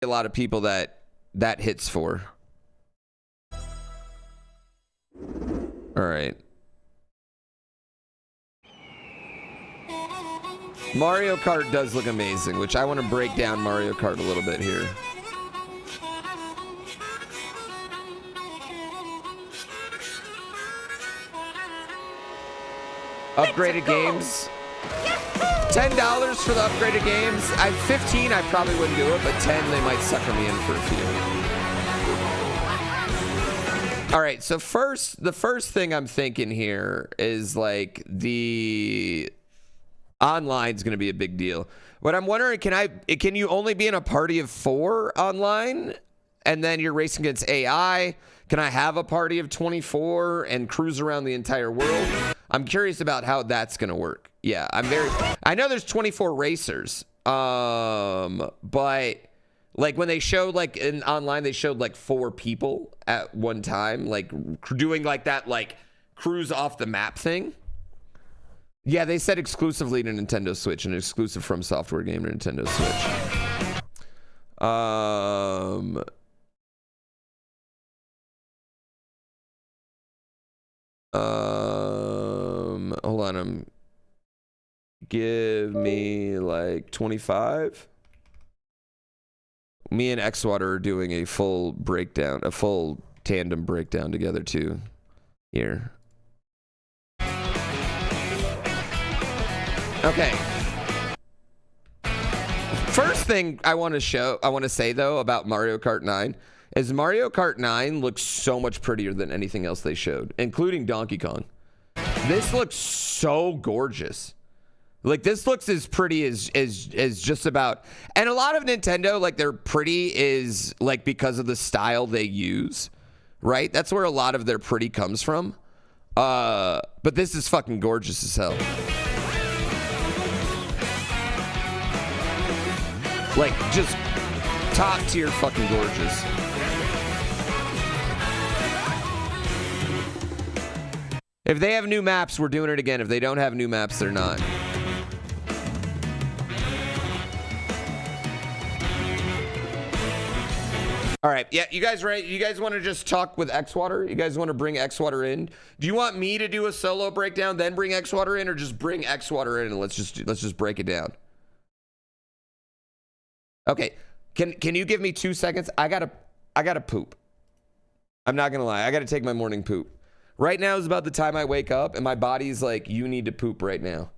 a lot of people that hits for. All right. Mario Kart does look amazing, which I want to break down Mario Kart a little bit here. Upgraded games. $10 for the upgraded games. At 15, I probably wouldn't do it, but 10, they might sucker me in for a few. All right, so the first thing I'm thinking here is like the online's going to be a big deal. What I'm wondering, can you only be in a party of 4 online, and then you're racing against AI? Can I have a party of 24 and cruise around the entire world? I'm curious about how that's going to work. Yeah, I know there's 24 racers, but like when they showed like in online, they showed like 4 people at one time, like doing like that, like cruise off the map thing. Yeah, they said exclusively to Nintendo Switch, an exclusive FromSoftware game to Nintendo Switch. Hold on, give me like 25. Me and Xwater are doing a full breakdown, a full tandem breakdown together too. Here. Okay. First thing I want to say though about Mario Kart 9 is Mario Kart 9 looks so much prettier than anything else they showed, including Donkey Kong. This looks so gorgeous. Like this looks as pretty as just about, and a lot of Nintendo, like they're pretty is like because of the style they use, right? That's where a lot of their pretty comes from. But this is fucking gorgeous as hell. Like just top tier fucking gorgeous. If they have new maps, we're doing it again. If they don't have new maps, they're not. All right. Yeah, you guys ready? You guys want to just talk with Xwater? You guys want to bring Xwater in? Do you want me to do a solo breakdown, then bring Xwater in, or just bring Xwater in and let's just break it down? Okay. Can you give me 2 seconds? I gotta poop. I'm not gonna lie. I gotta take my morning poop. Right now is about the time I wake up, and my body's like, you need to poop right now.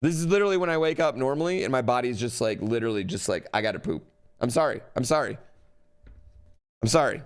This is literally when I wake up normally, and my body's just like, literally just like, I gotta poop. I'm sorry. I'm sorry. I'm sorry.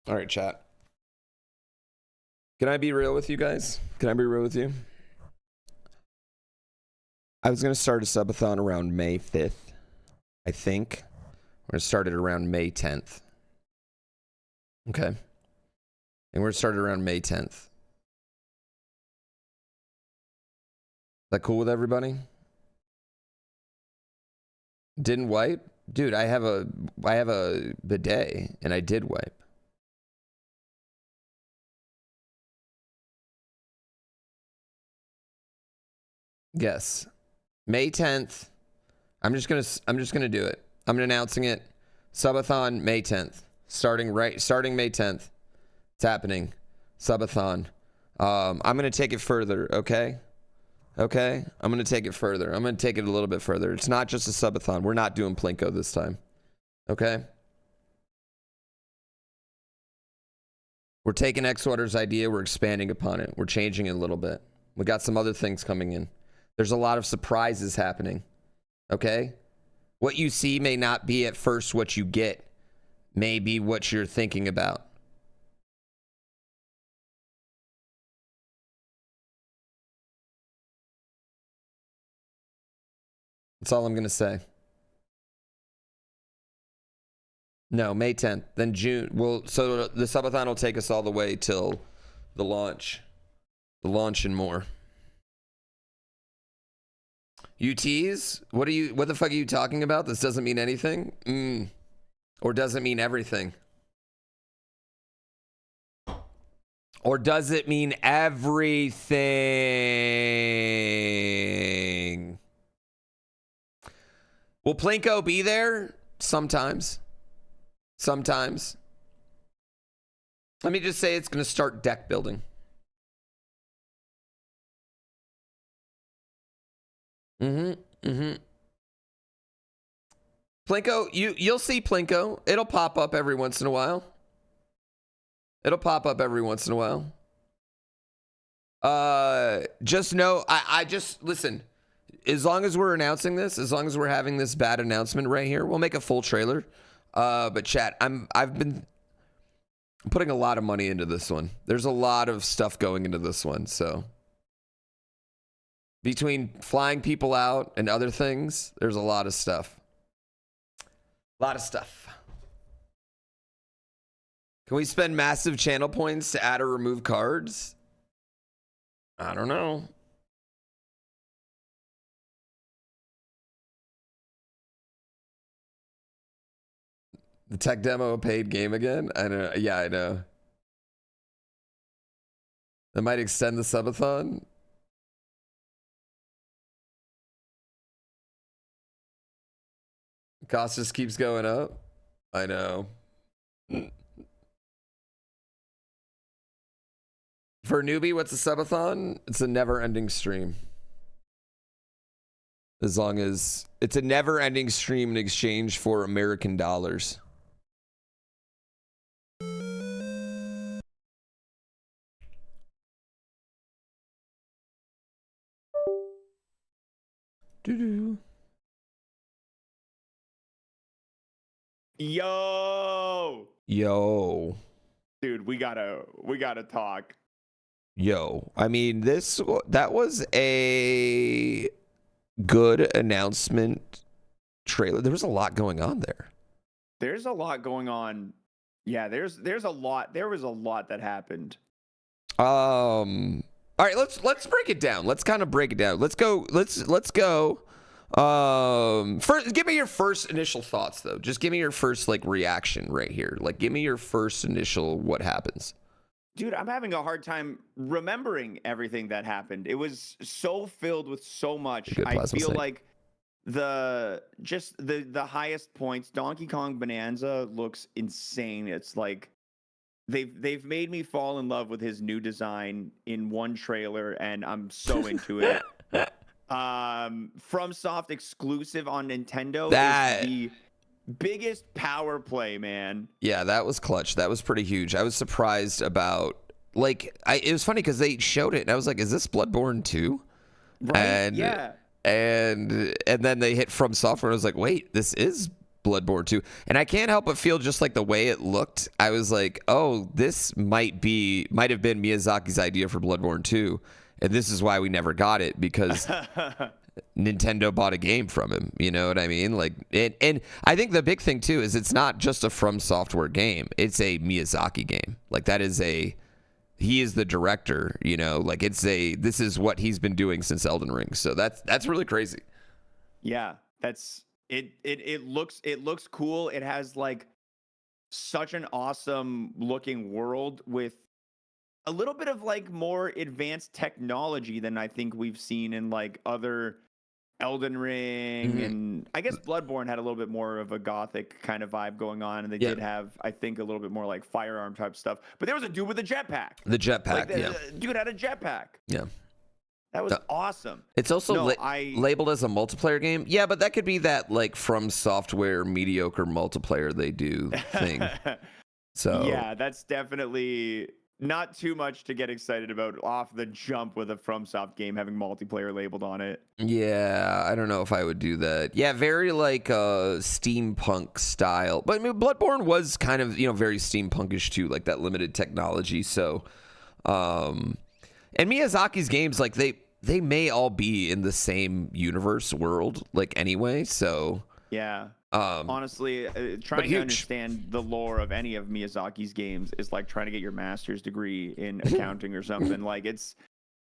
All right, chat. Can I be real with you guys? Can I be real with you? I was going to start a subathon around May 5th, I think. We're going to start it around May 10th. Okay. And we're going to start it around May 10th. Is that cool with everybody? Didn't wipe? Dude, I have a bidet, and I did wipe. Yes. May 10th. I'm just gonna do it. I'm announcing it. Subathon May 10th. Starting May 10th. It's happening. Subathon. I'm gonna take it further, okay? Okay? I'm gonna take it further. I'm gonna take it a little bit further. It's not just a subathon. We're not doing Plinko this time. Okay? We're taking Xwater's idea, we're expanding upon it. We're changing it a little bit. We got some other things coming in. There's a lot of surprises happening. Okay? What you see may not be at first what you get. May be what you're thinking about. That's all I'm going to say. No, May 10th. Then June. Well, so the subathon will take us all the way till the launch. The launch and more. UTs? What the fuck are you talking about? This doesn't mean anything? Or does it mean everything? Or does it mean everything? Will Plinko be there? Sometimes. Sometimes. Let me just say it's going to start deck building. Plinko, you'll see Plinko. It'll pop up every once in a while. It'll pop up every once in a while. Just know, I just, listen, as long as we're announcing this, as long as we're having this bad announcement right here, we'll make a full trailer. But chat, I've been putting a lot of money into this one. There's a lot of stuff going into this one, so between flying people out and other things, there's a lot of stuff. A lot of stuff. Can we spend massive channel points to add or remove cards? I don't know. The tech demo a paid game again? I know. Yeah, I know. That might extend the subathon. Cost just keeps going up. I know. For a newbie, what's a subathon? It's a never-ending stream. As long as it's a never-ending stream in exchange for American dollars. Doo-doo. Yo, dude, we gotta talk. Yo, I mean, that was a good announcement trailer. There was a lot going on there. There's a lot going on. Yeah, there was a lot that happened. All right, let's break it down. Let's kind of break it down. Let's go. First, give me your first initial thoughts, though. Just give me your first reaction right here. Give me your first initial what happens. Dude, I'm having a hard time remembering everything that happened. It was so filled with so much. I feel like the highest points. Donkey Kong Bonanza looks insane. It's like they've made me fall in love with his new design in one trailer, and I'm so into it. FromSoft exclusive on Nintendo is the biggest power play, man. Yeah, that was clutch. That was pretty huge. I was surprised about it was funny because they showed it and I was like, is this Bloodborne 2? Right. And then they hit FromSoftware and I was like, wait, this is Bloodborne 2. And I can't help but feel just like the way it looked. I was like, oh, this might have been Miyazaki's idea for Bloodborne 2. And this is why we never got it, because Nintendo bought a game from him. You know what I mean? Like, and I think the big thing too is it's not just a FromSoftware game. It's a Miyazaki game. Like he is the director, you know, like this is what he's been doing since Elden Ring. So that's really crazy. Yeah, it looks cool. It has like such an awesome looking world with a little bit of like more advanced technology than I think we've seen in like other Elden Ring, and I guess Bloodborne had a little bit more of a gothic kind of vibe going on, and they did have, I think, a little bit more like firearm type stuff. But there was a dude with a jetpack. The jetpack, the dude had a jetpack. Yeah. That was awesome. It's also labeled as a multiplayer game. Yeah, but that could be that like FromSoftware mediocre multiplayer they do thing. So yeah, that's definitely not too much to get excited about off the jump with a FromSoft game having multiplayer labeled on it. Yeah, I don't know if I would do that. Yeah, very like steampunk style. But I mean, Bloodborne was kind of, you know, very steampunkish too, like that limited technology. So, and Miyazaki's games, like they may all be in the same universe world, like anyway. So yeah. Honestly, trying to understand the lore of any of Miyazaki's games is like trying to get your master's degree in accounting or something. Like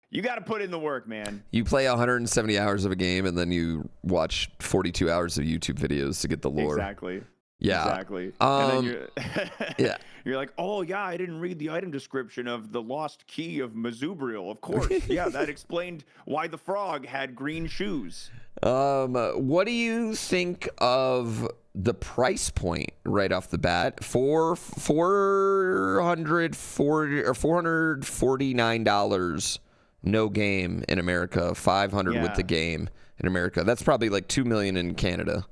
you got to put in the work, man. You play 170 hours of a game and then you watch 42 hours of YouTube videos to get the lore. Exactly. Yeah. Exactly. And then you're you're like, oh yeah, I didn't read the item description of the lost key of Mazubriel. Of course. Yeah, that explained why the frog had green shoes. What do you think of the price point right off the bat for $449? No game in America, $500 with the game in America. That's probably like $2 million in Canada.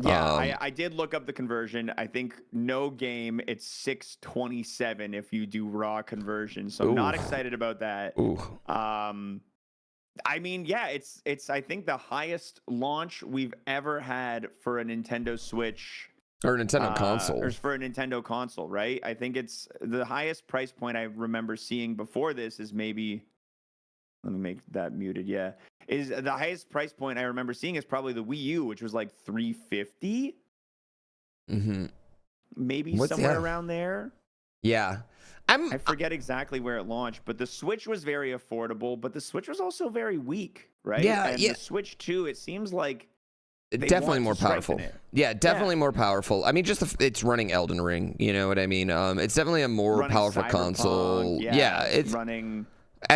Yeah, I did look up the conversion. I think no game, it's $627 if you do raw conversion. So I'm not excited about that. I mean, yeah, it's I think the highest launch we've ever had for a Nintendo Switch or a Nintendo console. Or for a Nintendo console, right? I think it's the highest price point I remember seeing before this is maybe, let me make that muted. Yeah. Is the highest price point I remember seeing is probably the Wii U, which was like $350. Maybe somewhere around there. Yeah. I forget exactly where it launched, but the Switch was very affordable, but the Switch was also very weak, right? Yeah, and the Switch 2, it seems like definitely more powerful. Yeah, definitely more powerful. I mean, just it's running Elden Ring, you know what I mean? It's definitely a more running powerful Cyberpunk, console. Yeah, it's running.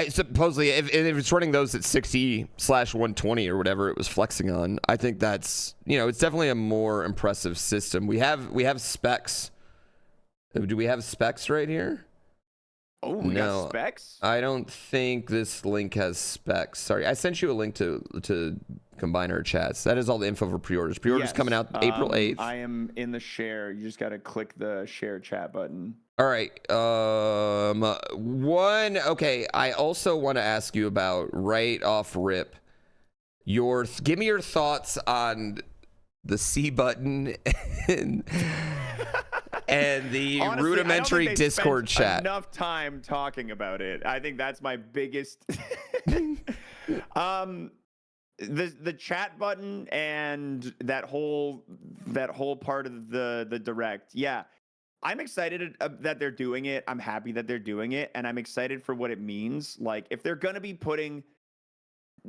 Supposedly, if it's running those at 60/120 or whatever it was flexing on, I think that's, you know, it's definitely a more impressive system. We have specs. Do we have specs right here? Oh, we got specs? I don't think this link has specs. Sorry, I sent you a link to combine our chats. That is all the info for pre-orders. Pre-orders coming out April 8th. I am in the share. You just got to click the share chat button. All right. Okay, I also want to ask you about right off rip. Give me your thoughts on the C button and the honestly, rudimentary Discord chat. Enough time talking about it. I think that's my biggest. The chat button and that whole part of the direct. Yeah, I'm excited that they're doing it. I'm happy that they're doing it, and I'm excited for what it means. Like if they're gonna be putting,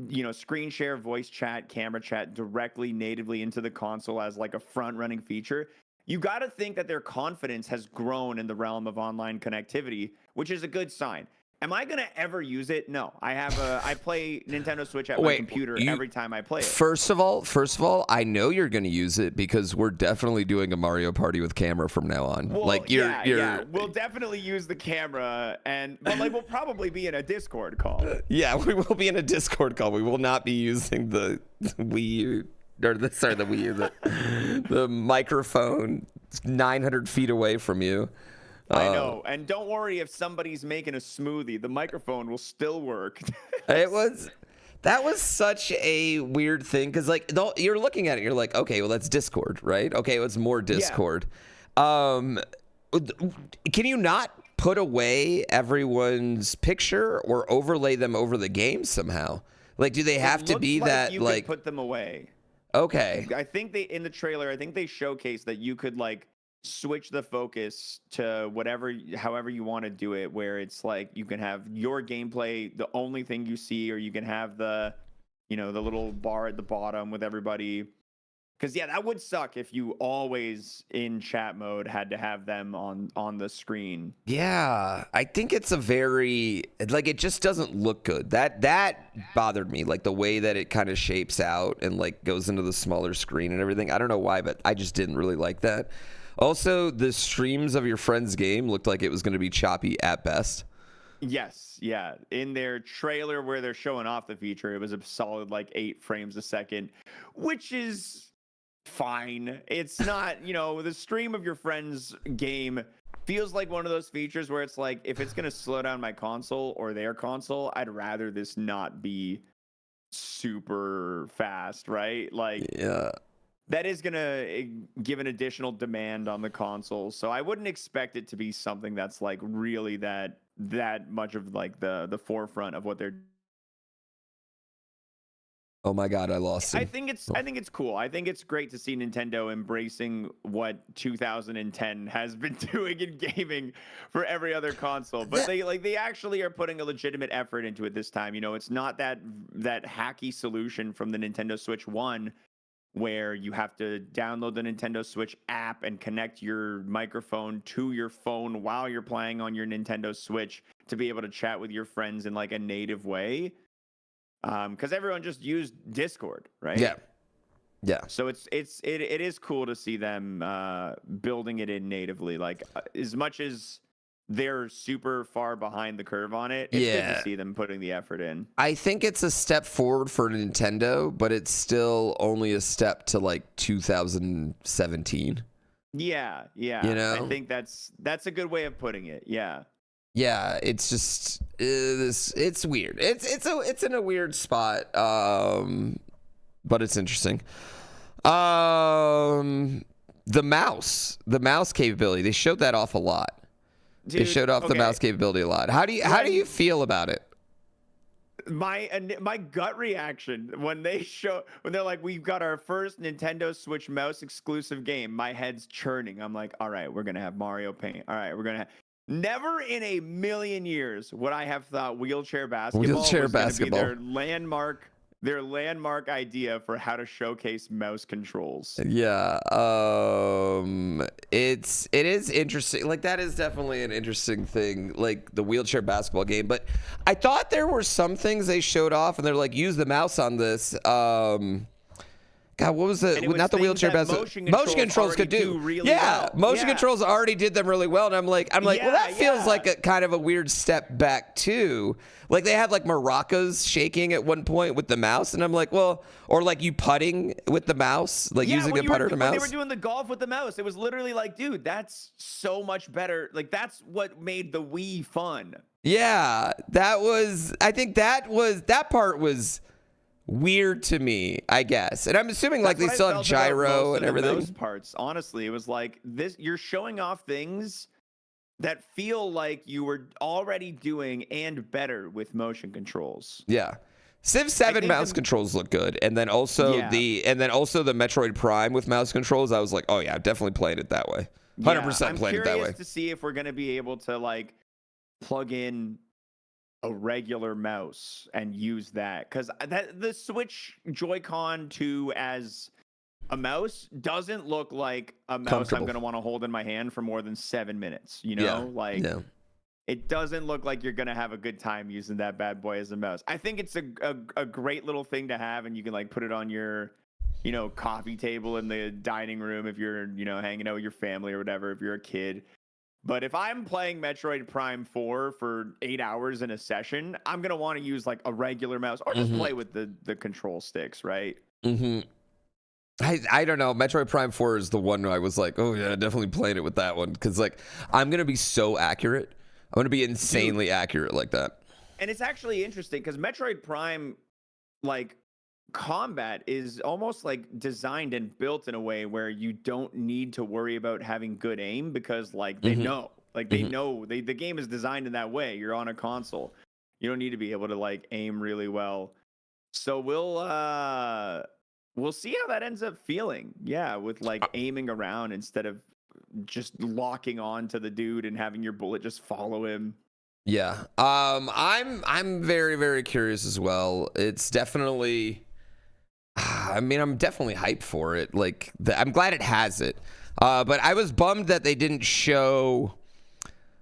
you know, screen share, voice chat, camera chat directly natively into the console as like a front running feature, you got to think that their confidence has grown in the realm of online connectivity, which is a good sign. Am I going to ever use it? No. I play Nintendo Switch at my computer every time I play it. First of all, I know you're going to use it because we're definitely doing a Mario Party with camera from now on. Well, like yeah, we'll definitely use the camera, but like we'll probably be in a Discord call. Yeah, we will be in a Discord call. We will not be using the Wii U. The Wii U, the microphone 900 feet away from you. I know, and don't worry if somebody's making a smoothie, the microphone will still work. That That was such a weird thing because, like, you're looking at it, you're like, okay, well, that's Discord, right? Okay, well, it's more Discord. Yeah. Can you not put away everyone's picture or overlay them over the game somehow? Like, do they have to be that, you like... could put them away. Okay. I think in the trailer, I think they showcased that you could, like, switch the focus to however you want to do it, where it's like you can have your gameplay the only thing you see, or you can have the little bar at the bottom with everybody. Because that would suck if you always in chat mode had to have them on the screen. Yeah, I think it's a very, like, it just doesn't look good. That bothered me, like the way that it kind of shapes out and like goes into the smaller screen and everything. I don't know why, but I just didn't really like that. Also, the streams of your friend's game looked like it was going to be choppy at best. Yes, yeah. In their trailer where they're showing off the feature, it was a solid like 8 frames a second, which is fine. It's not, the stream of your friend's game feels like one of those features where it's like, if it's going to slow down my console or their console, I'd rather this not be super fast, right? Like, yeah. That is going to give an additional demand on the console. So I wouldn't expect it to be something that's like really that much of like the forefront of what they're. Oh my God, I lost him. I think it's cool. I think it's great to see Nintendo embracing what 2010 has been doing in gaming for every other console. But they actually are putting a legitimate effort into it this time. It's not that hacky solution from the Nintendo Switch 1 where you have to download the Nintendo Switch app and connect your microphone to your phone while you're playing on your Nintendo Switch to be able to chat with your friends in like a native way. Because everyone just used Discord, right? Yeah. So it is cool to see them building it in natively. Like as much as they're super far behind the curve on it, it's good to see them putting the effort in. I think it's a step forward for Nintendo, but it's still only a step to like 2017. Yeah. I think that's a good way of putting it. Yeah, it's just it's weird. It's in a weird spot, but it's interesting. The mouse capability, they showed that off a lot. Dude, they showed off the mouse capability a lot. How do you feel about it? My gut reaction when they're like, we've got our first Nintendo Switch mouse exclusive game, my head's churning. I'm like, all right, we're gonna have Mario Paint. All right, we're gonna have. Never in a million years would I have thought wheelchair basketball was going to be their landmark idea for how to showcase mouse controls. Yeah, it is interesting. Like that is definitely an interesting thing, like the wheelchair basketball game. But I thought there were some things they showed off, and they're like, use the mouse on this. God, what was the not the wheelchair basketball? Motion controls could do really well. Motion controls already did them really well, and I'm like, well, that feels like a kind of a weird step back too. Like they had like maracas shaking at one point with the mouse, and I'm like, well, or like you putting with the mouse, like using the putter to mouse. When they were doing the golf with the mouse, it was literally like, dude, that's so much better. Like that's what made the Wii fun. Yeah, I think that part was weird to me, I guess. And I'm assuming like they still have gyro and everything. Those parts, honestly, it was like this. You're showing off things that feel like you were already doing and better with motion controls. Yeah. Civ 7 mouse controls look good, and then also the Metroid Prime with mouse controls. I was like, oh yeah, definitely playing it that way. 100% playing it that way. I'm curious to see if we're gonna be able to like plug in a regular mouse and use that, because the Switch Joy-Con 2 as a mouse doesn't look like a mouse I'm going to want to hold in my hand for more than 7 minutes. It doesn't look like you're going to have a good time using that bad boy as a mouse. I think it's a great little thing to have, and you can like put it on your coffee table in the dining room if you're hanging out with your family or whatever, if you're a kid. But if I'm playing Metroid Prime 4 for 8 hours in a session, I'm going to want to use like a regular mouse or just play with the control sticks, right? I don't know. Metroid Prime 4 is the one I was like, oh yeah, definitely playing it with that one. Because like, I'm going to be so accurate. I'm going to be insanely accurate like that. And it's actually interesting because Metroid Prime like combat is almost like designed and built in a way where you don't need to worry about having good aim because like they know, like they know the game is designed in that way. You're on a console. You don't need to be able to like aim really well. So we'll see how that ends up feeling. Yeah, with like aiming around instead of just locking on to the dude and having your bullet just follow him. Yeah. I'm very, very curious as well. It's definitely, I mean, I'm definitely hyped for it. Like, I'm glad it has it. But I was bummed that they didn't show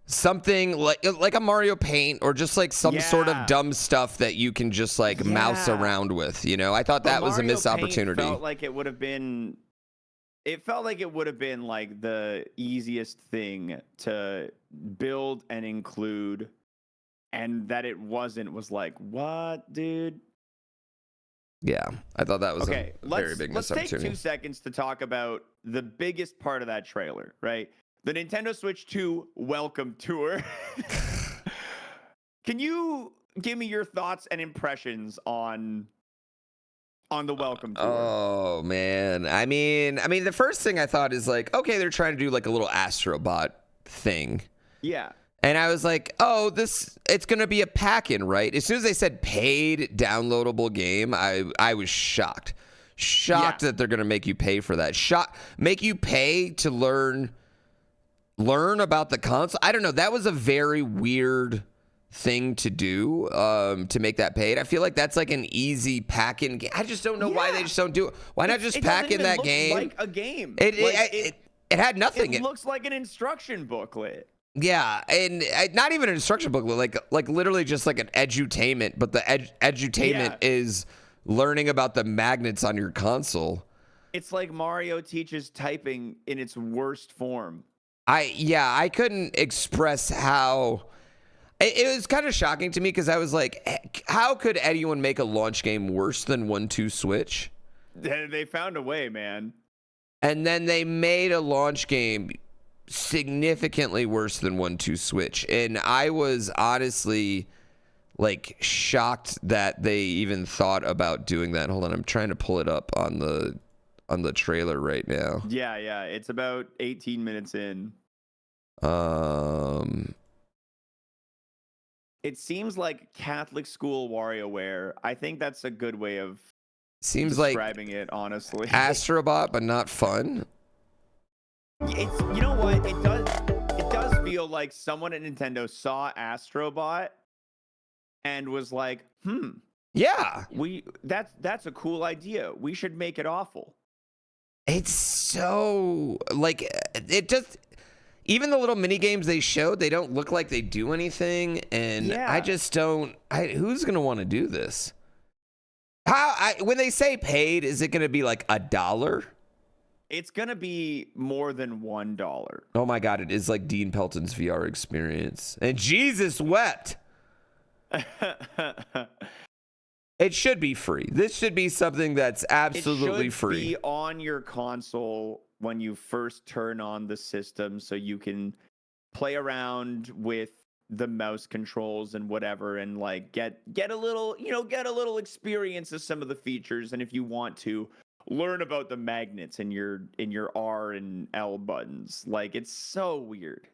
something like a Mario Paint or just like some sort of dumb stuff that you can just like mouse around with. You know, I thought that was a missed opportunity. Felt like it would have been. It felt like it would have been like the easiest thing to build and include, and that it wasn't was like, what, dude? Yeah, I thought that was a very big missed opportunity. Let's take 2 seconds to talk about the biggest part of that trailer, right? The Nintendo Switch 2 welcome tour. Can you give me your thoughts and impressions on the welcome tour? Oh man, I mean, the first thing I thought is like, okay, they're trying to do like a little Astrobot thing. Yeah. And I was like, oh, it's going to be a pack-in, right? As soon as they said paid downloadable game, I was shocked. That they're going to make you pay for that. Make you pay to learn about the console. I don't know. That was a very weird thing to do, to make that paid. I feel like that's like an easy pack-in game. I just don't know why they just don't do it. Why not just pack in that game? Like a game. It had nothing. It looks like an instruction booklet. Yeah, and not even an instruction booklet, like literally just like an edutainment, but the edutainment is learning about the magnets on your console. It's like Mario teaches typing in its worst form. I couldn't express how. It was kind of shocking to me because I was like, how could anyone make a launch game worse than 1-2 Switch? They found a way, man. And then they made a launch game significantly worse than 1-2 Switch, and I was honestly like shocked that they even thought about doing that. Hold on, I'm trying to pull it up on the trailer right now. Yeah, it's about 18 minutes in. It seems like Catholic school WarioWare. I think that's a good way of describing it, honestly. Astrobot, but not fun. It's, you know what, it does feel like someone at Nintendo saw Astrobot and was like, yeah, that's a cool idea, we should make it awful. It's so like, it just, even the little mini games they showed, they don't look like they do anything, and I just don't. Who's gonna want to do this? When they say paid, is it gonna be like $1? It's going to be more than $1. Oh my God, it is like Dean Pelton's VR experience. And Jesus wept. It should be free. This should be something that's absolutely free. It should be on your console when you first turn on the system so you can play around with the mouse controls and whatever and like get a little experience of some of the features, and if you want to learn about the magnets in your R and L buttons. Like, it's so weird.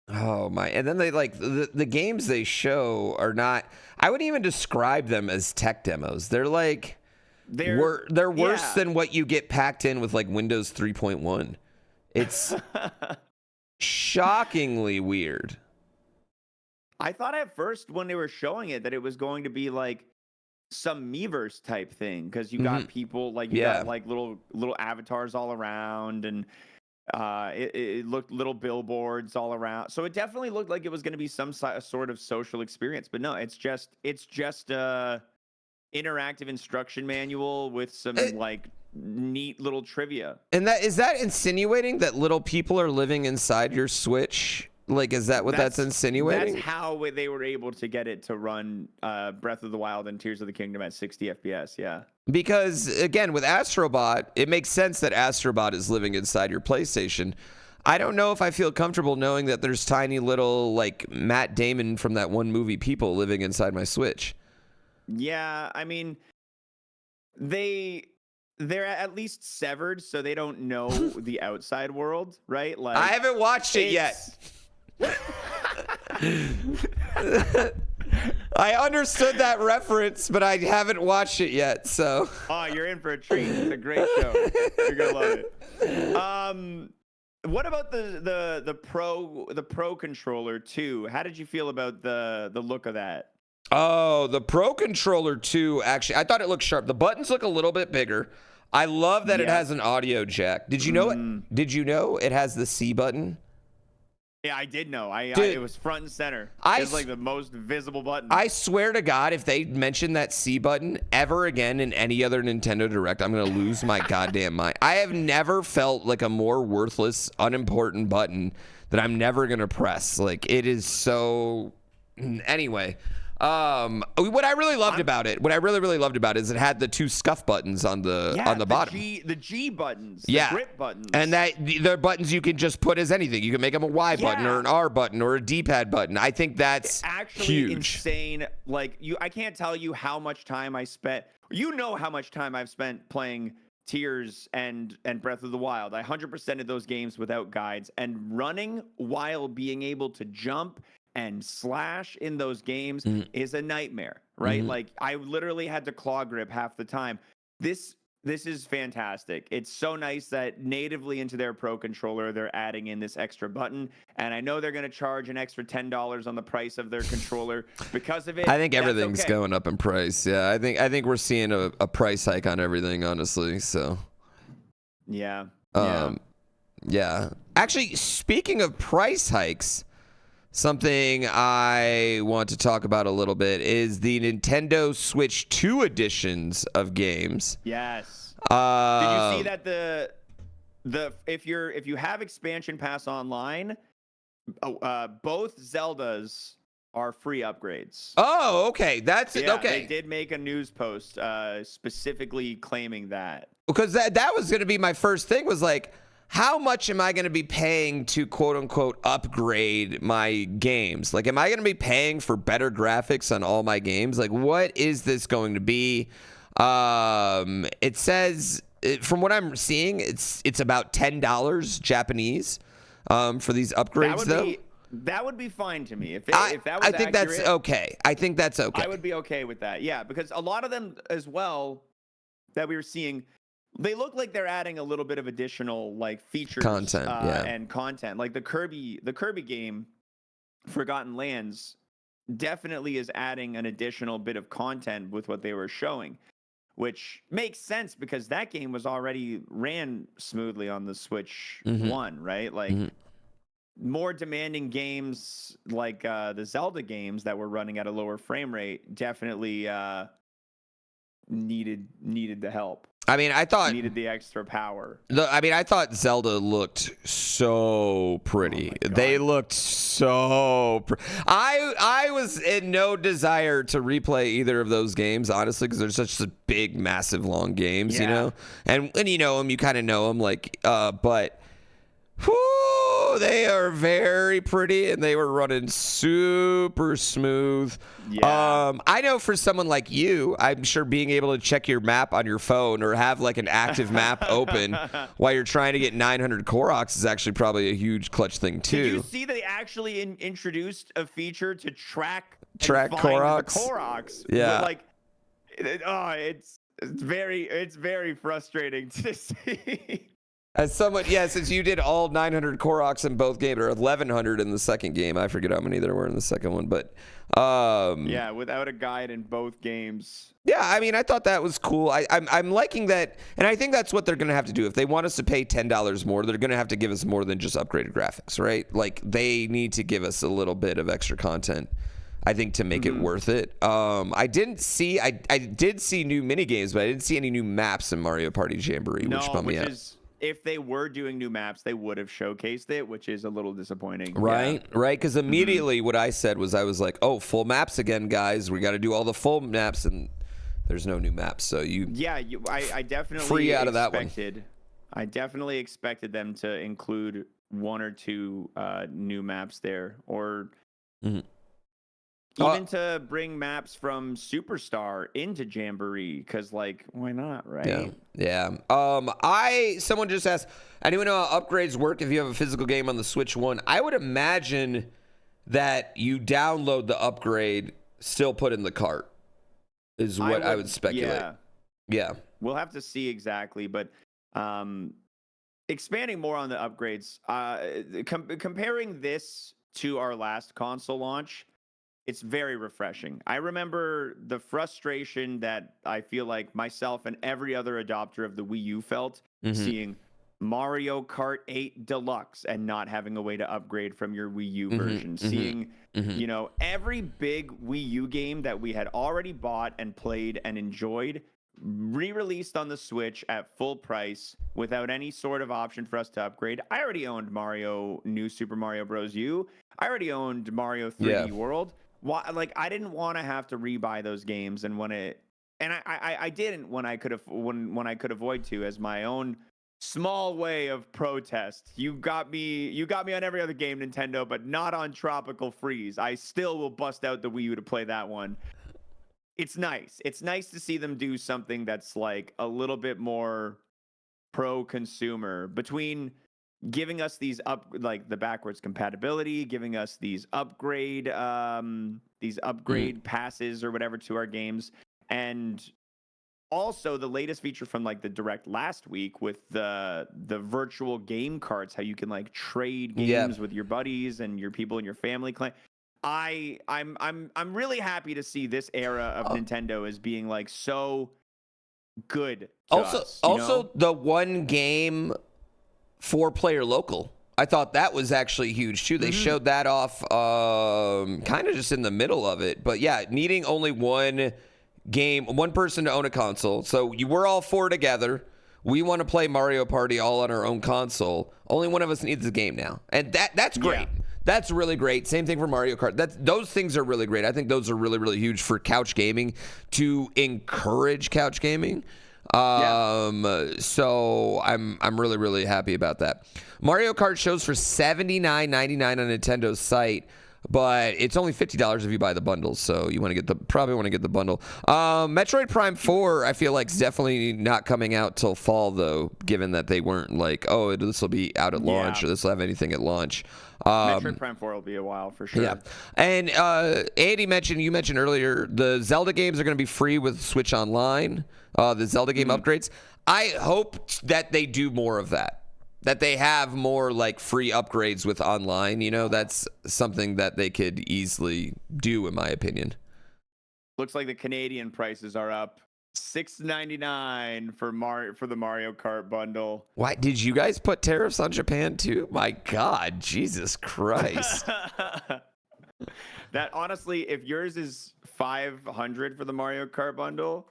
Oh my. And then they like the games they show are not, I wouldn't even describe them as tech demos. They're like they're worse than what you get packed in with like Windows 3.1. It's shockingly weird. I thought at first when they were showing it that it was going to be like some Miiverse type thing, because you got people like got like little avatars all around, and it looked little billboards all around. So it definitely looked like it was going to be some sort of social experience, but no, it's just a interactive instruction manual with some like neat little trivia. And is that insinuating that little people are living inside your Switch? Like, is that what that's insinuating? That's how they were able to get it to run Breath of the Wild and Tears of the Kingdom at 60 FPS, yeah. Because, again, with Astrobot, it makes sense that Astrobot is living inside your PlayStation. I don't know if I feel comfortable knowing that there's tiny little, like, Matt Damon from that one movie People living inside my Switch. Yeah, I mean, they're at least severed, so they don't know the outside world, right? Like, I haven't watched it yet. I understood that reference, but I haven't watched it yet. So. Oh, you're in for a treat. It's a great show. You're gonna love it. What about the Pro controller too? How did you feel about the look of that? Oh, the Pro controller too. Actually, I thought it looked sharp. The buttons look a little bit bigger. I love that it has an audio jack. Did you know it? Did you know it has the C button? Yeah, I did know. It was front and center. It's like the most visible button. I swear to God, if they mention that C button ever again in any other Nintendo Direct, I'm going to lose my goddamn mind. I have never felt like a more worthless, unimportant button that I'm never going to press. Like, it is so... Anyway... what I really loved about it, is it had the two scuff buttons on the bottom. The G buttons, the grip buttons. And they're buttons you can just put as anything. You can make them a Y button or an R button or a D-pad button. I think that's actually huge. Insane. Like, I can't tell you how much time I spent. You know how much time I've spent playing Tears and Breath of the Wild. I 100%ed those games without guides, and running while being able to jump and slash in those games is a nightmare, right? Like, I literally had to claw grip half the time. This is fantastic. It's so nice that natively into their Pro controller, they're adding in this extra button. And I know they're going to charge an extra $10 on the price of their controller because of it. I think everything's going up in price. Yeah, I think we're seeing a price hike on everything, honestly. So, yeah. Yeah. Actually, speaking of price hikes, something I want to talk about a little bit is the Nintendo Switch 2 editions of games. Yes. Did you see that if you have Expansion Pass Online, both Zeldas are free upgrades. Oh, okay. That's okay. They did make a news post specifically claiming that. Because that was going to be my first thing, was like, how much am I going to be paying to quote unquote upgrade my games? Like, am I going to be paying for better graphics on all my games? Like, what is this going to be? It says, from what I'm seeing, it's about $10 Japanese for these upgrades, That would be fine to me. If that was I think that's okay. I think that's okay. I would be okay with that. Yeah, because a lot of them as well that we were seeing, they look like they're adding a little bit of additional like features, content, and content. Like the Kirby game, Forgotten Lands, definitely is adding an additional bit of content with what they were showing, which makes sense because that game was already ran smoothly on the Switch 1, right? Like more demanding games like the Zelda games that were running at a lower frame rate definitely needed the help. I mean, I thought needed the extra power. I thought Zelda looked so pretty. They looked so I was in no desire to replay either of those games, honestly, because they're such big, massive, long games, you know? And you know them, you kind of know them, like, but whoo, they are very pretty, and they were running super smooth. Yeah. I know for someone like you, I'm sure being able to check your map on your phone or have like an active map open while you're trying to get 900 Koroks is actually probably a huge clutch thing too. Did you see they actually introduced a feature to track Koroks? The Koroks? Yeah. But it's very frustrating to see. As someone, since you did all 900 Koroks in both games, or 1,100 in the second game, I forget how many there were in the second one, but without a guide in both games. Yeah, I mean, I thought that was cool. I'm liking that, and I think that's what they're going to have to do. If they want us to pay $10 more, they're going to have to give us more than just upgraded graphics, right? Like, they need to give us a little bit of extra content, I think, to make it worth it. I did see new mini games, but I didn't see any new maps in Mario Party Jamboree, which bummed me out. If they were doing new maps, they would have showcased it, which is a little disappointing. Right, right. Because immediately what I said was, I was like, oh, full maps again, guys. We got to do all the full maps, and there's no new maps. So I definitely free out of that one. I definitely expected them to include one or two new maps there, or Even to bring maps from Superstar into Jamboree, because like, why not, right? Yeah. Someone just asked, anyone know how upgrades work if you have a physical game on the Switch 1? I would imagine that you download the upgrade, still put in the cart, is what I would speculate. Yeah. We'll have to see exactly, but expanding more on the upgrades, comparing this to our last console launch, it's very refreshing. I remember the frustration that I feel like myself and every other adopter of the Wii U felt seeing Mario Kart 8 Deluxe and not having a way to upgrade from your Wii U version. Seeing, you know, every big Wii U game that we had already bought and played and enjoyed re-released on the Switch at full price without any sort of option for us to upgrade. I already owned New Super Mario Bros. U. I already owned Mario 3D World. Why, like, I didn't want to have to rebuy those games, and I didn't when I could avoid to, as my own small way of protest. You got me on every other game, Nintendo, but not on Tropical Freeze. I still will bust out the Wii U to play that one. It's nice. It's nice to see them do something that's like a little bit more pro-consumer, between giving us these like the backwards compatibility, giving us these upgrade passes or whatever to our games, and also the latest feature from like the direct last week with the virtual game carts, how you can like trade games with your buddies and your people in your family clan. I'm really happy to see this era of Nintendo as being like so good to us, you know? The one game 4-player local, I thought that was actually huge too. They showed that off kind of just in the middle of it. But yeah, needing only one person to own a console. So we're all 4 together. We want to play Mario Party all on our own console. Only one of us needs the game now. And that's great. Yeah. That's really great. Same thing for Mario Kart. Those things are really great. I think those are really, really huge for couch gaming, to encourage couch gaming. So I'm really, really happy about that. Mario Kart shows for $79.99 on Nintendo's site, but it's only $50 if you buy the bundle. So you probably want to get the bundle. Metroid Prime 4, I feel like, is definitely not coming out till fall, though, given that they weren't like, oh, this will be out at launch, or this will have anything at launch. Metroid Prime 4 will be a while for sure. Yeah. And Andy you mentioned earlier, the Zelda games are going to be free with Switch Online, the Zelda game upgrades. I hope that they do more of that they have more like free upgrades with online. You know, that's something that they could easily do, in my opinion. Looks like the Canadian prices are up. $6.99 for the Mario Kart bundle. Why did you guys put tariffs on Japan too? My God, Jesus Christ! That honestly, if yours is $500 for the Mario Kart bundle,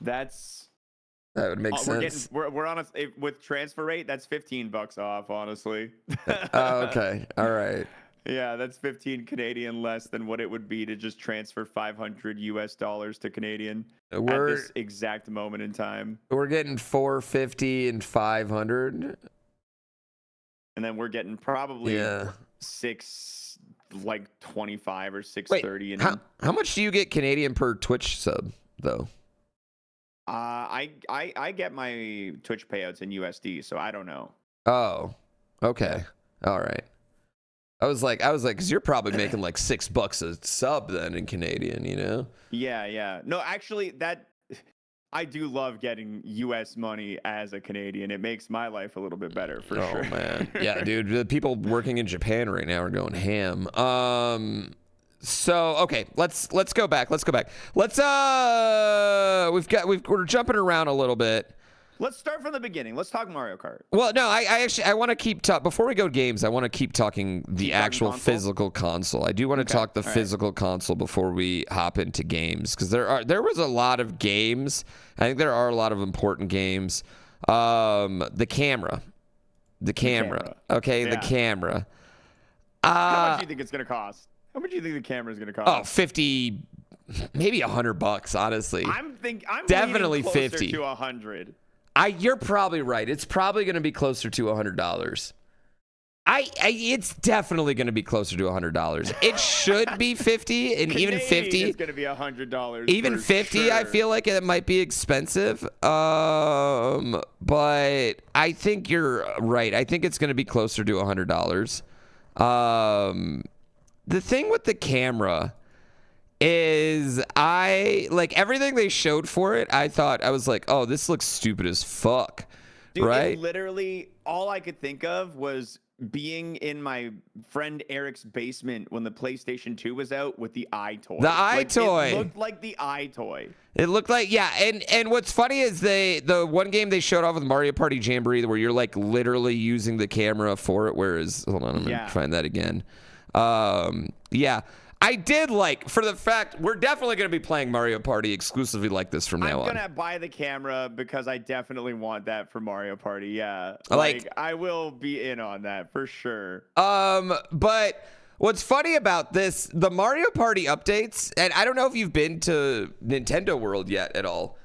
that would make sense. We're on with transfer rate. That's $15 off. Honestly. Oh, okay. All right. Yeah, that's 15 Canadian less than what it would be to just transfer $500 to Canadian at this exact moment in time. We're getting $450 and $500, and then we're getting probably $625 or $630. Wait, how much do you get Canadian per Twitch sub though? I get my Twitch payouts in USD, so I don't know. Oh, okay, all right. I was like, because you're probably making like $6 a sub then in Canadian, you know? Yeah. No, actually, I do love getting U.S. money as a Canadian. It makes my life a little bit better for sure. Oh man, yeah, dude. The people working in Japan right now are going ham. So okay, let's go back. We're jumping around a little bit. Let's start from the beginning. Let's talk Mario Kart. Well, no, I want to keep before we go games. I want to keep talking the actual physical console. I do want to talk the physical console before we hop into games, because there was a lot of games. I think there are a lot of important games. The camera. Okay, yeah. The camera. How much do you think it's gonna cost? How much do you think the camera is gonna cost? Oh, 50, maybe $100. Honestly, I'm definitely closer 50 to 100. You're probably right. It's probably going to be closer to $100. It's definitely going to be closer to $100. It should be 50, and even 50 is going to be $100. Even 50, sure. I feel like it might be expensive. But I think you're right. I think it's going to be closer to $100. The thing with the camera is like everything they showed for it. I was like, oh, this looks stupid as fuck. Dude, right? Literally, all I could think of was being in my friend Eric's basement when the PlayStation 2 was out with the iToy. The iToy. It looked like the iToy. It looked like, yeah. And what's funny is the one game they showed off with Mario Party Jamboree where you're like literally using the camera for it. Whereas, hold on, I'm going to find that again. Yeah. I did like, for the fact, we're definitely going to be playing Mario Party exclusively like this from now on. I'm going to buy the camera because I definitely want that for Mario Party, yeah. Like I will be in on that for sure. But what's funny about this, the Mario Party updates, and I don't know if you've been to Nintendo World yet at all.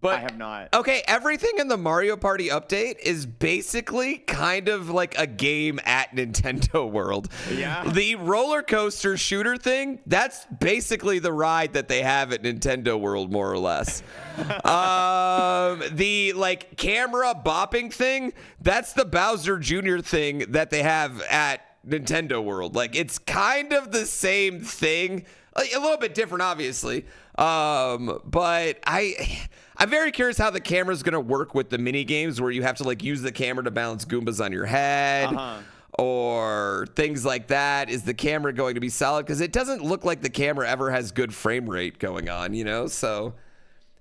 But, I have not. Okay, everything in the Mario Party update is basically kind of like a game at Nintendo World. Yeah. The roller coaster shooter thing, that's basically the ride that they have at Nintendo World, more or less. The like camera bopping thing, that's the Bowser Jr. thing that they have at Nintendo World. Like, it's kind of the same thing, a little bit different, obviously. But I'm very curious how the camera's going to work with the mini games where you have to like use the camera to balance Goombas on your head or things like that. Is the camera going to be solid? Because it doesn't look like the camera ever has good frame rate going on, you know? So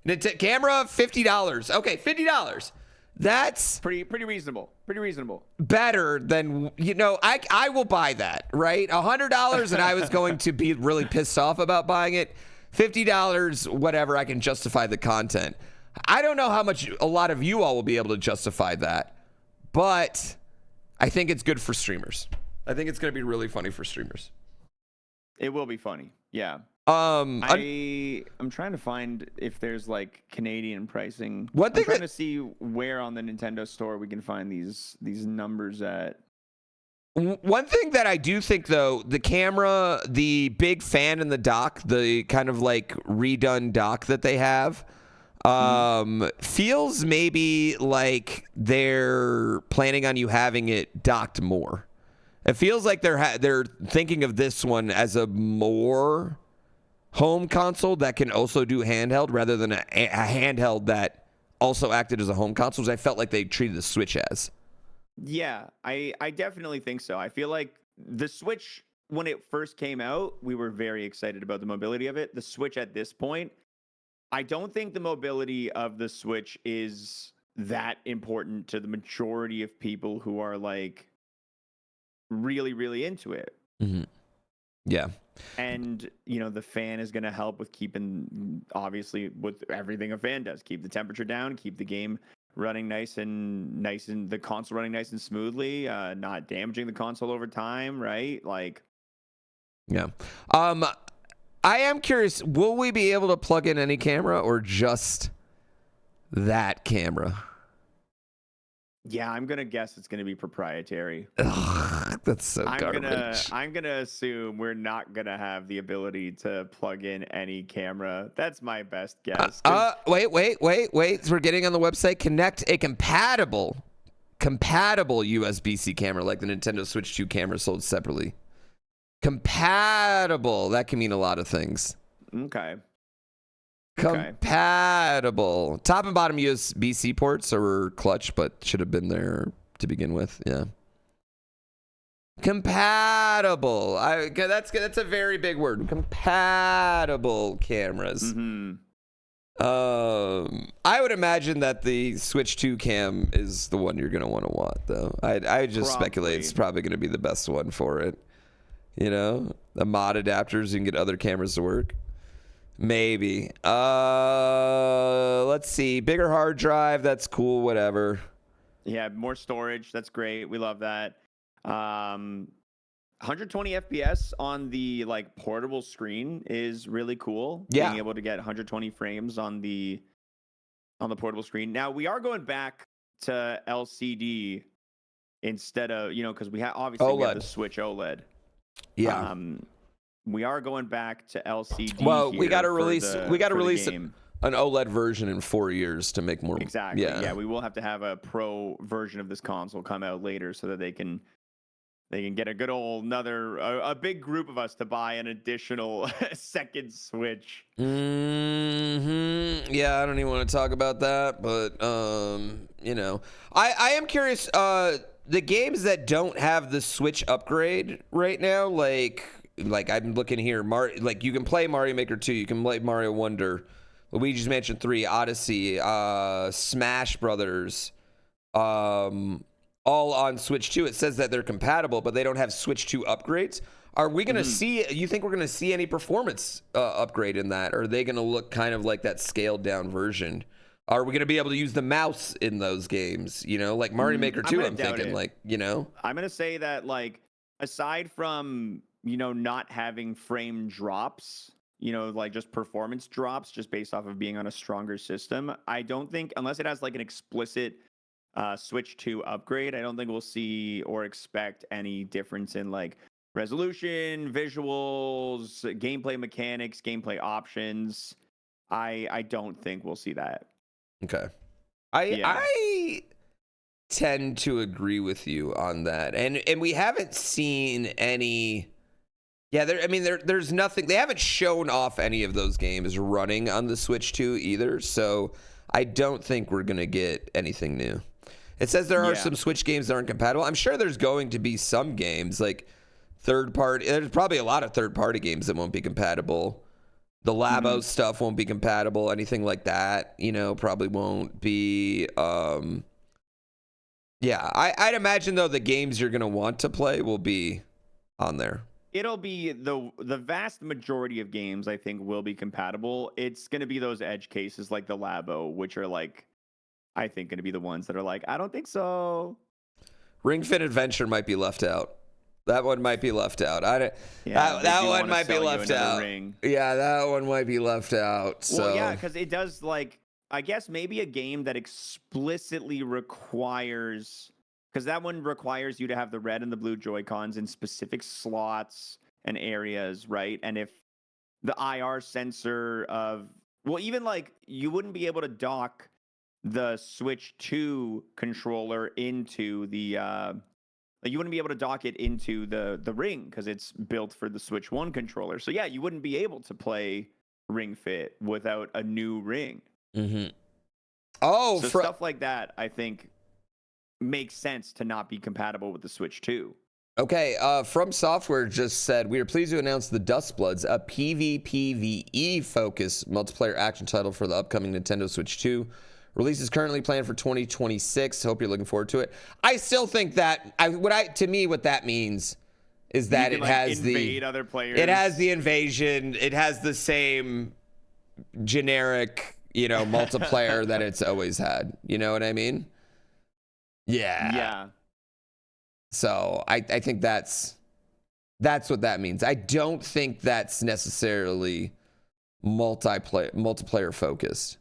camera, $50. Okay, $50. That's pretty reasonable. Pretty reasonable. Better than, you know, I will buy that, right? $100 and I was going to be really pissed off about buying it. $50, whatever, I can justify the content. I don't know how much a lot of you all will be able to justify that, but I think it's good for streamers. I think it's going to be really funny for streamers. It will be funny, yeah. I'm trying to find if there's like Canadian pricing. I'm trying to see where on the Nintendo Store we can find these numbers at. One thing that I do think, though, the camera, the big fan in the dock, the kind of like redone dock that they have, feels maybe like they're planning on you having it docked more. It feels like they're thinking of this one as a more home console that can also do handheld rather than a handheld that also acted as a home console, which I felt like they treated the Switch as. Yeah, I definitely think so. I feel like the Switch, when it first came out, we were very excited about the mobility of it. The Switch at this point, I don't think the mobility of the Switch is that important to the majority of people who are like really, really into it. Mm-hmm. Yeah. And, you know, the fan is going to help with keeping, obviously, with everything a fan does, keep the temperature down, keep the game running nice and the console running nice and smoothly, not damaging the console over time, right? Like, yeah. I am curious, will we be able to plug in any camera or just that camera? Yeah, I'm gonna guess it's gonna be proprietary. Ugh, that's so garbage. I'm gonna assume we're not gonna have the ability to plug in any camera. That's my best guess. Wait. We're getting on the website. Connect a compatible USB-C camera like the Nintendo Switch 2 camera sold separately. Compatible. That can mean a lot of things. Okay. Compatible. Top and bottom USB-C ports are clutch, but should have been there to begin with. Yeah. Compatible. That's a very big word. Compatible cameras. Mm-hmm. I would imagine that the Switch 2 cam is the one you're going to want, though. I just speculate it's probably going to be the best one for it. You know, the mod adapters, you can get other cameras to work. Maybe. Let's see. Bigger hard drive. That's cool. Whatever. Yeah, more storage. That's great. We love that. 120 FPS on the like portable screen is really cool. Yeah. Being able to get 120 frames on the portable screen. Now we are going back to LCD instead of, because we obviously we have the Switch OLED. Yeah. We are going back to LCD. Well, here we got to release an OLED version in 4 years to make more. Exactly. Yeah, we will have to have a pro version of this console come out later so that they can get a good old a big group of us to buy an additional second Switch. Yeah, I don't even want to talk about that, but I am curious. The games that don't have the Switch upgrade right now, like I'm looking here, you can play Mario Maker 2, you can play Mario Wonder, Luigi's Mansion 3, Odyssey, Smash Brothers, all on Switch 2. It says that they're compatible, but they don't have Switch 2 upgrades. Are we going to see, you think we're going to see any performance upgrade in that? Or are they going to look kind of like that scaled down version? Are we going to be able to use the mouse in those games? Like Mario Maker 2, I'm thinking, I'm going to say that, aside from, not having frame drops, just performance drops just based off of being on a stronger system, I don't think, unless it has an explicit Switch 2 upgrade, I don't think we'll see or expect any difference in resolution, visuals, gameplay mechanics, gameplay options. I don't think we'll see that. Okay. I tend to agree with you on that. And we haven't seen any. Yeah, there's nothing. They haven't shown off any of those games running on the Switch 2 either. So I don't think we're going to get anything new. It says there are some Switch games that aren't compatible. I'm sure there's going to be some games third party. There's probably a lot of third party games that won't be compatible. The Labo stuff won't be compatible. Anything like that, probably won't be. I'd imagine though the games you're going to want to play will be on there. It'll be the vast majority of games I think will be compatible. It's going to be those edge cases like the Labo, which are I think going to be the ones that are I don't think so. Ring Fit Adventure might be left out. That one might be left out. That one might be left out. Yeah, that one might be left out. So. Well, yeah, because it does I guess maybe a game that explicitly requires, because that one requires you to have the red and the blue Joy-Cons in specific slots and areas, right? And if the IR sensor even you wouldn't be able to dock the Switch 2 controller into the you wouldn't be able to dock it into the Ring because it's built for the Switch 1 controller. So yeah, you wouldn't be able to play Ring Fit without a new Ring. Oh, so stuff like that I think makes sense to not be compatible with the Switch 2. Okay, FromSoftware just said, we are pleased to announce the Dustbloods, a PvPvE focused multiplayer action title for the upcoming Nintendo Switch 2. Release is currently planned for 2026. Hope you're looking forward to it. I still think that to me what that means is that it has other players. It has the invasion. It has the same generic, multiplayer that it's always had. You know what I mean? Yeah. Yeah. So I think that's what that means. I don't think that's necessarily multiplayer focused.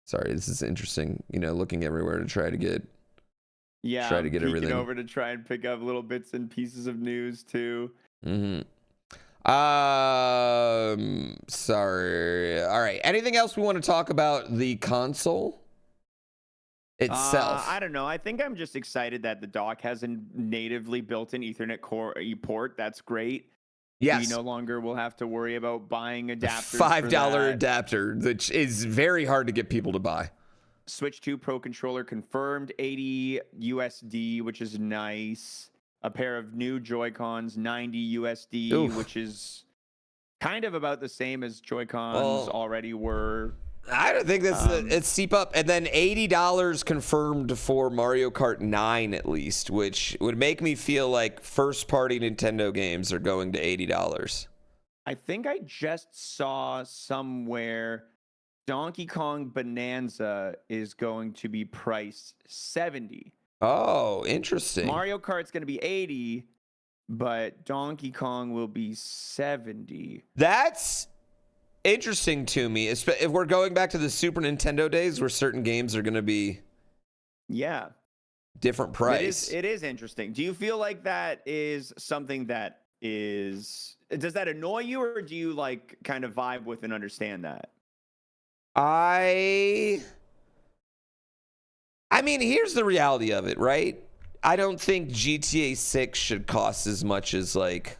Sorry, this is interesting. Looking everywhere to try to get everything over to try and pick up little bits and pieces of news too. Sorry. All right. Anything else we want to talk about the console itself? I don't know. I think I'm just excited that the dock has a natively built-in Ethernet core port. That's great. Yes. We no longer will have to worry about buying adapters. $5 adapter, which is very hard to get people to buy. Switch 2 Pro controller confirmed, 80 USD, which is nice. A pair of new Joy-Cons, 90 USD, Oof. which is kind of about the same as Joy-Cons already were. I don't think it's steep up. And then $80 confirmed for Mario Kart 9 at least, which would make me feel like first-party Nintendo games are going to $80. I think I just saw somewhere Donkey Kong Bonanza is going to be priced $70. Oh, interesting. Mario Kart's going to be $80, but Donkey Kong will be $70. That's interesting to me. If we're going back to the Super Nintendo days where certain games are going to be Yeah. different price. It is interesting. Do you feel like that is something that does that annoy you, or do you like kind of vibe with and understand that? I mean, here's the reality of it, right? I don't think GTA 6 should cost as much as like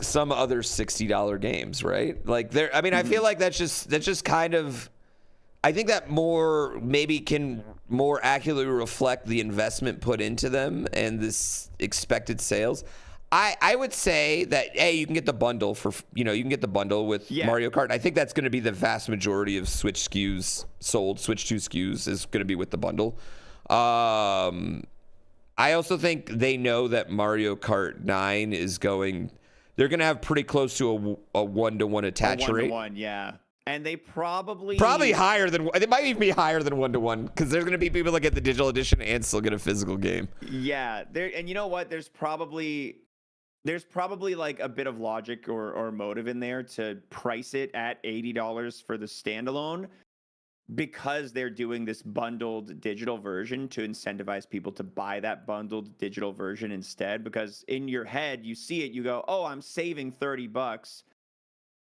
some other $60 games, right? Like there, I mean, I feel like that's just kind of, I think that maybe can more accurately reflect the investment put into them and this expected sales. I would say that, hey, you can get the bundle for, you can get the bundle with Mario Kart. I think that's going to be the vast majority of Switch SKUs sold. Switch 2 SKUs is going to be with the bundle. I also think they know that Mario Kart 9 is they're going to have pretty close to a 1-to-1 attach rate. 1-to-1, yeah. And they probably higher than, it might even be higher than 1-to-1 because there's going to be people that get the digital edition and still get a physical game. Yeah, and you know what? There's probably like a bit of logic or motive in there to price it at $80 for the standalone, because they're doing this bundled digital version to incentivize people to buy that bundled digital version instead. Because in your head, you see it, you go, oh, I'm saving $30,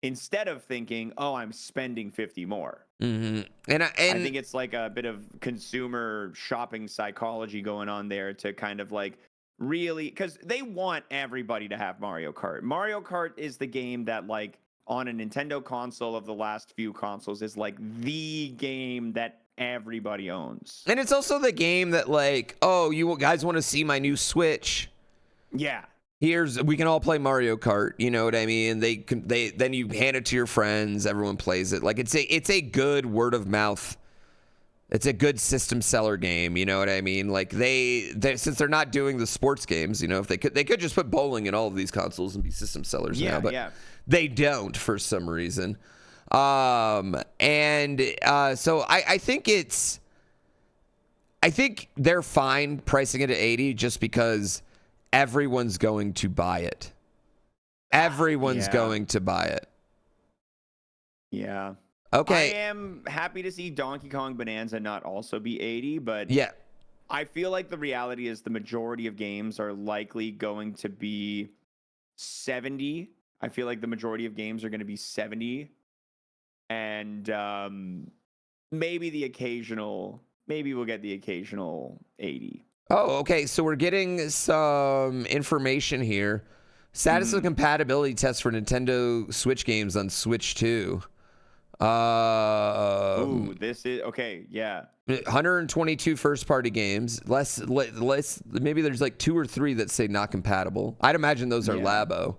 instead of thinking, oh, I'm spending 50 more. Mm-hmm. And I think it's like a bit of consumer shopping psychology going on there to kind of like really, because they want everybody to have Mario Kart. Mario Kart is the game that, like, on a Nintendo console of the last few consoles, is like the game that everybody owns. And it's also the game that, like, oh, you guys want to see my new Switch? Yeah. We can all play Mario Kart. You know what I mean? Then you hand it to your friends. Everyone plays it. Like, it's a good word of mouth. It's a good system seller game, you know what I mean? Like they since they're not doing the sports games, if they could just put bowling in all of these consoles and be system sellers now, but they don't for some reason. So I think they're fine pricing it at 80 just because everyone's going to buy it. Everyone's going to buy it. Yeah. Okay. I am happy to see Donkey Kong Bonanza not also be 80, but yeah, I feel like the reality is the majority of games are likely going to be 70. I feel like the majority of games are going to be 70. And maybe we'll get the occasional 80. Oh, okay. So we're getting some information here. Status of compatibility test for Nintendo Switch games on Switch 2. This is okay. Yeah, 122 first-party games. Less. Maybe there's like 2 or 3 that say not compatible. I'd imagine those are Labo.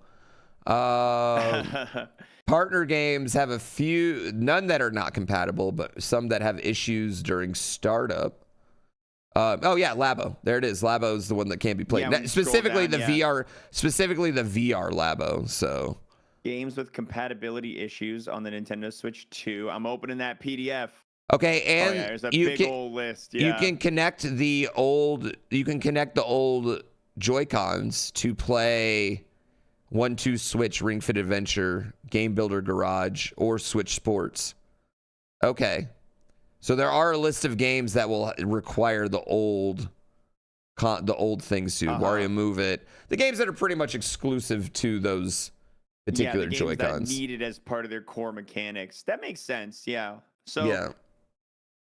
Partner games have none that are not compatible, but some that have issues during startup. Labo. There it is. Labo is the one that can't be played. Specifically the VR Labo. So. Games with compatibility issues on the Nintendo Switch 2. I'm opening that PDF. Okay, and there's a big old list. Yeah. You can connect the old Joy-Cons to play 1-2 Switch, Ring Fit Adventure, Game Builder Garage, or Switch Sports. Okay. So there are a list of games that will require the old things too. Wario Move It. The games that are pretty much exclusive to those particular the games Joy-Cons. That needed as part of their core mechanics. That makes sense. Yeah. So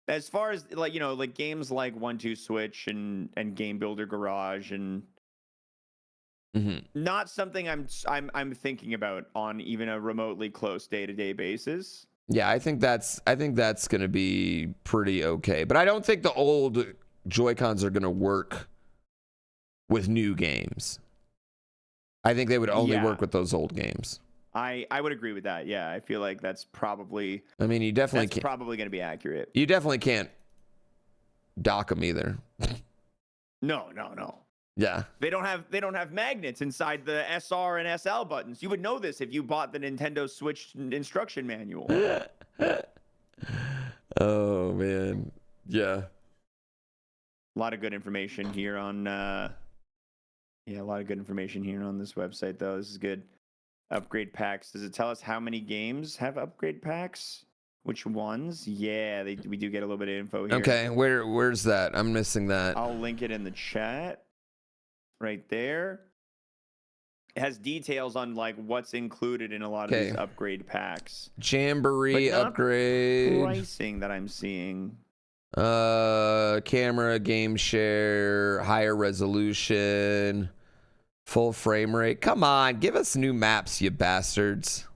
as far as like games like 1-2 Switch and Game Builder Garage and not something I'm thinking about on even a remotely close day-to-day basis. Yeah, I think that's going to be pretty okay. But I don't think the old Joy-Cons are going to work with new games. I think they would only work with those old games. I would agree with that. Yeah, I feel like that's probably. I mean, that's probably going to be accurate. You definitely can't dock them either. No. Yeah. They don't have magnets inside the SR and SL buttons. You would know this if you bought the Nintendo Switch instruction manual. Oh man. Yeah. A lot of good information here on a lot of good information here on this website though. This is good. Upgrade packs. Does it tell us how many games have upgrade packs? Which ones? Yeah, we do get a little bit of info here. Okay, where's that? I'm missing that. I'll link it in the chat. Right there. It has details on like what's included in a lot of these upgrade packs. Jamboree upgrade. Pricing that I'm seeing. Camera, game share, higher resolution, full frame rate. Come on, give us new maps, you bastards.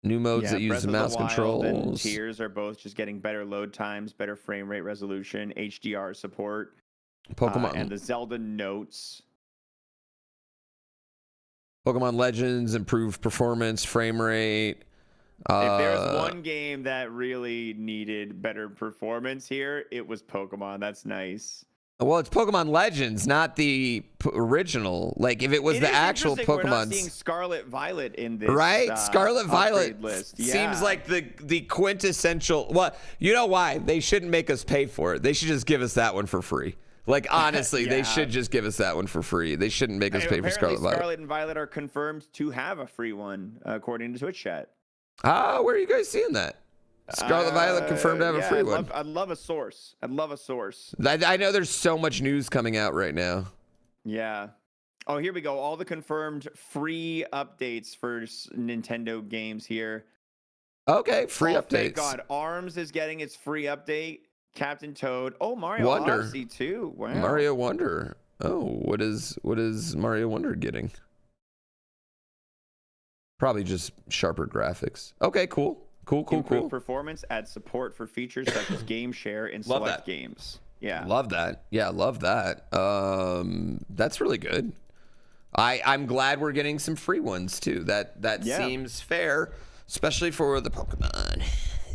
New modes that use mouse controls. And Tears are both just getting better load times, better frame rate resolution, HDR support. Pokemon and the Zelda notes. Pokemon Legends, improved performance, frame rate. If there's one game that really needed better performance here, it was Pokemon. That's nice. Well, it's Pokemon Legends, not the original. Like, if it was the actual Pokemon. We're not seeing Scarlet Violet in this, right? Scarlet Violet list. Seems like the quintessential. Well, you know why? They shouldn't make us pay for it. They should just give us that one for free. Like, honestly, they should just give us that one for free. They shouldn't make us pay for Scarlet Violet. Scarlet and Violet are confirmed to have a free one, according to Twitch chat. Where are you guys seeing that? Scarlet Violet confirmed to have a free one. I'd love a source. I'd love a source. I know there's so much news coming out right now. Yeah. Oh, here we go. All the confirmed free updates for Nintendo games here. Okay, free updates. Thank God. ARMS is getting its free update. Captain Toad. Oh, Mario Wonder. Odyssey too. Wow. Mario Wonder. Oh, what is Mario Wonder getting? Probably just sharper graphics. Okay, cool. Cool. Performance, add support for features such as game share in select games. Yeah. Love that. Yeah, love that. That's really good. I'm glad we're getting some free ones too. That seems fair, especially for the Pokemon.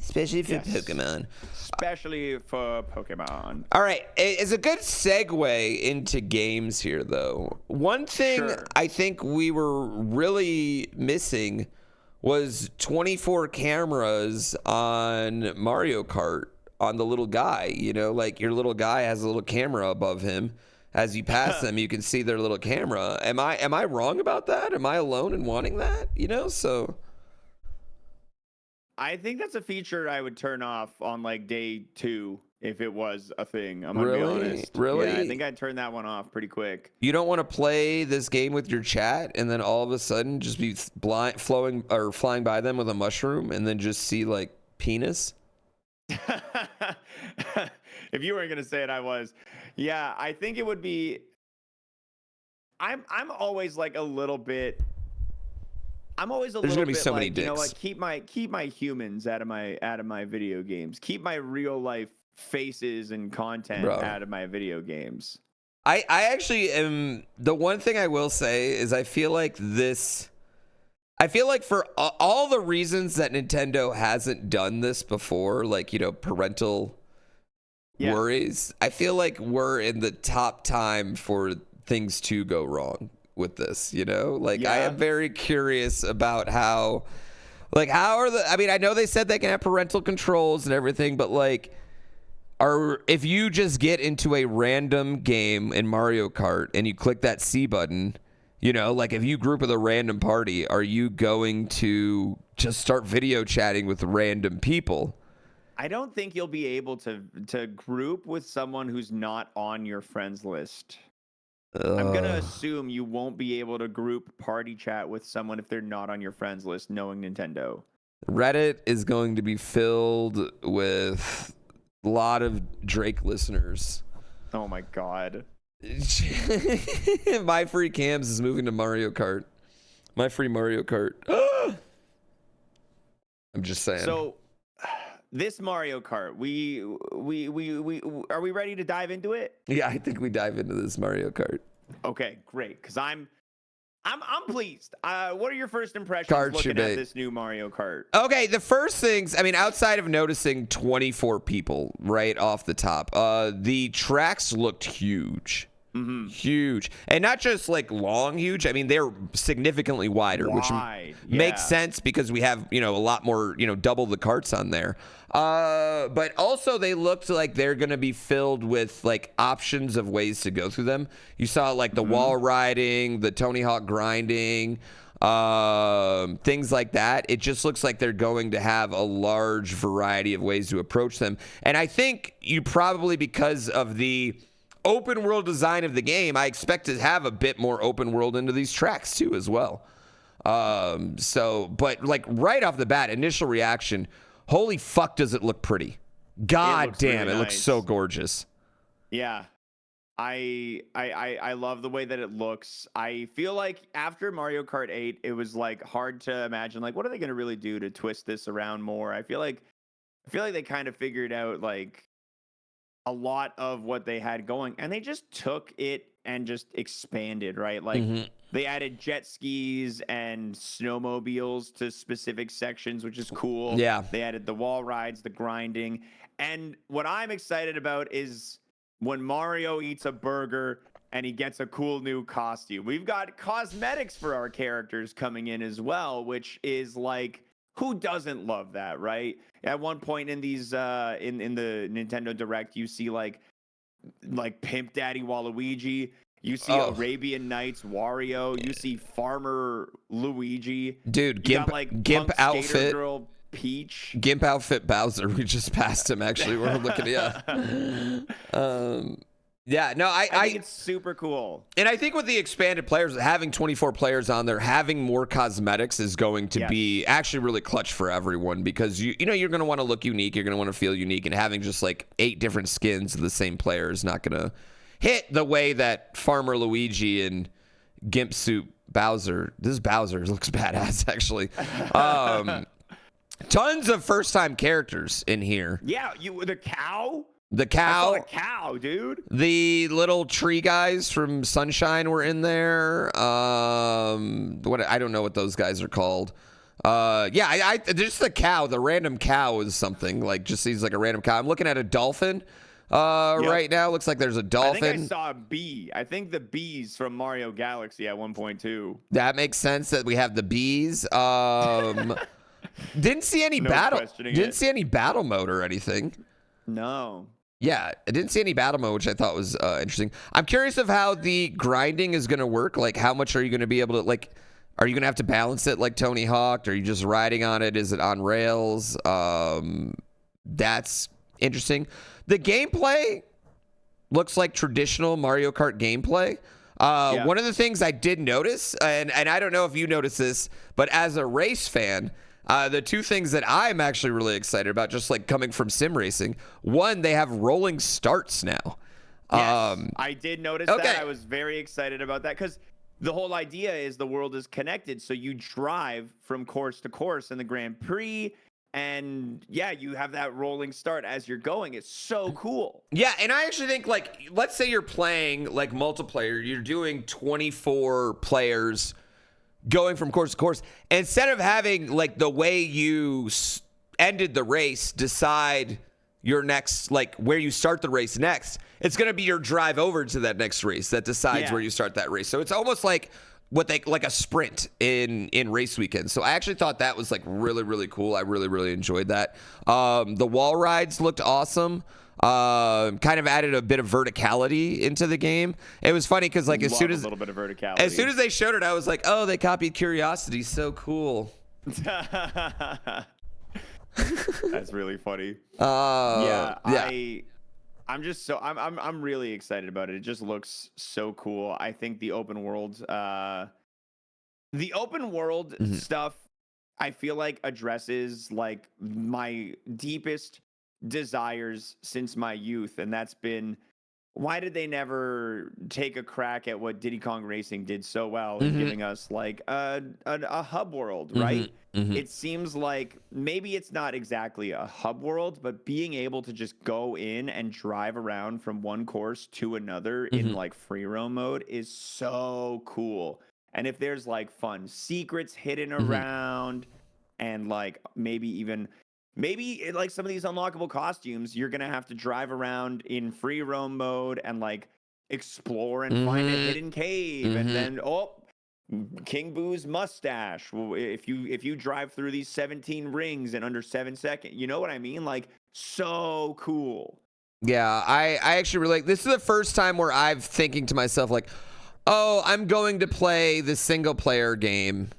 Especially for Pokemon. Especially for Pokemon. All right. It's a good segue into games here, though. One thing I think we were really missing was 24 cameras on Mario Kart on the little guy. You know, like your little guy has a little camera above him. As you pass them, you can see their little camera. Am I wrong about that? Am I alone in wanting that? You know, so... I think that's a feature I would turn off on like day 2 if it was a thing. I'm gonna be honest. Really? Yeah, I think I'd turn that one off pretty quick. You don't want to play this game with your chat and then all of a sudden just be flying by them with a mushroom and then just see like penis? If you weren't gonna say it, I was. Yeah, I think it would be. I'm always like a little bit. There's gonna be so many dicks. You know, like keep my humans out of my video games. Keep my real life faces and content out of my video games. I actually am. The one thing I will say is I feel like for all the reasons that Nintendo hasn't done this before, like, you know, parental worries, I feel like we're in the top time for things to go wrong with this, you know? Like, I am very curious about how I mean, I know they said they can have parental controls and everything, but like, if you just get into a random game in Mario Kart and you click that C button, you know, like if you group with a random party, are you going to just start video chatting with random people? I don't think you'll be able to group with someone who's not on your friends list. I'm going to assume you won't be able to group party chat with someone if they're not on your friends list, knowing Nintendo. Reddit is going to be filled with a lot of Drake listeners. Oh my God. My free cams is moving to Mario Kart. My free Mario Kart. I'm just saying. So this Mario Kart, are we ready to dive into it? Yeah, I think we dive into this Mario Kart. Okay, great. Because I'm pleased. What are your first impressions looking at this new Mario Kart? Okay, the first things, I mean, outside of noticing 24 people right off the top, the tracks looked huge. Huge. And not just like long, huge. I mean, they're significantly wider, which makes sense because we have, a lot more, double the carts on there. But also they looked like they're going to be filled with like options of ways to go through them. You saw like the wall riding, the Tony Hawk grinding, things like that. It just looks like they're going to have a large variety of ways to approach them. And I think you probably, because of the open world design of the game, I expect to have a bit more open world into these tracks too as well. But like right off the bat, initial reaction, holy fuck, does it look pretty. God damn, really it looks so gorgeous. Yeah. I love the way that it looks. I feel like after Mario Kart 8, it was like hard to imagine like what are they going to really do to twist this around more. I feel like they kind of figured out like a lot of what they had going, and they just took it and just expanded, right? Like they added jet skis and snowmobiles to specific sections, which is cool. Yeah. They added the wall rides, the grinding. And what I'm excited about is when Mario eats a burger and he gets a cool new costume. We've got cosmetics for our characters coming in as well, which is like, who doesn't love that, right? At one point in these in the Nintendo Direct, you see like Pimp Daddy Waluigi, you see Arabian Nights Wario, you see Farmer Luigi, dude, you got, like, Gimp Punk outfit Skater Girl Peach, Gimp outfit Bowser. We just passed him actually. We're looking at yeah, no, I think it's super cool. And I think with the expanded players, having 24 players on there, having more cosmetics is going to be actually really clutch for everyone, because you're going to want to look unique, you're going to want to feel unique, and having just like 8 different skins of the same player is not going to hit the way that Farmer Luigi and Gimp Suit Bowser. This Bowser looks badass actually. Tons of first-time characters in here. Yeah, the cow. The cow. I saw the cow, dude. The little tree guys from Sunshine were in there. What I don't know what those guys are called. I just the cow. The random cow is something like just seems like a random cow. I'm looking at a dolphin. Right now looks like there's a dolphin. I think I saw a bee. I think the bees from Mario Galaxy at 1.2. That makes sense that we have the bees. Didn't see any battle. Didn't see any battle mode or anything. No. Yeah, I didn't see any battle mode, which I thought was interesting. I'm curious of how the grinding is going to work. Like, how much are you going to be able to, like, are you going to have to balance it like Tony Hawk? Are you just riding on it? Is it on rails? That's interesting. The gameplay looks like traditional Mario Kart gameplay. One of the things I did notice, and I don't know if you noticed this, but as a race fan, the 2 things that I'm actually really excited about, just like coming from sim racing, one, they have rolling starts now. Yes, I did notice that. I was very excited about that because the whole idea is the world is connected. So you drive from course to course in the Grand Prix, and you have that rolling start as you're going. It's so cool. Yeah, and I actually think, like, let's say you're playing like multiplayer, you're doing 24 players going from course to course. Instead of having like the way you ended the race decide your next, like where you start the race next, it's going to be your drive over to that next race that decides where you start that race. So it's almost like like a sprint in race weekend. So I actually thought that was like really, really cool. I really, really enjoyed that. The wall rides looked awesome. Kind of added a bit of verticality into the game. It was funny because like as soon as they showed it, I was like, oh, they copied Curiosity. So cool. That's really funny. I'm really excited about it. It just looks so cool. I think the open world stuff, I feel like addresses like my deepest desires since my youth, and that's been, why did they never take a crack at what Diddy Kong Racing did so well in giving us like a hub world, right? It seems like maybe it's not exactly a hub world, but being able to just go in and drive around from one course to another in like free roam mode is so cool. And if there's like fun secrets hidden around, and like maybe like some of these unlockable costumes, you're going to have to drive around in free roam mode and like explore and find a hidden cave, and then King Boo's mustache. If you drive through these 17 rings in under 7 seconds, you know what I mean? Like, so cool. Yeah, I actually relate. This is the first time where I'm thinking to myself, like, oh, I'm going to play the single player game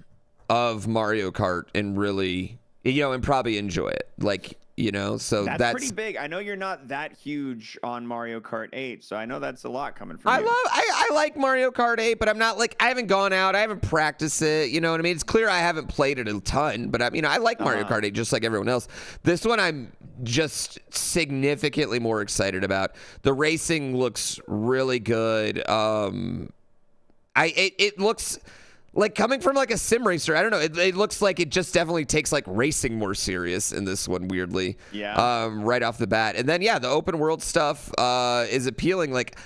of Mario Kart and really, and probably enjoy it. Like, so that's pretty big. I know you're not that huge on Mario Kart 8, so I know that's a lot coming from you. I like Mario Kart 8, but I'm not like, I haven't gone out, I haven't practiced it, you know what I mean? It's clear I haven't played it a ton, but I like Mario Kart 8 just like everyone else. This one I'm just significantly more excited about. The racing looks really good. It looks like, coming from like a sim racer, I don't know. It looks like it just definitely takes like racing more serious in this one, weirdly. Yeah. Right off the bat. And then, the open world stuff is appealing. Like,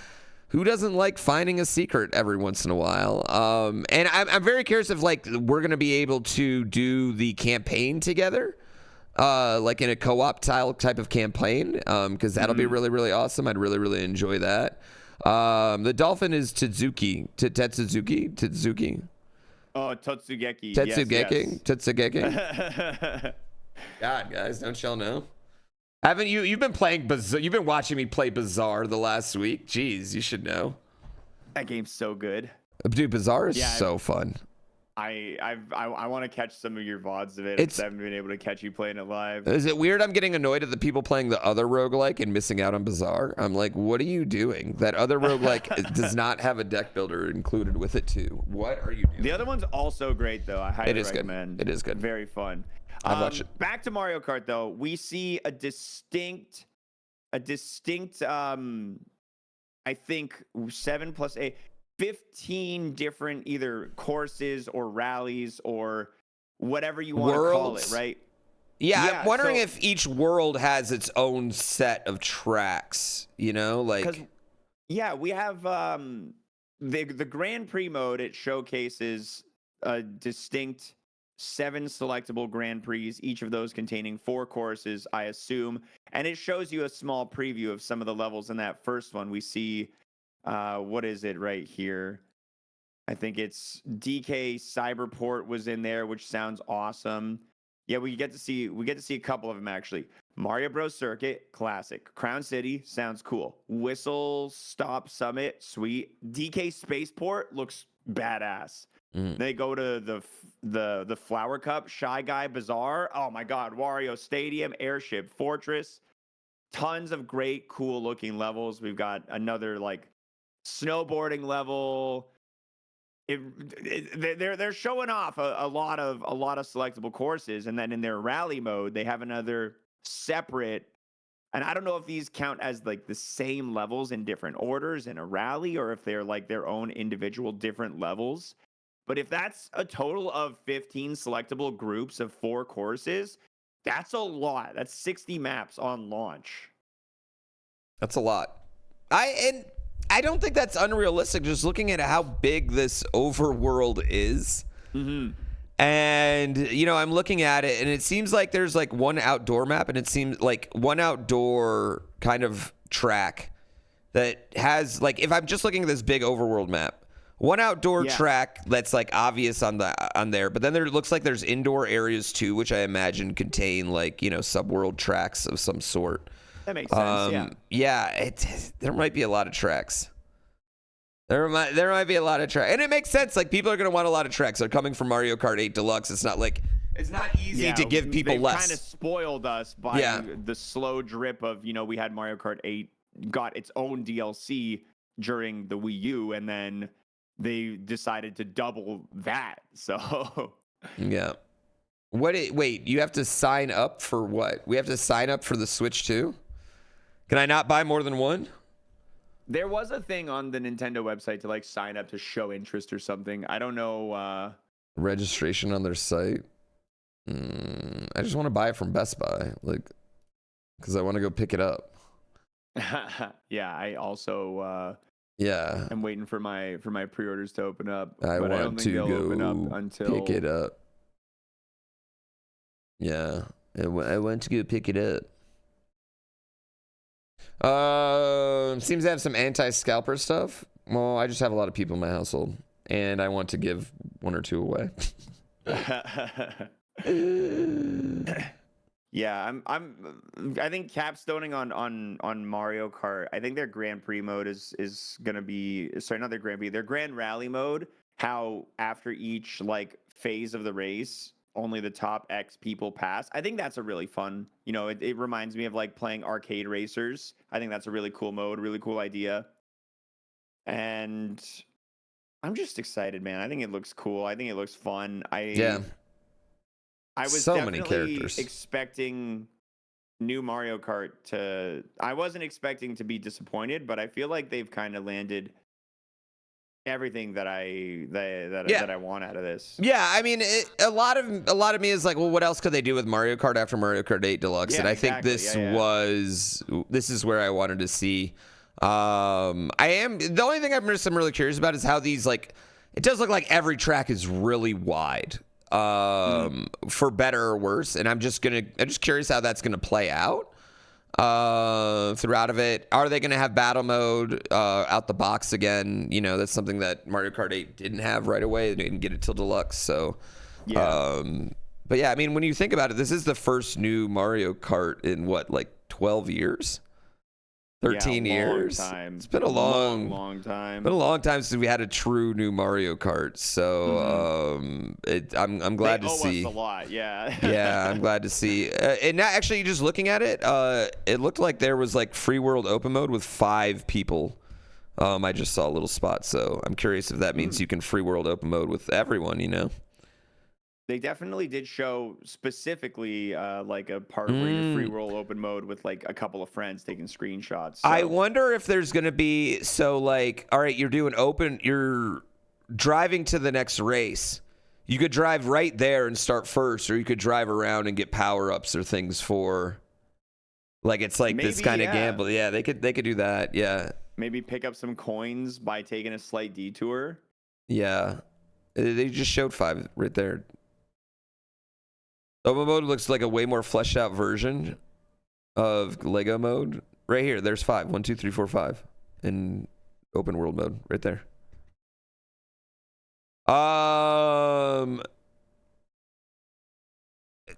who doesn't like finding a secret every once in a while? And I'm very curious if like we're going to be able to do the campaign together, like in a co-op type of campaign, because that'll be really, really awesome. I'd really, really enjoy that. The dolphin is Tetsuki. Oh, Totsugeki. Tetsugeki? Yes. Tetsugeki? God, guys, don't y'all know? Haven't you? You've been playing Bizarre. You've been watching me play Bizarre the last week. Jeez, you should know. That game's so good. Dude, Bizarre is so fun. I want to catch some of your VODs of it. I haven't been able to catch you playing it live. Is it weird I'm getting annoyed at the people playing the other roguelike and missing out on Bizarre? I'm like, what are you doing? That other roguelike does not have a deck builder included with it too. What are you doing? The other one's also great though. I highly recommend. It is good. Very fun. I've watched it. Back to Mario Kart though, we see a distinct I think 7 plus 8 15 different either courses or rallies or whatever you want to call it, right? Yeah, I'm wondering if each world has its own set of tracks, like... Yeah, we have the Grand Prix mode. It showcases a distinct 7 selectable Grand Prix, each of those containing 4 courses, I assume. And it shows you a small preview of some of the levels in that first one. We see... what is it right here? I think it's DK Cyberport was in there, which sounds awesome. Yeah, we get to see a couple of them actually. Mario Bros. Circuit, classic. Crown City, sounds cool. Whistle Stop Summit, sweet. DK Spaceport looks badass. They go to the Flower Cup, Shy Guy Bazaar. Oh my God, Wario Stadium, Airship Fortress. Tons of great, cool looking levels. We've got another like snowboarding level. They're showing off a lot of selectable courses, and then in their rally mode they have another separate, and I don't know if these count as like the same levels in different orders in a rally or if they're like their own individual different levels. But if that's a total of 15 selectable groups of 4 courses, that's a lot. That's 60 maps on launch. That's a lot. I don't think that's unrealistic, just looking at how big this overworld is. And, I'm looking at it, and it seems like there's like one outdoor map, and it seems like one outdoor kind of track that has, like, if I'm just looking at this big overworld map, one outdoor track that's like obvious on there, but then there looks like there's indoor areas too, which I imagine contain like, subworld tracks of some sort. That makes sense. There might be a lot of tracks. There might be a lot of tracks, and it makes sense. Like, people are going to want a lot of tracks. They're coming from Mario Kart 8 Deluxe. It's not easy to give people less. Kind of spoiled us by the slow drip of we had Mario Kart 8 got its own DLC during the Wii U, and then they decided to double that. So yeah. Wait, you have to sign up for what? We have to sign up for the Switch too? Can I not buy more than one? There was a thing on the Nintendo website to like sign up to show interest or something. I don't know. Registration on their site. I just want to buy it from Best Buy, like, because I want to go pick it up. Yeah, I also. I'm waiting for my pre-orders to open up. I want to go open up until pick it up. Yeah, I want to go pick it up. Seems to have some anti-scalper stuff. Well, I just have a lot of people in my household, and I want to give 1 or 2 away. Yeah, I think capstoning on Mario Kart. I think their Grand Prix mode is gonna be, sorry, not their Grand Prix, their Grand Rally mode. How after each like phase of the race, only the top X people pass. I think that's a really fun. It reminds me of like playing arcade racers. I think that's a really cool mode, really cool idea. And I'm just excited, man. I think it looks cool. I think it looks fun. I was so definitely many characters. expecting new Mario Kart to. I wasn't expecting to be disappointed, but I feel like they've kind of landed everything that I want out of this. Yeah, I mean, a lot of me is like, well, what else could they do with Mario Kart after Mario Kart 8 Deluxe? Yeah, and I exactly. think this is where I wanted to see. The only thing I'm really curious about is how these, like, it does look like every track is really wide. For better or worse, and I'm just curious how that's gonna play out throughout of it. Are they gonna have battle mode out the box again? That's something that Mario Kart 8 didn't have right away. They didn't get it till Deluxe. So but yeah, I mean, when you think about it, this is the first new Mario Kart in what, like 12 years? 13 years. Time. It's been a long time. Been a long time since we had a true new Mario Kart. So I'm glad to see. They owe us a lot, yeah. Yeah, I'm glad to see. And now, actually, just looking at it, it looked like there was like free world open mode with 5 people. I just saw a little spot, so I'm curious if that means you can free world open mode with everyone. They definitely did show specifically like a part where you're free roll open mode with like a couple of friends taking screenshots. So. I wonder if there's going to be, like, all right, you're driving to the next race. You could drive right there and start first, or you could drive around and get power-ups or things for, like, it's like maybe, this kind of gamble. Yeah, they could do that. Yeah. Maybe pick up some coins by taking a slight detour. Yeah. They just showed 5 right there. Open mode looks like a way more fleshed out version of Lego mode. Right here, there's 5. 1, 2, 3, 4, 5 in open world mode right there.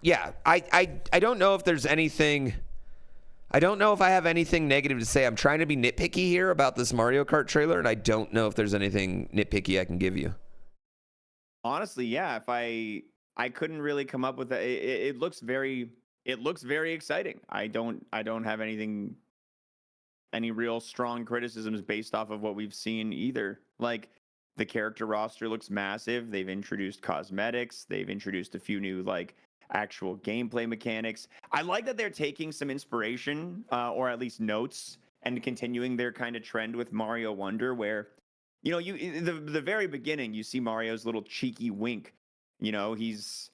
Yeah, I don't know if there's anything. I don't know if I have anything negative to say. I'm trying to be nitpicky here about this Mario Kart trailer, and I don't know if there's anything nitpicky I can give you. Honestly, yeah. If I couldn't really come up with that. It looks very exciting. I don't have any real strong criticisms based off of what we've seen either. Like, the character roster looks massive. They've introduced cosmetics. They've introduced a few new like actual gameplay mechanics. I like that they're taking some inspiration or at least notes and continuing their kind of trend with Mario Wonder, where the very beginning you see Mario's little cheeky wink. He's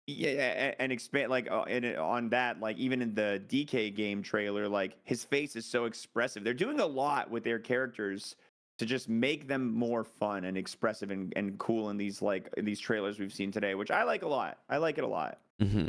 and expand like on that, like even in the DK game trailer, like his face is so expressive. They're doing a lot with their characters to just make them more fun and expressive and cool in these trailers we've seen today, which I like a lot. I like it a lot. Mm-hmm.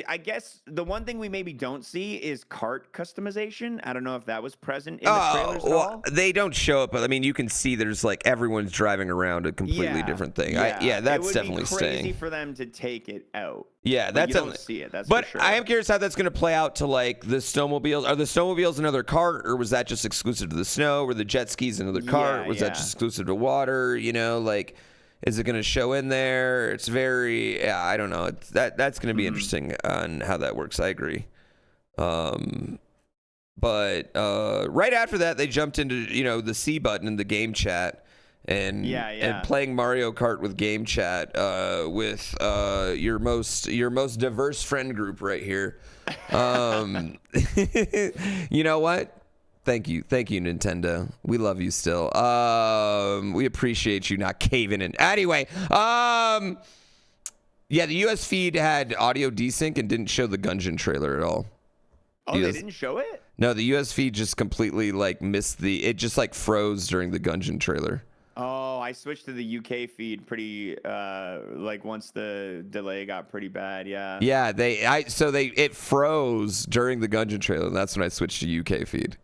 I guess the one thing we maybe don't see is Kart customization. I don't know if that was present in the trailers at all. They don't show it, but I mean, you can see there's like everyone's driving around a completely different thing. Yeah, that's definitely staying. It would be crazy for them to take it out. Yeah, that's you don't see it. That's but for sure. I am curious how that's going to play out to like the snowmobiles. Are the snowmobiles another cart, or was that just exclusive to the snow? Were the jet skis another cart? Was that just exclusive to water? Like. Is it going to show in there? It's very, I don't know. That's going to be interesting on how that works. I agree. But right after that, they jumped into, the C button in the game chat and playing Mario Kart with game chat with your most diverse friend group right here. You know what? Thank you, Nintendo. We love you still. We appreciate you not caving in. Anyway, the US feed had audio desync and didn't show the Gungeon trailer at all. Oh, they didn't show it? No, the US feed just completely like missed it just like froze during the Gungeon trailer. Oh, I switched to the UK feed pretty like once the delay got pretty bad. Yeah. Yeah, it froze during the Gungeon trailer, and that's when I switched to UK feed.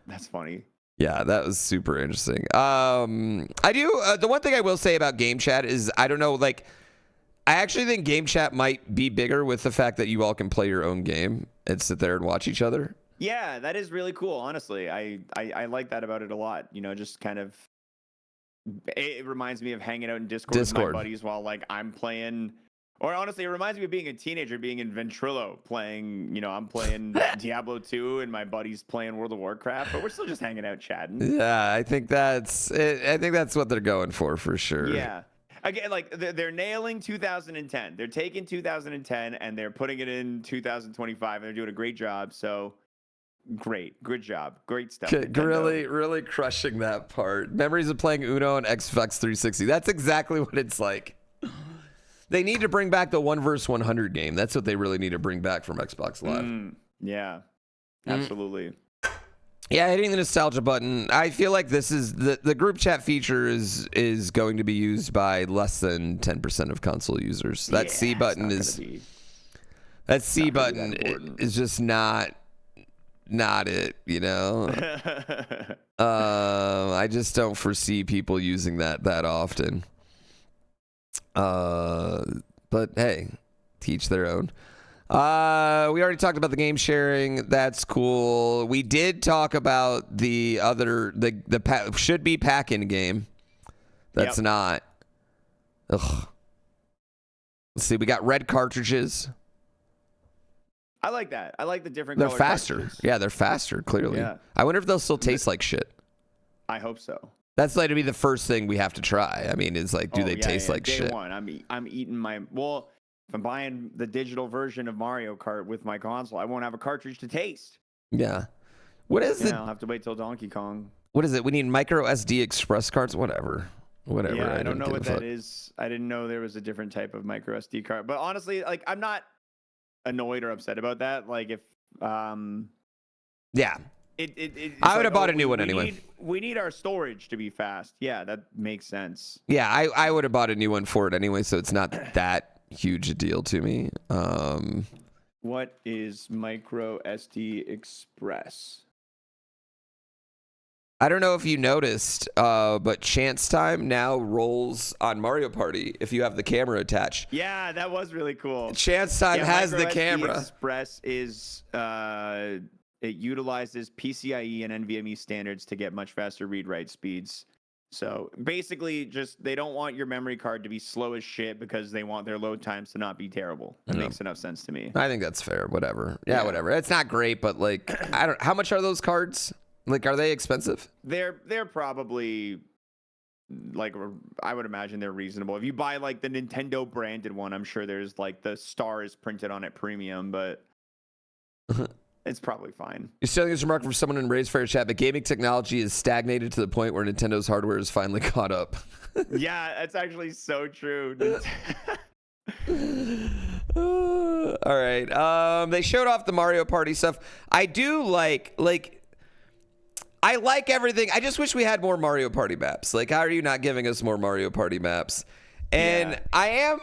That's funny. Yeah, that was super interesting. I do the one thing I will say about GameChat is I don't know, like I actually think GameChat might be bigger with the fact that you all can play your own game and sit there and watch each other. Yeah, that is really cool. Honestly, I like that about it a lot. You know, just kind of it reminds me of hanging out in Discord with my buddies while like I'm playing. Or honestly, it reminds me of being a teenager, being in Ventrilo, playing, you know, I'm playing Diablo 2 and my buddy's playing World of Warcraft, but we're still just hanging out chatting. Yeah, I think that's what they're going for sure. Yeah. Again, like they're nailing 2010. They're taking 2010 and they're putting it in 2025 and they're doing a great job. So great. Good job. Great stuff. Really crushing that part. Memories of playing Uno and Xbox 360. That's exactly what it's like. They need to bring back the 1 vs 100 game. That's what they really need to bring back from Xbox Live. Yeah, absolutely. Yeah, hitting the nostalgia button. I feel like this is the group chat feature is going to be used by less than 10% of console users. That C button is just not it, you know. I just don't foresee people using that often. But hey, teach their own. We already talked about the game sharing. That's cool. We did talk about the should be pack-in game. That's not. Ugh. Let's see. We got red cartridges. I like that. I like the different. They're faster. Cartridges. Yeah, they're faster. Clearly. Yeah. I wonder if they'll still taste like shit. I hope so. That's like to be the first thing we have to try. I mean, it's like, do they taste like Day shit? One, I'm eating my if I'm buying the digital version of Mario Kart with my console, I won't have a cartridge to taste. Yeah. What is it? I'll have to wait till Donkey Kong. What is it? We need micro SD express cards? Whatever. Yeah, I don't know what that is. I didn't know there was a different type of micro SD card. But honestly, like I'm not annoyed or upset about that. Like if yeah. I would have bought a new one anyway. We need our storage to be fast. Yeah, that makes sense. Yeah, I would have bought a new one for it anyway, so it's not that huge a deal to me. What is micro SD express? I don't know if you noticed, but Chance Time now rolls on Mario Party if you have the camera attached. Yeah, that was really cool. Chance Time has the camera. Express is it utilizes PCIe and NVMe standards to get much faster read-write speeds. So basically, just they don't want your memory card to be slow as shit because they want their load times to not be terrible. That makes enough sense to me. I think that's fair. Whatever. Yeah, whatever. It's not great, but like, how much are those cards? Like, are they expensive? They're probably like, I would imagine they're reasonable. If you buy like the Nintendo branded one, I'm sure there's like the star is printed on it premium, but it's probably fine. You're stealing this remark from someone in Ray's Fair Chat, but gaming technology is stagnated to the point where Nintendo's hardware is finally caught up. Yeah, that's actually so true. All right. They showed off the Mario Party stuff. I do I like everything. I just wish we had more Mario Party maps. Like, how are you not giving us more Mario Party maps? And I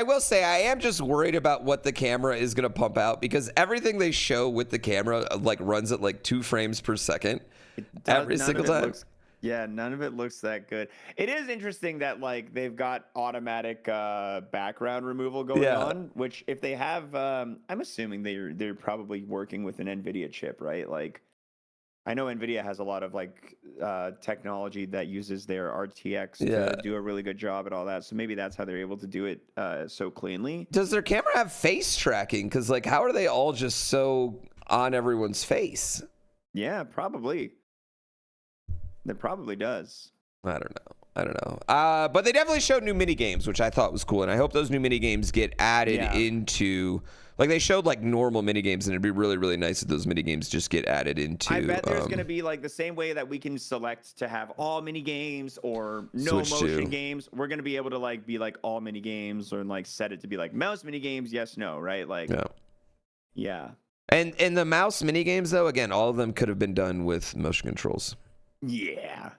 will say, I am just worried about what the camera is going to pump out because everything they show with the camera like runs at like 2 frames per second every single time. None of it looks that good. It is interesting that like they've got automatic background removal going on, which if they have, I'm assuming they're probably working with an NVIDIA chip, right? Like, I know NVIDIA has a lot of like technology that uses their RTX to do a really good job at all that. So maybe that's how they're able to do it so cleanly. Does their camera have face tracking? Because like, how are they all just so on everyone's face? Yeah, probably. It probably does. I don't know. But they definitely showed new mini games, which I thought was cool, and I hope those new mini games get added into. Like, they showed, like, normal minigames, and it'd be really, really nice if those minigames just get added into... I bet there's going to be, like, the same way that we can select to have all minigames or no motion games. We're going to be able to, like, be, like, all minigames or, like, set it to be, like, mouse minigames, yes, no, right? Like, yeah. And the mouse minigames, though, again, all of them could have been done with motion controls. Yeah.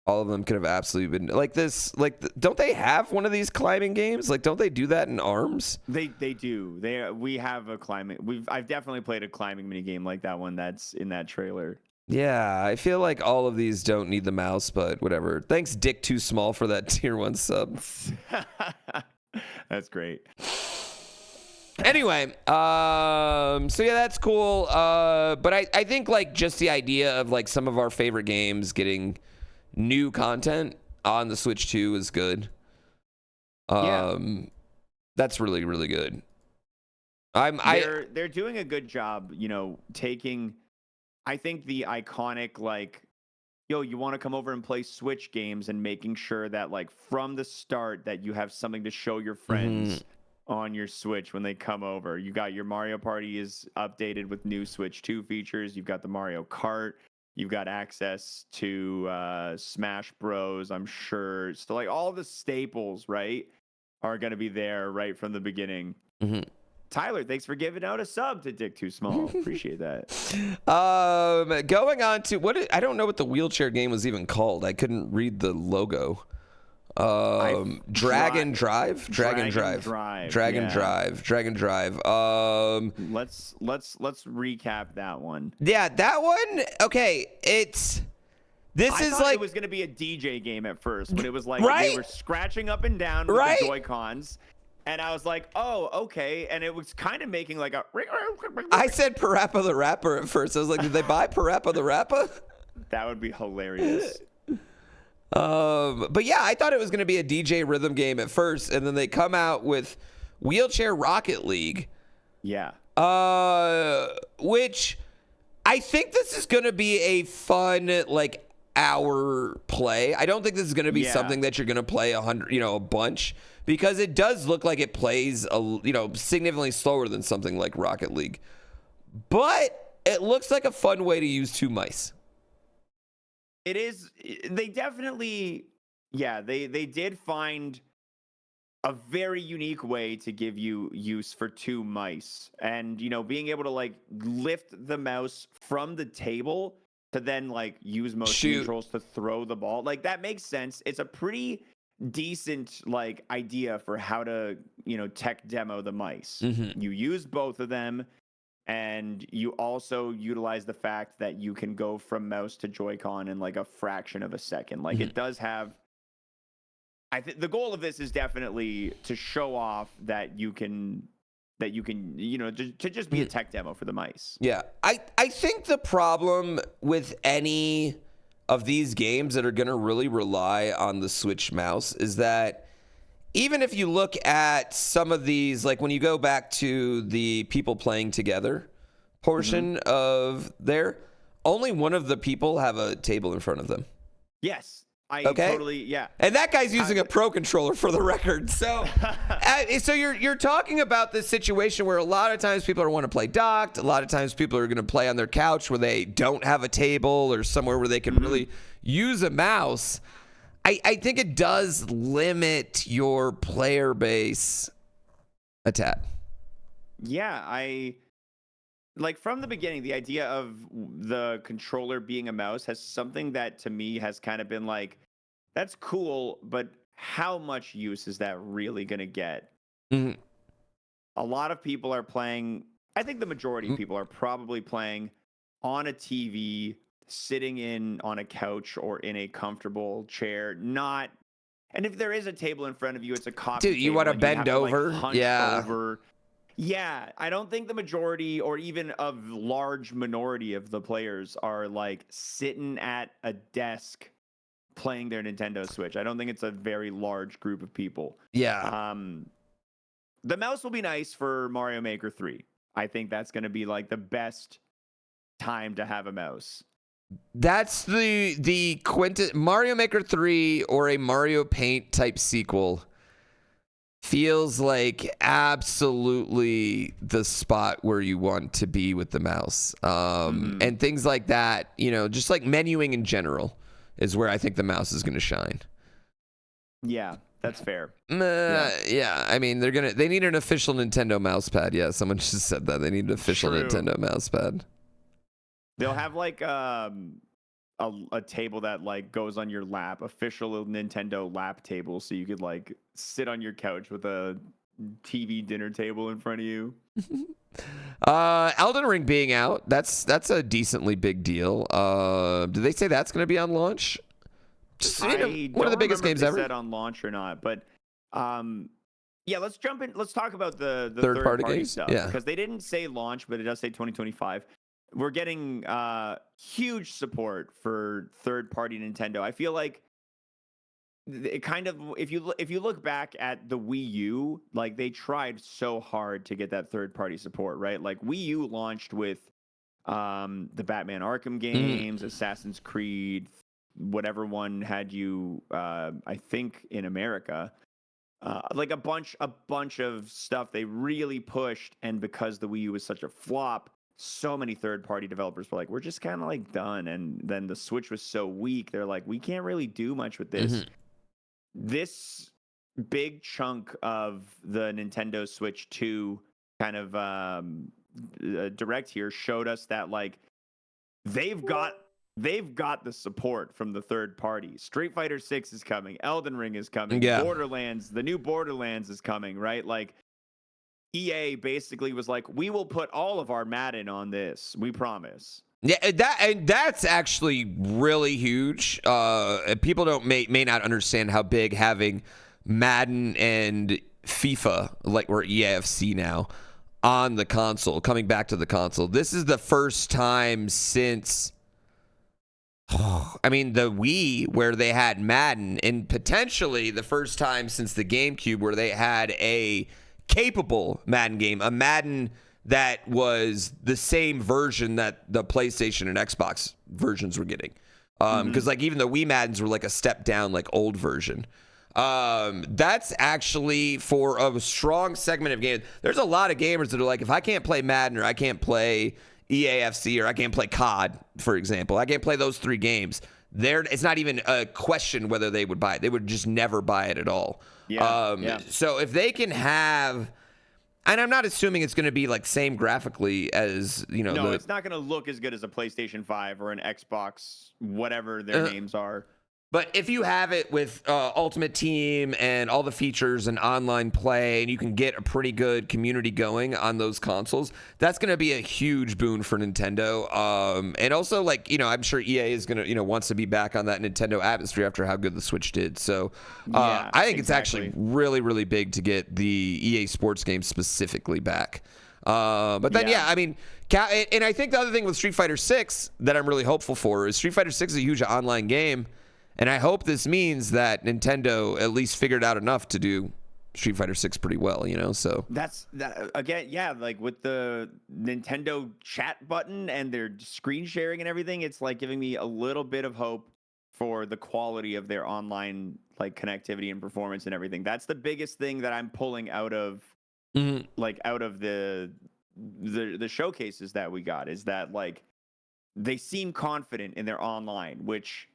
All of them could have absolutely been like this. Like, don't they have one of these climbing games? Like, don't they do that in ARMS? They do. We have a climbing. I've definitely played a climbing mini game like that one that's in that trailer. Yeah, I feel like all of these don't need the mouse, but whatever. Thanks, Dick Too Small, for that tier 1 sub. That's great. Anyway, so yeah, that's cool. But I think like just the idea of like some of our favorite games getting new content on the Switch 2 is good. That's really, really good. They're doing a good job, taking, I think, the iconic, like, yo, you want to come over and play Switch games, and making sure that, like, from the start that you have something to show your friends on your Switch when they come over. You got your Mario Party is updated with new Switch 2 features. You've got the Mario Kart. You've got access to Smash Bros, I'm sure. So, like, all the staples, right, are going to be there right from the beginning. Tyler, thanks for giving out a sub to Dick Too Small. Appreciate that. Going on to I don't know what the wheelchair game was even called. I couldn't read the logo. Dragon Drive. Let's recap that one. Yeah, that one. Okay, I thought it was going to be a DJ game at first, but it was like right? they were scratching up and down with the Joy-Cons. And I was like, oh, okay. And it was kind of making like a... I said Parappa the Rapper at first. I was like, did they buy Parappa the Rapper? That would be hilarious. But yeah, I thought it was going to be a DJ rhythm game at first. And then they come out with Wheelchair Rocket League. Yeah. Which I think this is going to be a fun, like, hour play. I don't think this is going to be something that you're going to play a bunch. Because it does look like it plays, significantly slower than something like Rocket League. But it looks like a fun way to use 2 mice. It is. They definitely, they did find a very unique way to give you use for 2 mice. And, being able to, like, lift the mouse from the table to then, like, use motion controls to throw the ball. Like, that makes sense. It's a pretty decent, like, idea for how to tech demo the mice. You use both of them, and you also utilize the fact that you can go from mouse to Joy-Con in like a fraction of a second. Like, it does have, I think the goal of this is definitely to show off that you can to just be a tech demo for the mice. Yeah, I think the problem with any of these games that are going to really rely on the Switch mouse is that even if you look at some of these, like when you go back to the people playing together portion of there, only one of the people have a table in front of them. Yes. Totally, yeah. And that guy's using a Pro Controller, for the record. So, so you're talking about this situation where a lot of times people want to play docked. A lot of times people are going to play on their couch where they don't have a table or somewhere where they can really use a mouse. I think it does limit your player base a tad. Yeah, like from the beginning, the idea of the controller being a mouse has something that to me has kind of been like, that's cool, but how much use is that really going to get? A lot of people are playing, I think the majority of people are probably playing on a TV, sitting on a couch or in a comfortable chair, and if there is a table in front of you, it's a coffee table. Dude, you want to bend over? Over. Yeah, I don't think the majority or even a large minority of the players are like sitting at a desk playing their Nintendo Switch. I don't think it's a very large group of people. Yeah. The mouse will be nice for Mario Maker 3. I think that's going to be like the best time to have a mouse. That's the Mario Maker 3 or a Mario Paint type sequel. Feels like absolutely the spot where you want to be with the mouse. And things like that, just like menuing in general is where I think the mouse is going to shine. Yeah, that's fair. Yeah, I mean, they need an official Nintendo mouse pad. Yeah, someone just said that. They need an official Nintendo mouse pad. They'll have like a table that like goes on your lap, official Nintendo lap table, so you could like sit on your couch with a TV dinner table in front of you. Elden Ring being out, that's a decently big deal. Did they say that's going to be on launch? Just one of the biggest games ever. Said on launch or not, but yeah, let's jump in. Let's talk about the third party stuff, because they didn't say launch, but it does say 2025. We're getting huge support for third party Nintendo. I feel like it kind of, if you look back at the Wii U, like they tried so hard to get that third party support, right? Like Wii U launched with the Batman Arkham games, Assassin's Creed, whatever one had you, I think in America, like a bunch of stuff they really pushed, and because the Wii U was such a flop, so many third-party developers were like, we're just kind of like done. And then the Switch was so weak, they're like, we can't really do much with this. This big chunk of the Nintendo Switch 2 kind of direct here showed us that like they've got the support from the third party. Street Fighter 6 is coming, Elden Ring is coming, Borderlands, the new Borderlands is coming, right? Like EA basically was like, we will put all of our Madden on this, we promise. Yeah, that's actually really huge. People may not understand how big having Madden and FIFA, like we're EAFC now, on the console, coming back to the console. This is the first time since, the Wii, where they had Madden, and potentially the first time since the GameCube where they had a capable Madden game, a Madden that was the same version that the PlayStation and Xbox versions were getting. Because like even the Wii Maddens were like a step down, like old version. That's actually for a strong segment of gamers. There's a lot of gamers that are like, if I can't play Madden, or I can't play EAFC, or I can't play COD, for example, I can't play those 3 games, it's not even a question whether they would buy it. They would just never buy it at all. So if they can have, and I'm not assuming it's going to be like same graphically as, No, it's not going to look as good as a PlayStation 5 or an Xbox, whatever their names are. But if you have it with Ultimate Team and all the features and online play, and you can get a pretty good community going on those consoles, that's going to be a huge boon for Nintendo. And also, like, I'm sure EA is going to, wants to be back on that Nintendo atmosphere after how good the Switch did. So I think it's actually really, really big to get the EA Sports games specifically back. But then, and I think the other thing with Street Fighter 6 that I'm really hopeful for is Street Fighter 6 is a huge online game. And I hope this means that Nintendo at least figured out enough to do Street Fighter 6 pretty well, so. That's that again, like with the Nintendo chat button and their screen sharing and everything, it's like giving me a little bit of hope for the quality of their online like connectivity and performance and everything. That's the biggest thing that I'm pulling out of out of the showcases that we got, is that like they seem confident in their online, which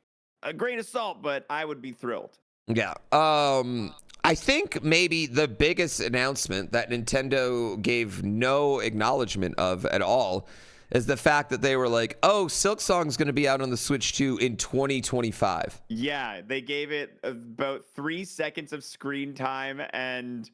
a grain of salt, but I would be thrilled. Yeah. I think maybe the biggest announcement that Nintendo gave no acknowledgement of at all is the fact that they were like, oh, Silksong's going to be out on the Switch 2 in 2025. Yeah, they gave it about 3 seconds of screen time, and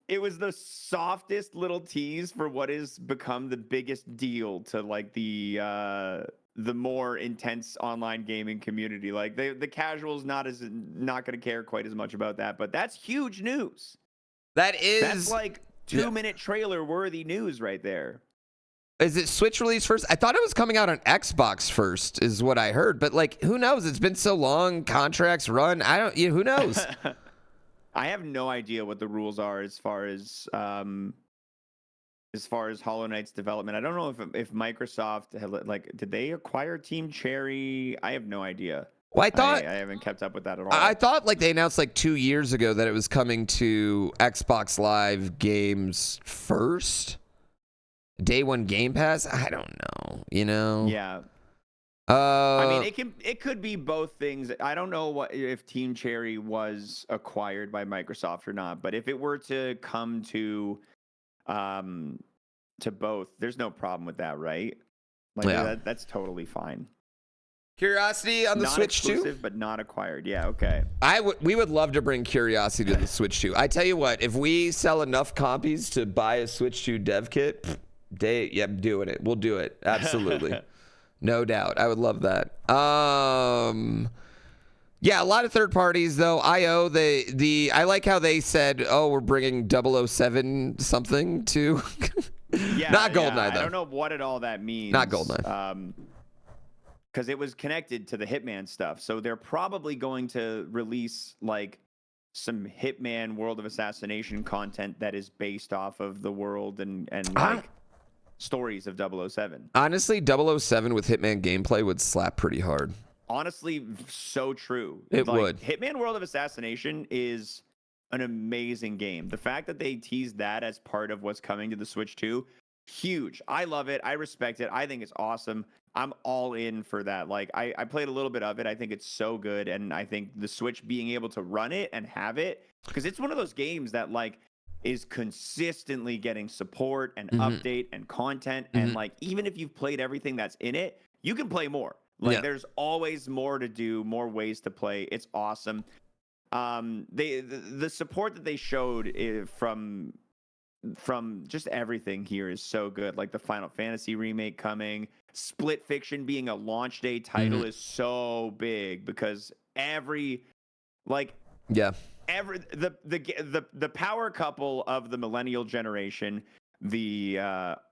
it was the softest little tease for what has become the biggest deal to like the more intense online gaming community. Like the casuals not going to care quite as much about that, but that's huge news. That's like 2-minute trailer worthy news right there. Is it Switch release first? I thought it was coming out on Xbox first, is what I heard. But like, who knows? It's been so long. Contracts run. Who knows? I have no idea what the rules are as far as Hollow Knight's development. I don't know if Microsoft had, did they acquire Team Cherry? I have no idea. Well, I haven't kept up with that at all. I thought like they announced like 2 years ago that it was coming to Xbox Live games first. Day one Game Pass. I don't know. Yeah. I mean, it could be both things. I don't know if Team Cherry was acquired by Microsoft or not, but if it were to come to both, there's no problem with that, right? Like that's totally fine. Curiosity on the not Switch exclusive, too? But not acquired. Yeah, okay. We would love to bring Curiosity to the Switch 2. I tell you what, if we sell enough copies to buy a Switch 2 dev kit, I'm doing it. We'll do it. Absolutely. No doubt. I would love that. Yeah, a lot of third parties though. IO, I like how they said, "Oh, we're bringing 007 something to." Yeah, not GoldenEye though. I don't know what at all that means. Not GoldenEye. Because it was connected to the Hitman stuff, so they're probably going to release like some Hitman World of Assassination content that is based off of the world and like stories of 007. Honestly, 007 with Hitman gameplay would slap pretty hard. Honestly, so true. It would. Hitman World of Assassination is an amazing game. The fact that they teased that as part of what's coming to the Switch 2, huge. I love it. I respect it. I think it's awesome. I'm all in for that. Like, I played a little bit of it. I think it's so good. And I think the Switch being able to run it and have it, because it's one of those games that, like, is consistently getting support and update and content. And, like, even if you've played everything that's in it, you can play more. Like, there's always more to do, more ways to play. It's awesome. The support that they showed from just everything here is so good. Like the Final Fantasy remake coming, Split Fiction being a launch day title is so big because the power couple of the millennial generation, the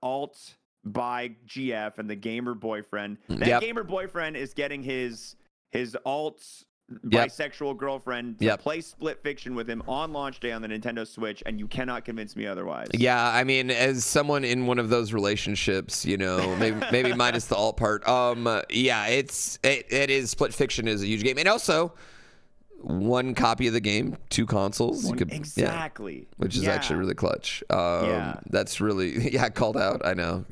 alt by GF and the gamer boyfriend. That gamer boyfriend is getting his alt bisexual girlfriend to play Split Fiction with him on launch day on the Nintendo Switch, and you cannot convince me otherwise. Yeah, I mean, as someone in one of those relationships, you know, maybe minus the alt part. It is Split Fiction is a huge game, and also one copy of the game, 2 consoles. Exactly. Which is actually really clutch. That's really called out. I know.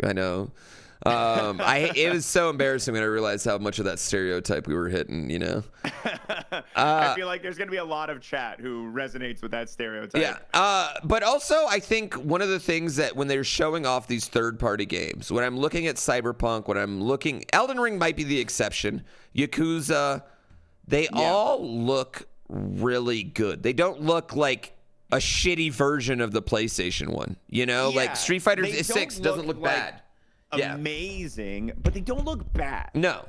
It was so embarrassing when I realized how much of that stereotype we were hitting, you know. I feel like there's going to be a lot of chat who resonates with that stereotype. Yeah. But also, I think one of the things that when they're showing off these third-party games, when I'm looking at Cyberpunk, Elden Ring might be the exception. Yakuza, they all look really good. They don't look like a shitty version of the PlayStation one, you know? Like Street Fighter 6 doesn't look bad. Amazing, but they don't look bad. No.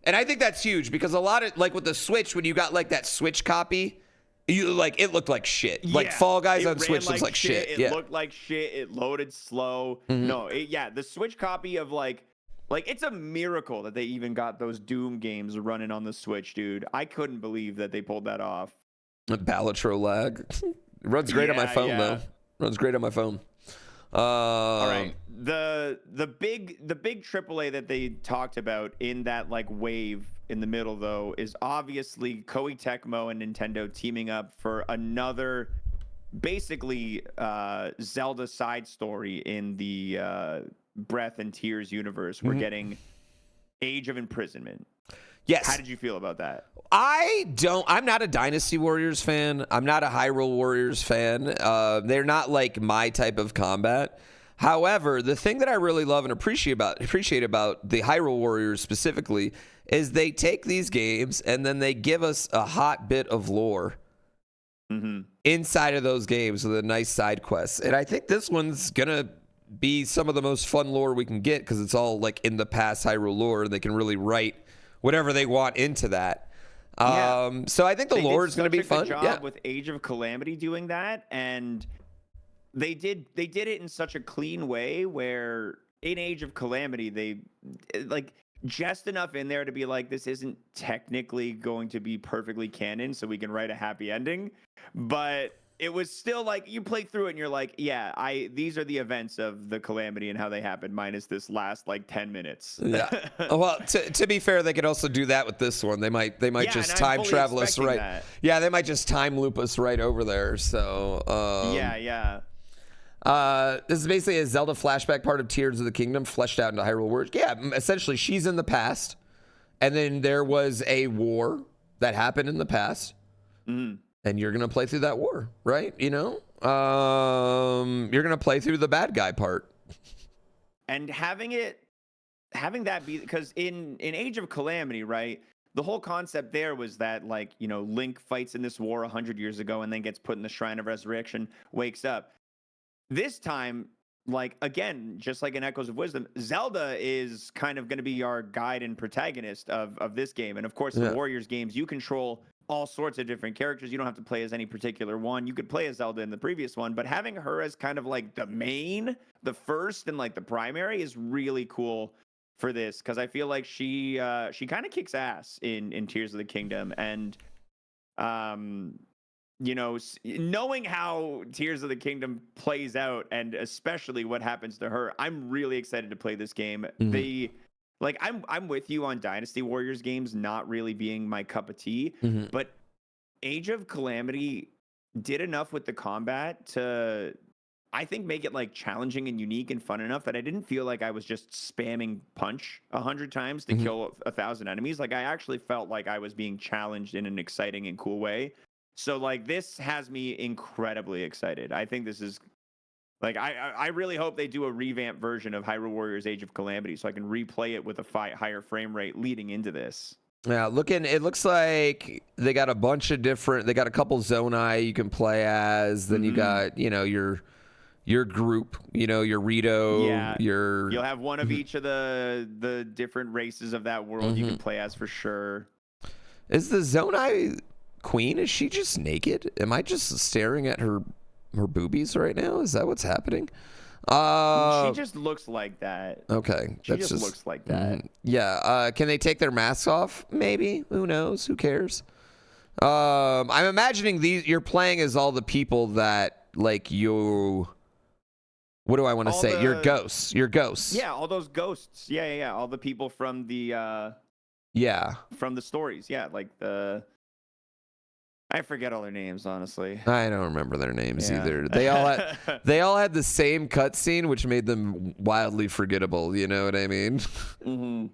And I think that's huge because a lot of, like with the Switch, when you got like that Switch copy, it looked like shit. Like Fall Guys on Switch looks like shit. It looked like shit. It loaded slow. No, the Switch copy of like it's a miracle that they even got those Doom games running on the Switch, dude. I couldn't believe that they pulled that off. Balatro lag. It runs great on my phone though. Runs great on my phone. All right. The big AAA that they talked about in that like wave in the middle though is obviously Koei Tecmo and Nintendo teaming up for another basically Zelda side story in the Breath and Tears universe. We're getting Age of Imprisonment. Yes. How did you feel about that? I'm not a Dynasty Warriors fan. I'm not a Hyrule Warriors fan. They're not like my type of combat. However, the thing that I really love and appreciate about the Hyrule Warriors specifically is they take these games and then they give us a hot bit of lore inside of those games with a nice side quest. And I think this one's going to be some of the most fun lore we can get because it's all like in the past Hyrule lore and they can really write whatever they want into that. So I think the lore is going to be fun. Job with Age of Calamity doing that, and they did it in such a clean way where in Age of Calamity they like just enough in there to be like, this isn't technically going to be perfectly canon, so we can write a happy ending, but it was still like you play through it and you're like, these are the events of the Calamity and how they happened minus this last like 10 minutes. Yeah. Well, to be fair, they could also do that with this one. They might just time travel us right. That. Yeah, they might just time loop us right over there. So this is basically a Zelda flashback part of Tears of the Kingdom fleshed out into Hyrule Warriors. Yeah, essentially she's in the past, and then there was a war that happened in the past. And you're going to play through that war, right? You know? You're going to play through the bad guy part. And having it having that be, because in Age of Calamity, right? The whole concept there was that, like, you know, Link fights in this war 100 years ago and then gets put in the Shrine of Resurrection, wakes up. This time, like, again, just like in Echoes of Wisdom, Zelda is kind of going to be our guide and protagonist of this game. And of course, the Warriors games, you control all sorts of different characters. You don't have to play as any particular one. You could play as Zelda in the previous one, but having her as kind of like the main, the first, and like the primary is really cool for this, because I feel like she kind of kicks ass in Tears of the Kingdom. And you know, knowing how Tears of the Kingdom plays out, and especially what happens to her, I'm really excited to play this game. Like, I'm with you on Dynasty Warriors games not really being my cup of tea, but Age of Calamity did enough with the combat to, I think, make it like challenging and unique and fun enough that I didn't feel like I was just spamming punch 100 times to kill 1,000 enemies. Like, I actually felt like I was being challenged in an exciting and cool way. So, like, this has me incredibly excited. I think this is, like, I really hope they do a revamped version of Hyrule Warriors Age of Calamity so I can replay it with a higher frame rate leading into this. Yeah, it looks like they got a bunch of different, they got a couple Zonai you can play as, then you got, you know, your group, you know, your Rito, you'll have one of each of the different races of that world you can play as for sure. Is the Zonai queen, is she just naked? Am I just staring at her boobies right now? Is that what's happening? She just looks like that. Okay. She just looks like that. Yeah. Can they take their masks off? Maybe. Who knows? Who cares? I'm imagining you're playing as all the people that, like, you... What do I want to say? You're ghosts. You're ghosts. Yeah, all those ghosts. Yeah. All the people from the... from the stories. Yeah, like the... I forget all their names, honestly. I don't remember their names either. They all had the same cutscene, which made them wildly forgettable. You know what I mean?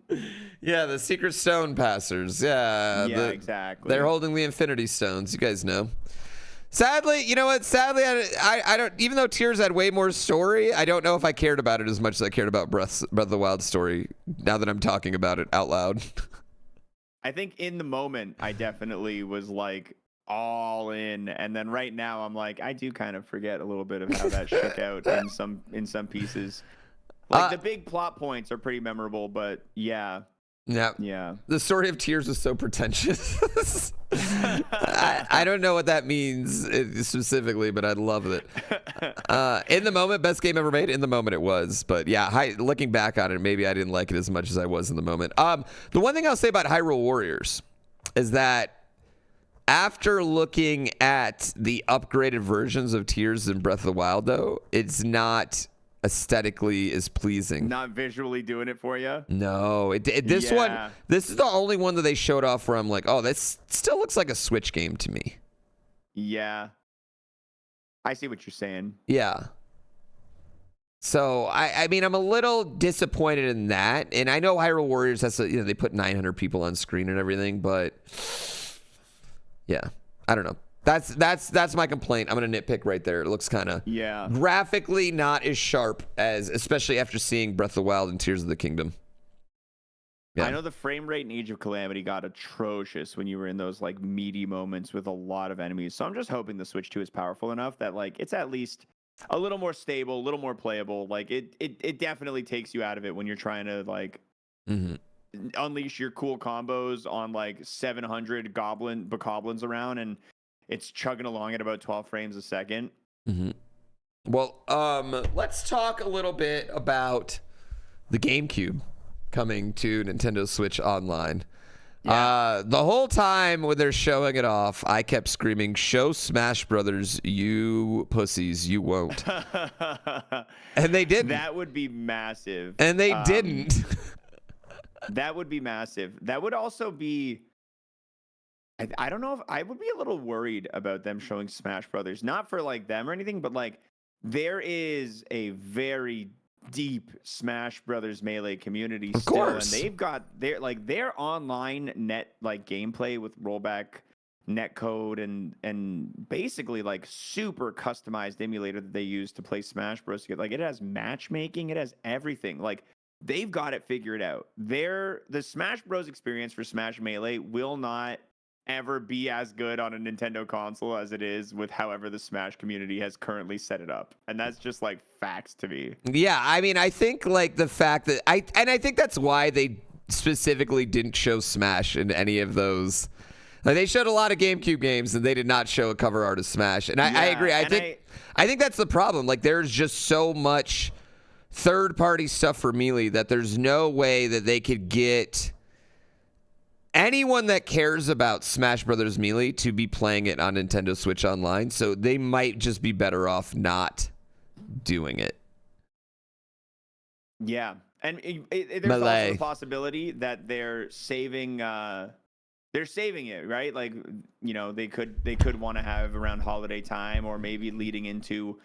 Yeah, the Secret Stone Passers. Yeah, exactly. They're holding the Infinity Stones. You guys know. Sadly, you know what? Sadly, I don't. Even though Tears had way more story, I don't know if I cared about it as much as I cared about Breath of the Wild story. Now that I'm talking about it out loud. I think in the moment, I definitely was like all in, and then right now I'm like, I do kind of forget a little bit of how that shook out in some pieces. Like, the big plot points are pretty memorable, but yeah. The story of Tears was so pretentious. I don't know what that means specifically, but I love it. In the moment, best game ever made. In the moment, it was. But yeah, looking back on it, maybe I didn't like it as much as I was in the moment. The one thing I'll say about Hyrule Warriors is that after looking at the upgraded versions of Tears and Breath of the Wild, though, it's not aesthetically as pleasing. Not visually doing it for you? No. This is the only one that they showed off where I'm like, oh, this still looks like a Switch game to me. Yeah. I see what you're saying. Yeah. So, I mean, I'm a little disappointed in that. And I know Hyrule Warriors, they put 900 people on screen and everything, but yeah, I don't know. That's my complaint. I'm going to nitpick right there. It looks kind of graphically not as sharp as, especially after seeing Breath of the Wild and Tears of the Kingdom. Yeah. I know the frame rate in Age of Calamity got atrocious when you were in those like meaty moments with a lot of enemies. So I'm just hoping the Switch 2 is powerful enough that like it's at least a little more stable, a little more playable. Like it definitely takes you out of it when you're trying to like unleash your cool combos on like 700 bokoblins around, and it's chugging along at about 12 frames a second. Well, let's talk a little bit about the GameCube coming to Nintendo Switch Online. The whole time when they're showing it off, I kept screaming, "Show Smash Brothers, you pussies, you won't." And they didn't. That would be massive. And they didn't. That would be massive. That would also be... I don't know if I would be a little worried about them showing Smash Brothers, not for like them or anything, but like there is a very deep Smash Brothers Melee community of still, course. and they've got their online net like gameplay with rollback netcode and basically like super customized emulator that they use to play Smash Bros. Like it has matchmaking, it has everything. Like they've got it figured out. The Smash Bros experience for Smash Melee will not ever be as good on a Nintendo console as it is with however the Smash community has currently set it up. And that's just like facts to me. Yeah, I mean, I think like the fact that I think that's why they specifically didn't show Smash in any of those. Like, they showed a lot of GameCube games and they did not show a cover art of Smash. And I agree. I think that's the problem. Like, there's just so much third-party stuff for Melee that there's no way that they could get anyone that cares about Smash Brothers Melee to be playing it on Nintendo Switch Online. So they might just be better off not doing it. Yeah. And there's also the possibility that they're saving it, right? Like, you know, they could want to have around holiday time, or maybe leading into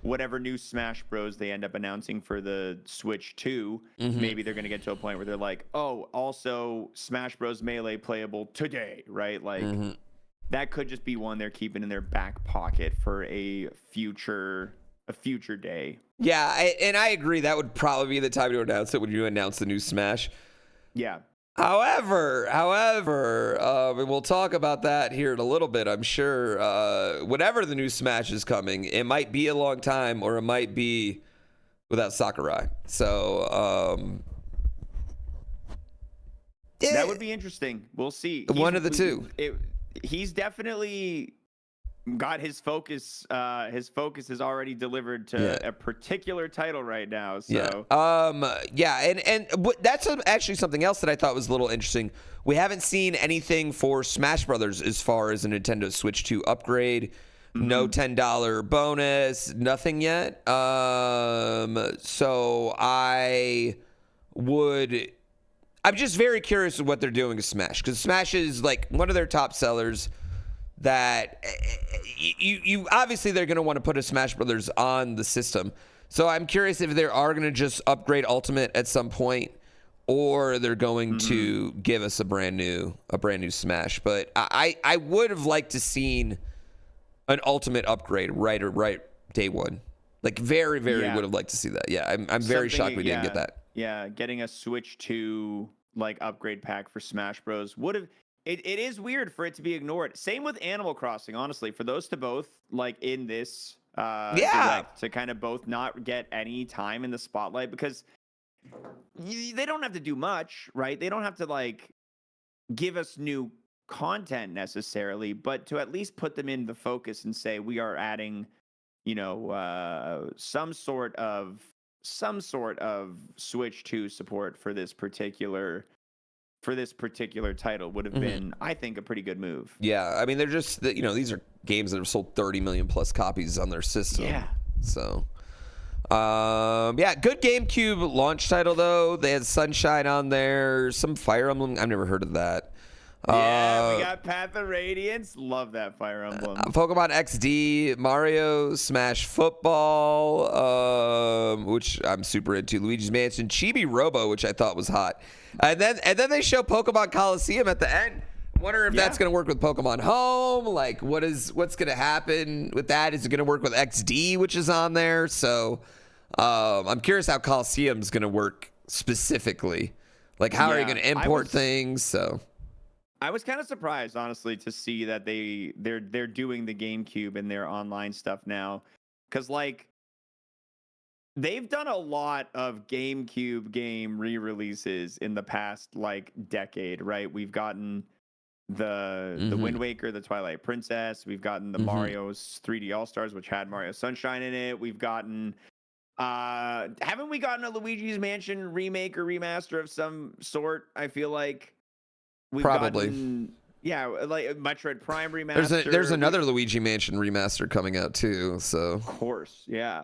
whatever new Smash Bros they end up announcing for the Switch 2. Maybe they're going to get to a point where they're like, oh, also Smash Bros Melee playable today, right? Like, that could just be one they're keeping in their back pocket for a future day. Yeah, and I agree. That would probably be the time to announce it, when you announce the new Smash. Yeah. However, we'll talk about that here in a little bit, I'm sure. Whenever the new Smash is coming, it might be a long time, or it might be without Sakurai. So, that would be interesting. We'll see. One of the two. He's definitely got his focus. His focus is already delivered to a particular title right now. So and that's actually something else that I thought was a little interesting. We haven't seen anything for Smash Brothers as far as a Nintendo Switch 2 upgrade. No $10 bonus, nothing yet. So I'm just very curious of what they're doing with Smash, because Smash is like one of their top sellers. That you obviously they're going to want to put a Smash Brothers on the system. So I'm curious if they are going to just upgrade Ultimate at some point, or they're going to give us a brand new Smash. But I would have liked to seen an Ultimate upgrade right day one. Like, very would have liked to see that. Yeah, I'm very shocked we didn't get that. Yeah, getting a Switch 2 like upgrade pack for Smash Bros would have. It is weird for it to be ignored. Same with Animal Crossing, honestly. For those to both, like, in this direct, to kind of both not get any time in the spotlight, because they don't have to do much, right? They don't have to, like, give us new content necessarily, but to at least put them in the focus and say, we are adding, you know, some sort of Switch 2 support for this particular title would have been, I think, a pretty good move. Yeah, I mean, they're just, you know, these are games that have sold 30 million plus copies on their system. Yeah. So, good GameCube launch title, though. They had Sunshine on there, some Fire Emblem. I've never heard of that. Yeah, we got Path of Radiance. Love that Fire Emblem. Pokemon XD, Mario, Smash Football, which I'm super into. Luigi's Mansion, Chibi Robo, which I thought was hot. And then they show Pokemon Coliseum at the end. Wonder if that's going to work with Pokemon Home. Like, what's going to happen with that? Is it going to work with XD, which is on there? So I'm curious how Coliseum's going to work specifically. Like, how are you going to import things? So I was kind of surprised, honestly, to see that they're doing the GameCube and their online stuff now, because, like, they've done a lot of GameCube game re-releases in the past, like, decade, right? We've gotten the Wind Waker, the Twilight Princess. We've gotten the Mario's 3D All-Stars, which had Mario Sunshine in it. We've gotten haven't we gotten a Luigi's Mansion remake or remaster of some sort? I feel like we've gotten, like Metroid Prime remaster. There's another Luigi Mansion remaster coming out too. So of course, yeah.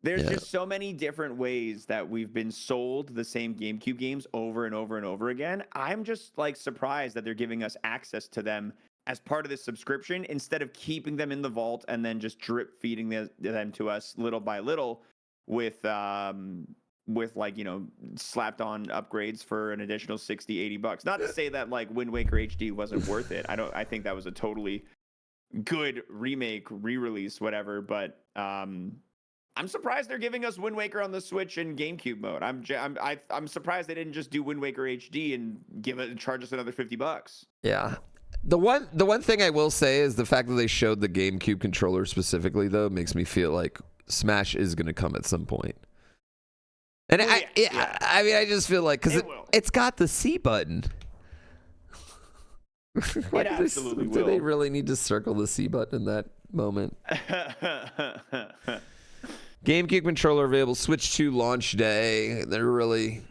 There's just so many different ways that we've been sold the same GameCube games over and over and over again. I'm just, like, surprised that they're giving us access to them as part of this subscription instead of keeping them in the vault and then just drip feeding them to us little by little with like, you know, slapped on upgrades for an additional $60-$80. Not to say that, like, Wind Waker HD wasn't worth it. I think that was a totally good remake, re-release, whatever, but I'm surprised they're giving us Wind Waker on the Switch in GameCube mode. I'm surprised they didn't just do Wind Waker HD and charge us another $50. Yeah. The one thing I will say is the fact that they showed the GameCube controller specifically, though, makes me feel like Smash is going to come at some point. And I mean, I just feel like because it's got the C button. It absolutely will. Do they really need to circle the C button in that moment? GameCube controller available Switch 2 launch day. They're really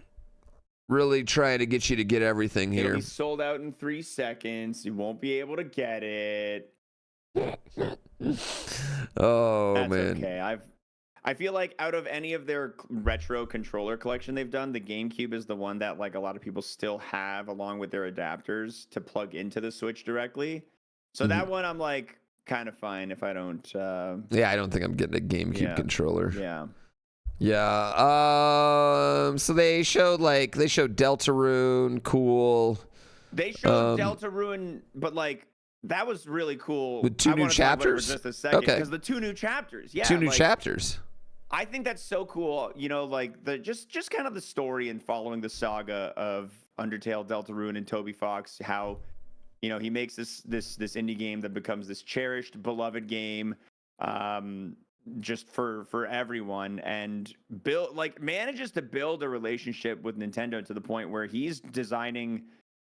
trying to get you to get everything here. It'll be sold out in 3 seconds. You won't be able to get it. Oh, That's man. Okay. I feel like out of any of their retro controller collection they've done, the GameCube is the one that like a lot of people still have along with their adapters to plug into the Switch directly. So that one I'm like kind of fine if I don't. Yeah, I don't think I'm getting a GameCube controller. Yeah. Yeah. So they showed Deltarune, cool. They showed Deltarune, but like that was really cool. With 2 new chapters? For just a second, okay. Because the 2 new chapters. Yeah. 2 new chapters. I think that's so cool. You know, like the just kind of the story and following the saga of Undertale, Deltarune, and Toby Fox. How, you know, he makes this indie game that becomes this cherished, beloved game, just for everyone, and manages to build a relationship with Nintendo to the point where he's designing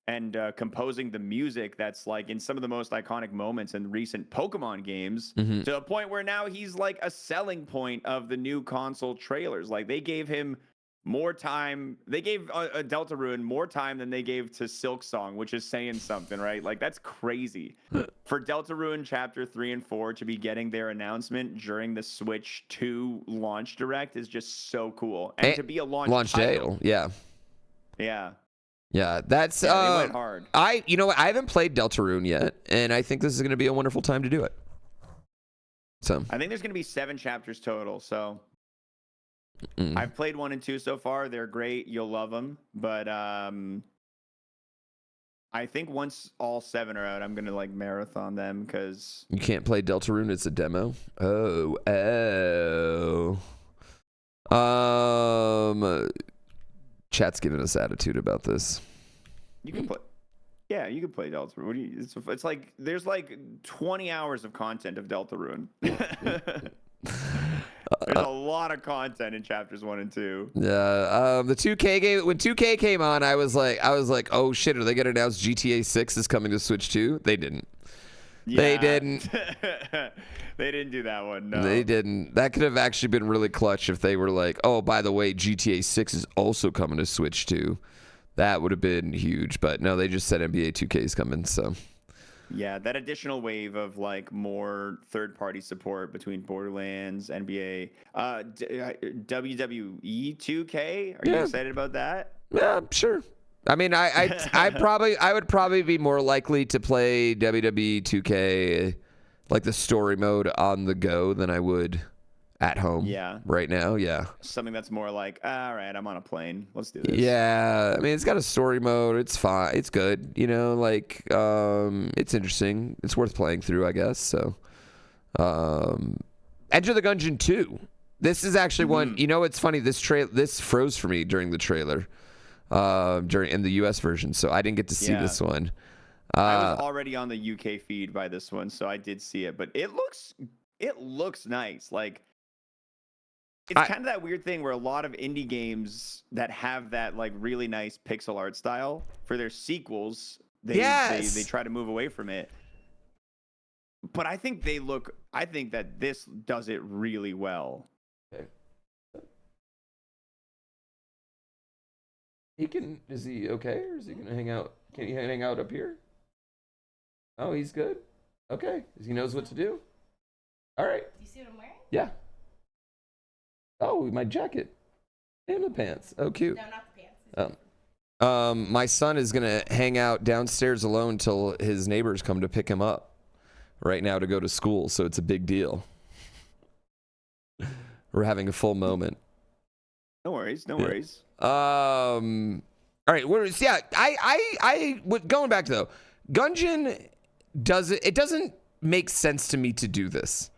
and composing the music that's like in some of the most iconic moments in recent Pokemon games, to a point where now he's like a selling point of the new console trailers. Like they gave him more time. They gave Deltarune more time than they gave to Silksong, which is saying something, right? Like that's crazy. For Deltarune Chapter 3 and 4 to be getting their announcement during the Switch 2 launch direct is just so cool. And to be a launch title. Yeah. Yeah. Yeah, that's they went hard. You know what? I haven't played Deltarune yet, and I think this is going to be a wonderful time to do it. So I think there's going to be 7 chapters total. So I've played 1 and 2 so far. They're great. You'll love them. But I think once all 7 are out, I'm going to like marathon them because you can't play Deltarune. It's a demo. Chat's giving us attitude about this. You can play. Yeah, you can play Deltarune. It's like there's like 20 hours of content of Deltarune. There's a lot of content in chapters 1 and 2. Yeah, the 2K game. When 2K came on, I was like, oh shit, are they gonna announce GTA 6 is coming to Switch 2? They didn't. Yeah. They didn't. They didn't do that one. No. They didn't. That could have actually been really clutch if they were like, oh, by the way, GTA 6 is also coming to Switch 2. That would have been huge. But no, they just said NBA 2K is coming. So yeah, that additional wave of like more third-party support between Borderlands, NBA, WWE 2K. Are you excited about that? Yeah, sure. I mean, I would probably be more likely to play WWE 2K, like the story mode on the go, than I would at home. Yeah. Right now, yeah. Something that's more like, all right, I'm on a plane. Let's do this. Yeah, I mean, it's got a story mode. It's fine. It's good. You know, like, it's interesting. It's worth playing through, I guess. So, Enter the Gungeon 2. This is actually one. You know, it's funny. This froze for me during the trailer. In the US version, so I didn't get to see this one. I was already on the UK feed by this one, so I did see it, but it looks nice. Like it's kind of that weird thing where a lot of indie games that have that like really nice pixel art style for their sequels, they try to move away from it. But I think that this does it really well. Okay. Is he okay, or is he gonna hang out? Can he hang out up here? Oh, he's good. Okay, he knows what to do. All right. Do you see what I'm wearing? Yeah. Oh, my jacket and the pants. Oh, cute. No, not the pants. My son is gonna hang out downstairs alone till his neighbors come to pick him up. Right now to go to school, so it's a big deal. We're having a full moment. No worries. No worries. All right. Going back to though, Gungeon it doesn't make sense to me to do this.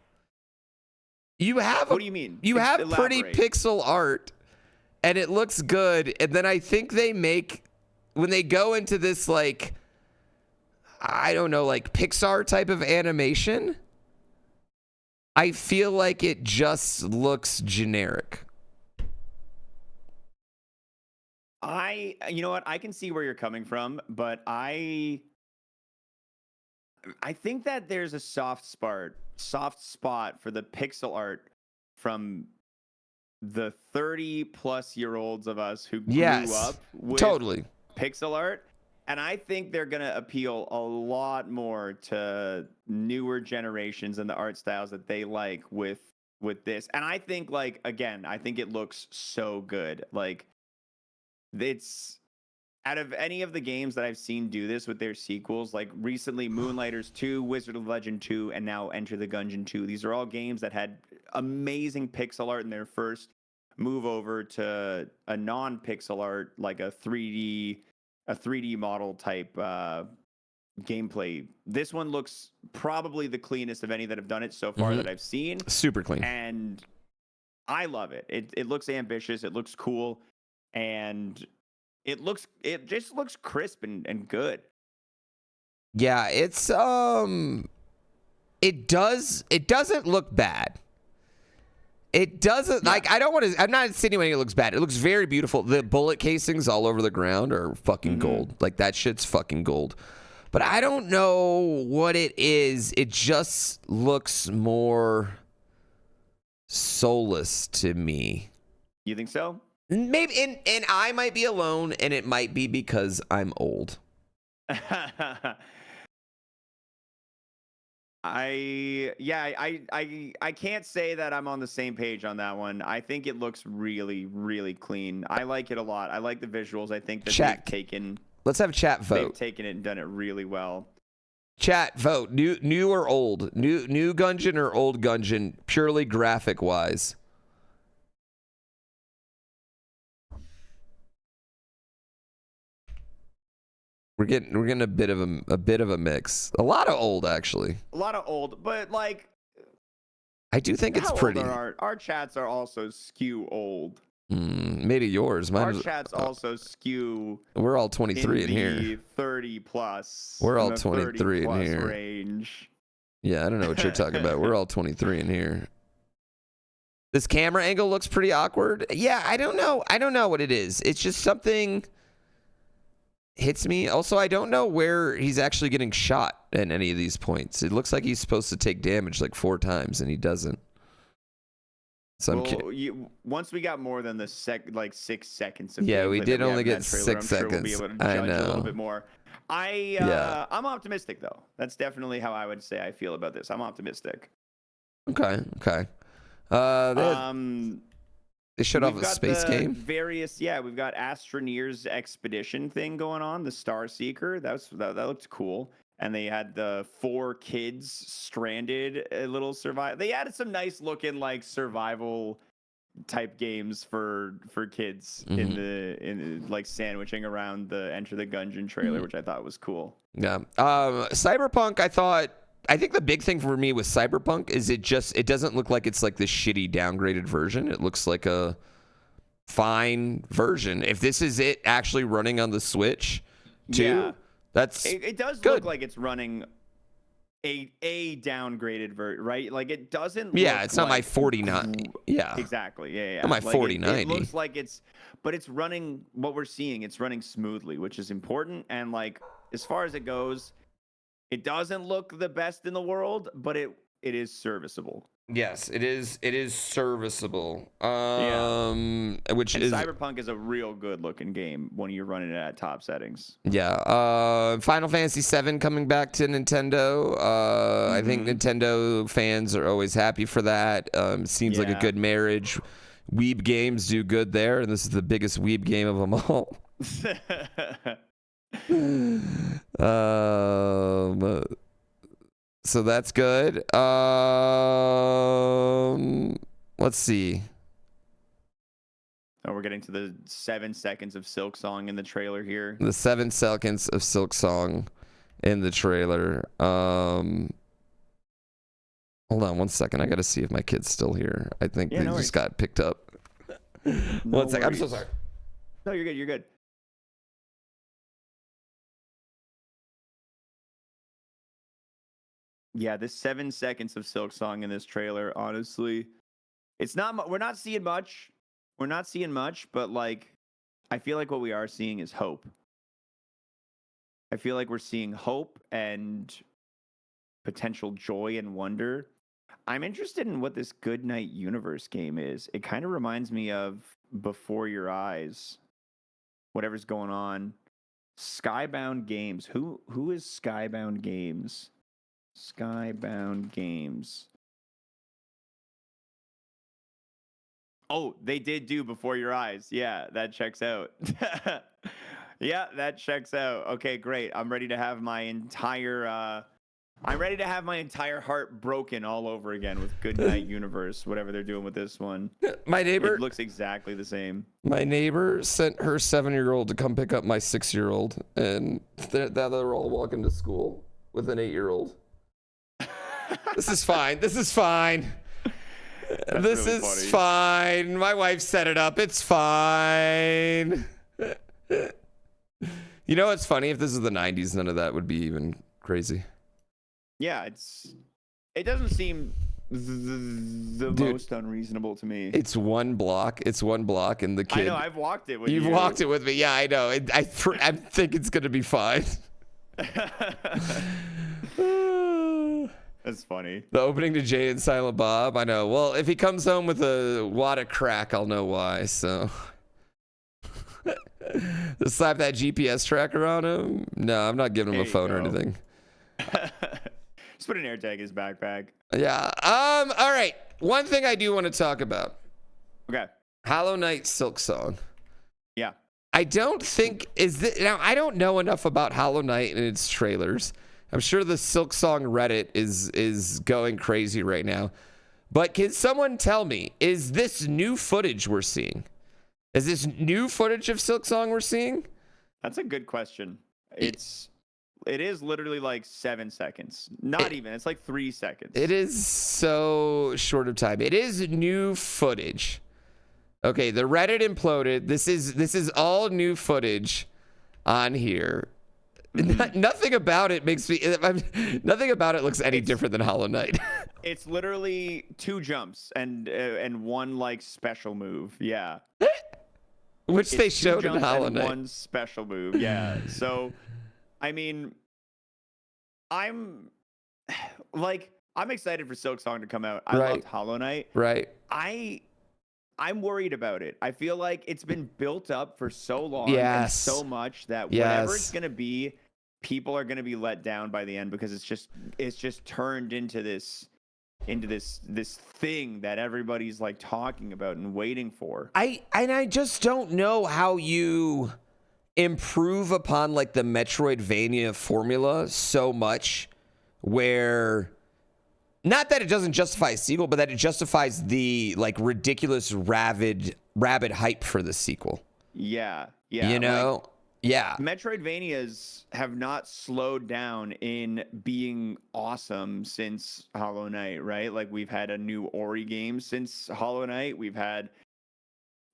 You have What do you mean? You have Elaborate. pretty pixel art, and it looks good. And then I think they make, when they go into this, like, I don't know, like Pixar type of animation, I feel like it just looks generic. You know what? I can see where you're coming from, but I think that there's a soft spot for the pixel art from the 30-plus-year-olds of us who grew up with pixel art. And I think they're going to appeal a lot more to newer generations and the art styles that they like with this. And I think, like, again, I think it looks so good. Like, it's out of any of the games that I've seen do this with their sequels, like recently Moonlighters 2, Wizard of Legend 2, and now Enter the Gungeon 2. These are all games that had amazing pixel art in their first move over to a non-pixel art, like a 3D model type gameplay. This one looks probably the cleanest of any that have done it so far that I've seen. Super clean. And I love it. It looks ambitious. It looks cool. And it just looks crisp and good. Yeah, it's it doesn't look bad. It doesn't, like, I'm not insinuating it looks bad. It looks very beautiful. The bullet casings all over the ground are fucking gold. Like, that shit's fucking gold. But I don't know what it is. It just looks more soulless to me. You think so? Maybe, and I might be alone, and it might be because I'm old. I can't say that I'm on the same page on that one. I think it looks really, really clean. I like it a lot. I like the visuals. I think that Let's have chat vote. They've taken it and done it really well. Chat vote. New or old? New Gungeon or old Gungeon? Purely graphic wise. We're getting a bit of a mix. A lot of old, actually. A lot of old, but like, I do think it's pretty. Our chats are also skew old. Maybe yours. Our chats also skew. We're all 23 in here. 30 plus. We're all 23 in here. Range. Yeah, I don't know what you're talking about. We're all 23 in here. This camera angle looks pretty awkward. Yeah, I don't know. I don't know what it is. It's just something hits me. Also, I don't know where he's actually getting shot at any of these points. It looks like he's supposed to take damage like 4 times, and he doesn't. So once we got more than the 6 seconds of we did only get 6 seconds. Sure we'll be able to judge a little bit more. I'm optimistic, though. That's definitely how I would say I feel about this. I'm optimistic. Okay. They showed off a space game. We've got Astroneer's expedition thing going on, the Star Seeker. That looked cool. And they had the 4 kids stranded, a little survival. They added some nice looking like survival type games for kids in like sandwiching around the Enter the Gungeon trailer, which I thought was cool. Yeah. Cyberpunk, I think the big thing for me with Cyberpunk is it doesn't look like it's like this shitty downgraded version. It looks like a fine version. If this is it actually running on the Switch too, it does good. Look like it's running a downgraded version, right? Like it doesn't it's not my 49. Yeah. Exactly. Yeah. Not my 4090. It looks like it's running what we're seeing, it's running smoothly, which is important. And like as far as it goes, it doesn't look the best in the world, but it is serviceable. Yes, it is serviceable. Cyberpunk is a real good looking game when you're running it at top settings. Yeah. Final Fantasy VII coming back to Nintendo. I think Nintendo fans are always happy for that. Seems like a good marriage. Weeb games do good there, and this is the biggest Weeb game of them all. So that's good. Let's see. Oh, we're getting to the 7 seconds of Silksong in the trailer here. The 7 seconds of Silksong in the trailer. Hold on 1 second. I got to see if my kid's still here. I think they just got picked up. No 1 second. I'm so sorry. No, you're good. You're good. Yeah, this 7 seconds of Silksong in this trailer, honestly, it's not. We're not seeing much. We're not seeing much, but like, I feel like what we are seeing is hope. I feel like we're seeing hope and potential joy and wonder. I'm interested in what this Good Night Universe game is. It kind of reminds me of Before Your Eyes, whatever's going on. Skybound Games. Who is Skybound Games? Skybound Games. Oh, they did do Before Your Eyes. Yeah, that checks out. Yeah, that checks out. Okay, great. I'm ready to have my entire heart broken all over again with Good Night Universe, whatever they're doing with this one. My neighbor, it looks exactly the same. My neighbor sent her 7-year-old to come pick up my 6-year-old, and they're all walking to school with an 8-year-old. This is fine. This is fine. This really is funny. Fine. My wife set it up. It's fine. You know what's funny? If this is the 90s, none of that would be even crazy. Yeah, it doesn't seem the most unreasonable to me. It's one block. It's one block, and the kid. I know. I've walked it with you. You've walked it with me. Yeah, I know. I think it's gonna be fine. That's funny. The opening to Jay and Silent Bob. I know. Well, if he comes home with a wad of crack, I'll know why. So. Just slap that GPS tracker on him. No, I'm not giving him a phone or anything. Just put an AirTag in his backpack. Yeah. All right. One thing I do want to talk about. Okay. Hollow Knight Silksong. Yeah. I don't think now. I don't know enough about Hollow Knight and its trailers. I'm sure the Silksong Reddit is going crazy right now. But can someone tell me, is this new footage we're seeing? Is this new footage of Silksong we're seeing? That's a good question. It is literally like 7 seconds. Not even. It's like 3 seconds. It is so short of time. It is new footage. Okay, the Reddit imploded. This is all new footage on here. Nothing about it makes me. Nothing about it looks any different than Hollow Knight. It's literally 2 jumps and one like special move. Yeah. Which they showed in Hollow Knight. One special move. Yeah. So, I mean, I'm excited for Silksong to come out. I loved Hollow Knight. Right. I'm worried about it. I feel like it's been built up for so long and so much that whatever it's gonna be, people are gonna be let down by the end because it's just turned into this thing that everybody's like talking about and waiting for. I just don't know how you improve upon like the Metroidvania formula so much where not that it doesn't justify a sequel, but that it justifies the like ridiculous rabid hype for the sequel. Yeah. You know? Metroidvanias have not slowed down in being awesome since Hollow Knight, right? Like we've had a new Ori game since Hollow Knight. We've had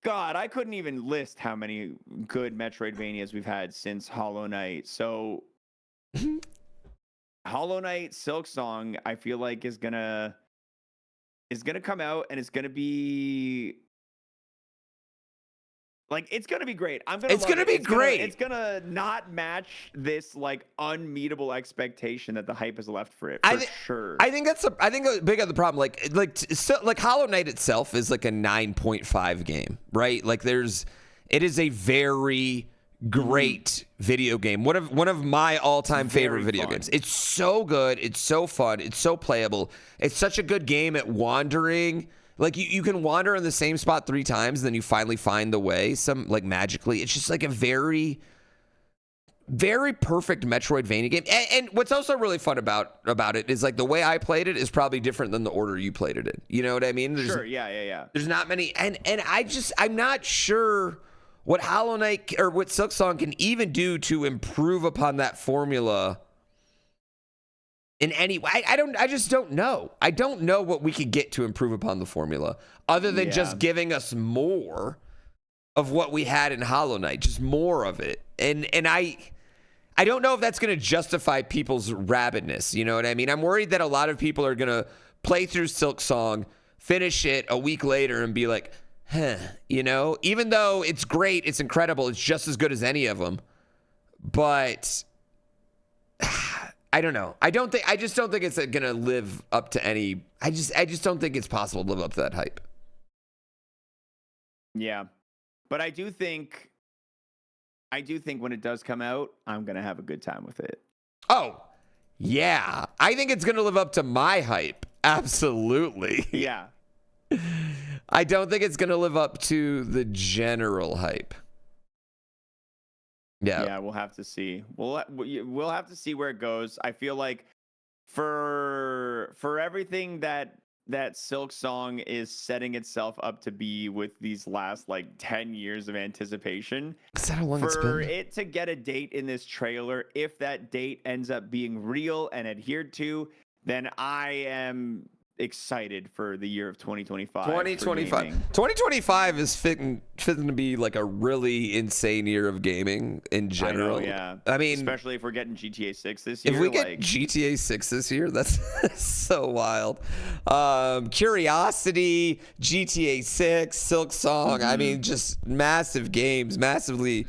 God, I couldn't even list how many good Metroidvanias we've had since Hollow Knight. So Hollow Knight Silksong, I feel like is gonna come out and it's gonna be like it's gonna be great. It's gonna be great. It's gonna not match this like unmeetable expectation that the hype has left for it. Sure. I think a big of the problem. Like Hollow Knight itself is like a 9.5 game, right? Like it is a very great video game. One of my all-time favorite video games. It's so good. It's so fun. It's so playable. It's such a good game at wandering. Like you can wander in the same spot 3 times, and then you finally find the way. Some like magically. It's just like a very, very perfect Metroidvania game. And what's also really fun about it is like the way I played it is probably different than the order you played it in. You know what I mean? Sure. Yeah. There's not many, and I'm not sure what Hollow Knight or what Silksong can even do to improve upon that formula in any way. I just don't know. I don't know what we could get to improve upon the formula other than just giving us more of what we had in Hollow Knight, just more of it. And I don't know if that's going to justify people's rabidness. You know what I mean? I'm worried that a lot of people are going to play through Silksong, finish it a week later and be like, huh, you know, even though it's great, it's incredible, it's just as good as any of them. But I don't know. I just don't think it's going to live up to any. I just don't think it's possible to live up to that hype. Yeah. But I do think when it does come out, I'm going to have a good time with it. Oh, yeah. I think it's going to live up to my hype. Absolutely. Yeah. I don't think it's going to live up to the general hype. Yeah. Yeah, we'll have to see. We'll have to see where it goes. I feel like for everything that Silksong is setting itself up to be with these last like 10 years of anticipation, is that how long it's for been? it to get a date in this trailer, if that date ends up being real and adhered to, then I am excited for the year of 2025. 2025 is fitting to be like a really insane year of gaming in general. I know, yeah. I mean, especially if we're getting GTA 6 this year. If we get GTA 6 this year, that's so wild. Curiosity, GTA 6, Silksong. I mean, just massive games, massively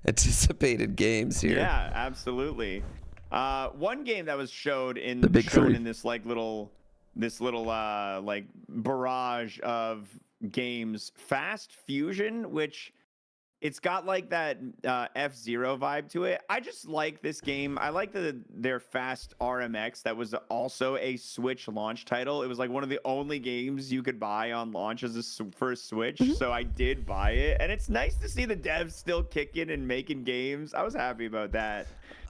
anticipated games here. Yeah, absolutely. One game that was shown in this little like barrage of games, Fast Fusion, which it's got like that F-Zero vibe to it. I just like this game. I like their Fast RMX that was also a Switch launch title. It was like one of the only games you could buy on launch for a Switch. So I did buy it, and it's nice to see the devs still kicking and making games. I was happy about that.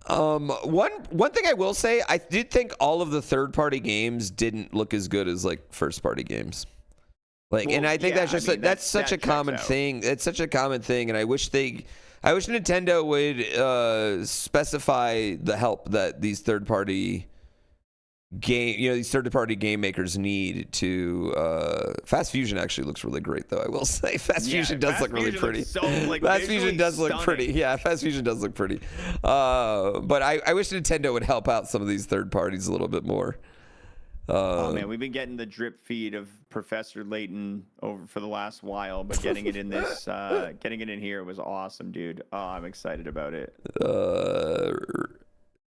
One thing I will say, I did think all of the third-party games didn't look as good as like first-party games. Like, well, and I think that's such a common thing. It's such a common thing, and I wish Nintendo would specify the help that these third-party game makers need to. Fast Fusion actually looks really great, though. I will say, Fast Fusion does look really pretty. Fast Fusion does look pretty. Yeah, Fast Fusion does look pretty. But I wish Nintendo would help out some of these third parties a little bit more. Oh man, we've been getting the drip feed of Professor Layton over for the last while, but getting it in this, getting it in here was awesome, dude. Oh, I'm excited about it.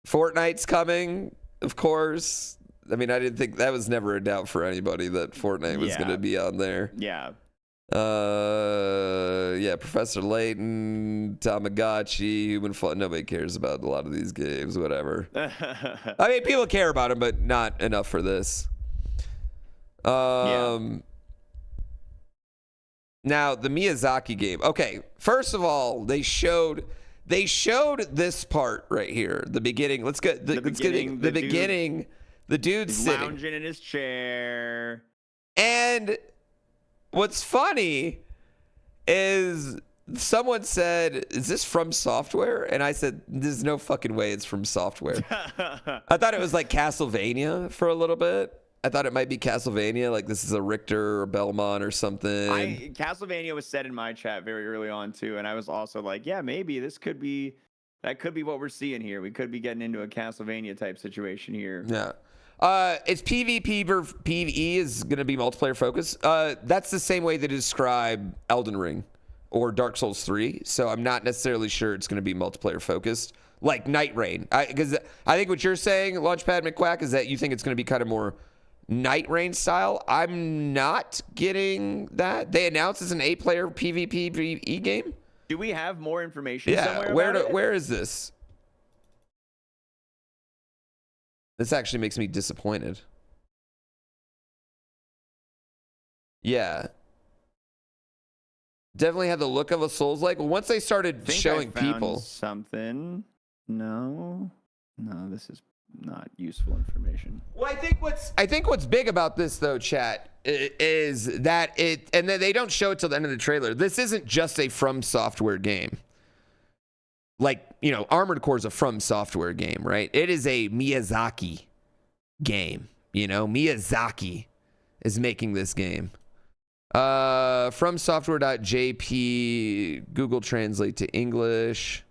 Fortnite's coming, of course. I mean, I didn't think that was never a doubt for anybody that Fortnite was going to be on there. Yeah. Yeah, Professor Layton, Tamagotchi, Human Fall. Nobody cares about a lot of these games, whatever. I mean, people care about them, but not enough for this. Now, the Miyazaki game. Okay, first of all, they showed this part right here, the beginning. Let's get the beginning. The dude's sitting, lounging in his chair, and what's funny is someone said, "Is this FromSoftware?" And I said, "There's no fucking way it's FromSoftware." I thought it was like Castlevania for a little bit. I thought it might be Castlevania, like this is a Richter or Belmont or something. Castlevania was said in my chat very early on too, and I was also like, yeah, maybe that could be what we're seeing here. We could be getting into a Castlevania type situation here. Yeah. It's PvP versus PvE is going to be multiplayer focused. That's the same way they describe Elden Ring or Dark Souls 3. So I'm not necessarily sure it's going to be multiplayer focused like Night Rain. Because I think what you're saying, Launchpad McQuack, is that you think it's going to be kind of more Night Rain style. I'm not getting that. They announced it's an 8-player PvP PvE game. Do we have more information somewhere about it? Where is this? This actually makes me disappointed. Yeah. Definitely had the look of a Souls-like. Once they started showing people something. No, this is not useful information. Well, I think what's big about this though, chat, is that and then they don't show it till the end of the trailer. This isn't just a FromSoftware game. Like, Armored Core is a FromSoftware game, right? It is a Miyazaki game. You know, Miyazaki is making this game. FromSoftware.jp, Google Translate to English.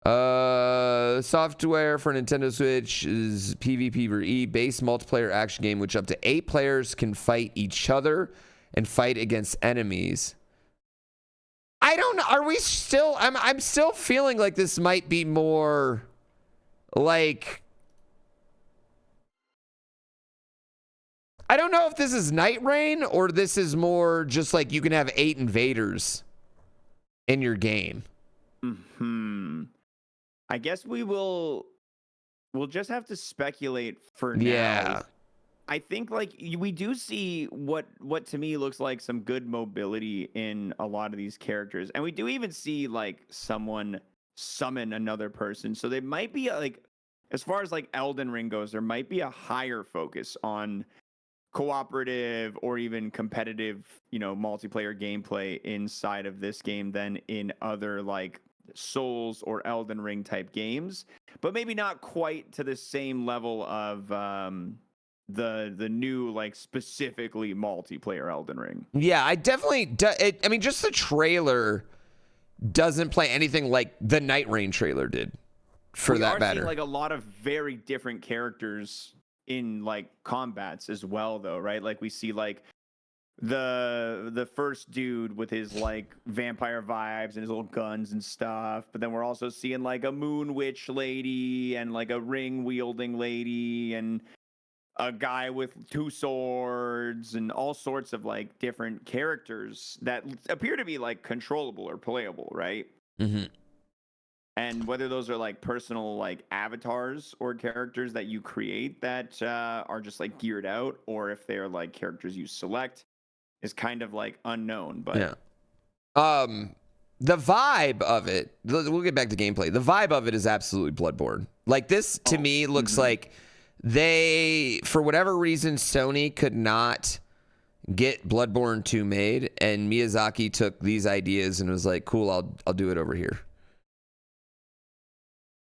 Software for Nintendo Switch is PvP base multiplayer action game, which up to 8 players can fight each other and fight against enemies. I don't know. Are we still? I'm still feeling like this might be more like. I don't know if this is Night Rain or this is more just like you can have 8 invaders in your game. I guess we'll just have to speculate for now. Yeah. I think like we do see what to me looks like some good mobility in a lot of these characters. And we do even see like someone summon another person. So they might be like, as far as like Elden Ring goes, there might be a higher focus on cooperative or even competitive, you know, multiplayer gameplay inside of this game than in other like Souls or Elden Ring type games, but maybe not quite to the same level of the new like specifically multiplayer Elden Ring. Yeah, I definitely I mean, just the trailer doesn't play anything like the Night Rain trailer did, for that matter. Seeing like a lot of very different characters in like combats as well, though, right? Like we see like the first dude with his like vampire vibes and his little guns and stuff, but then we're also seeing like a moon witch lady and like a ring wielding lady and a guy with 2 swords and all sorts of like different characters that appear to be like controllable or playable, right? And whether those are like personal like avatars or characters that you create that are just like geared out, or if they're like characters you select, is kind of like unknown. But yeah, the vibe of it, we'll get back to gameplay. The vibe of it is absolutely Bloodborne. Like this to me looks like they, for whatever reason, Sony could not get Bloodborne 2 made, and Miyazaki took these ideas and was like, cool, I'll do it over here.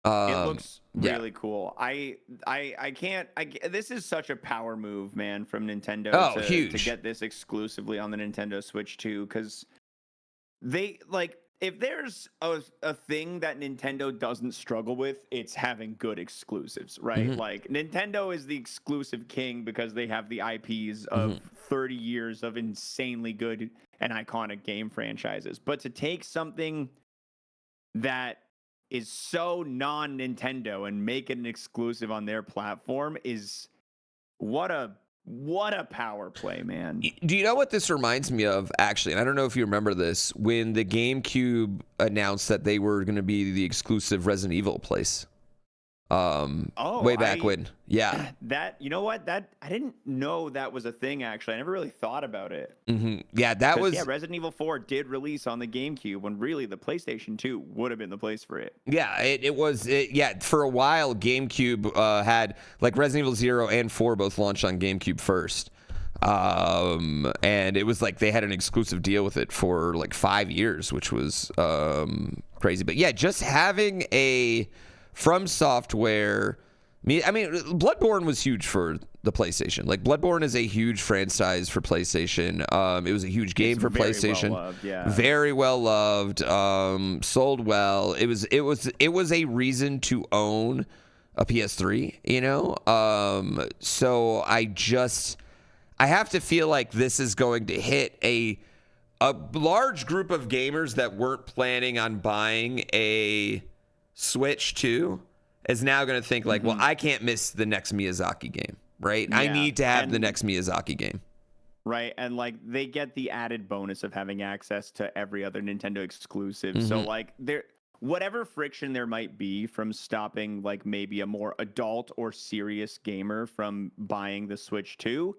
It looks really cool. This is such a power move, man, from Nintendo to get this exclusively on the Nintendo Switch 2, because they like, if there's a thing that Nintendo doesn't struggle with, it's having good exclusives, right? Like Nintendo is the exclusive king because they have the IPs of 30 years of insanely good and iconic game franchises. But to take something that is so non-Nintendo and make it an exclusive on their platform is what a power play, man. Do you know what this reminds me of, actually? And I don't know if you remember this, when the GameCube announced that they were going to be the exclusive Resident Evil place. Way back when. Yeah. That, you know what? That I didn't know that was a thing, actually. I never really thought about it. Yeah, that was... Yeah, Resident Evil 4 did release on the GameCube when really the PlayStation 2 would have been the place for it. Yeah, it was... yeah, for a while, GameCube had... Like, Resident Evil 0 and 4 both launched on GameCube first. And it was like they had an exclusive deal with it for like 5 years, which was crazy. But yeah, just having a... FromSoftware, I mean, Bloodborne was huge for the PlayStation. Like, Bloodborne is a huge franchise for PlayStation. It was a huge game for PlayStation. Very well loved. Sold well. It was a reason to own a PS3, you know? So I have to feel like this is going to hit a large group of gamers that weren't planning on buying a Switch 2 is now going to think like, well, I can't miss the next Miyazaki game, right? Yeah, I need to have the next Miyazaki game. Right, and like they get the added bonus of having access to every other Nintendo exclusive. So like whatever friction there might be from stopping like maybe a more adult or serious gamer from buying the Switch 2,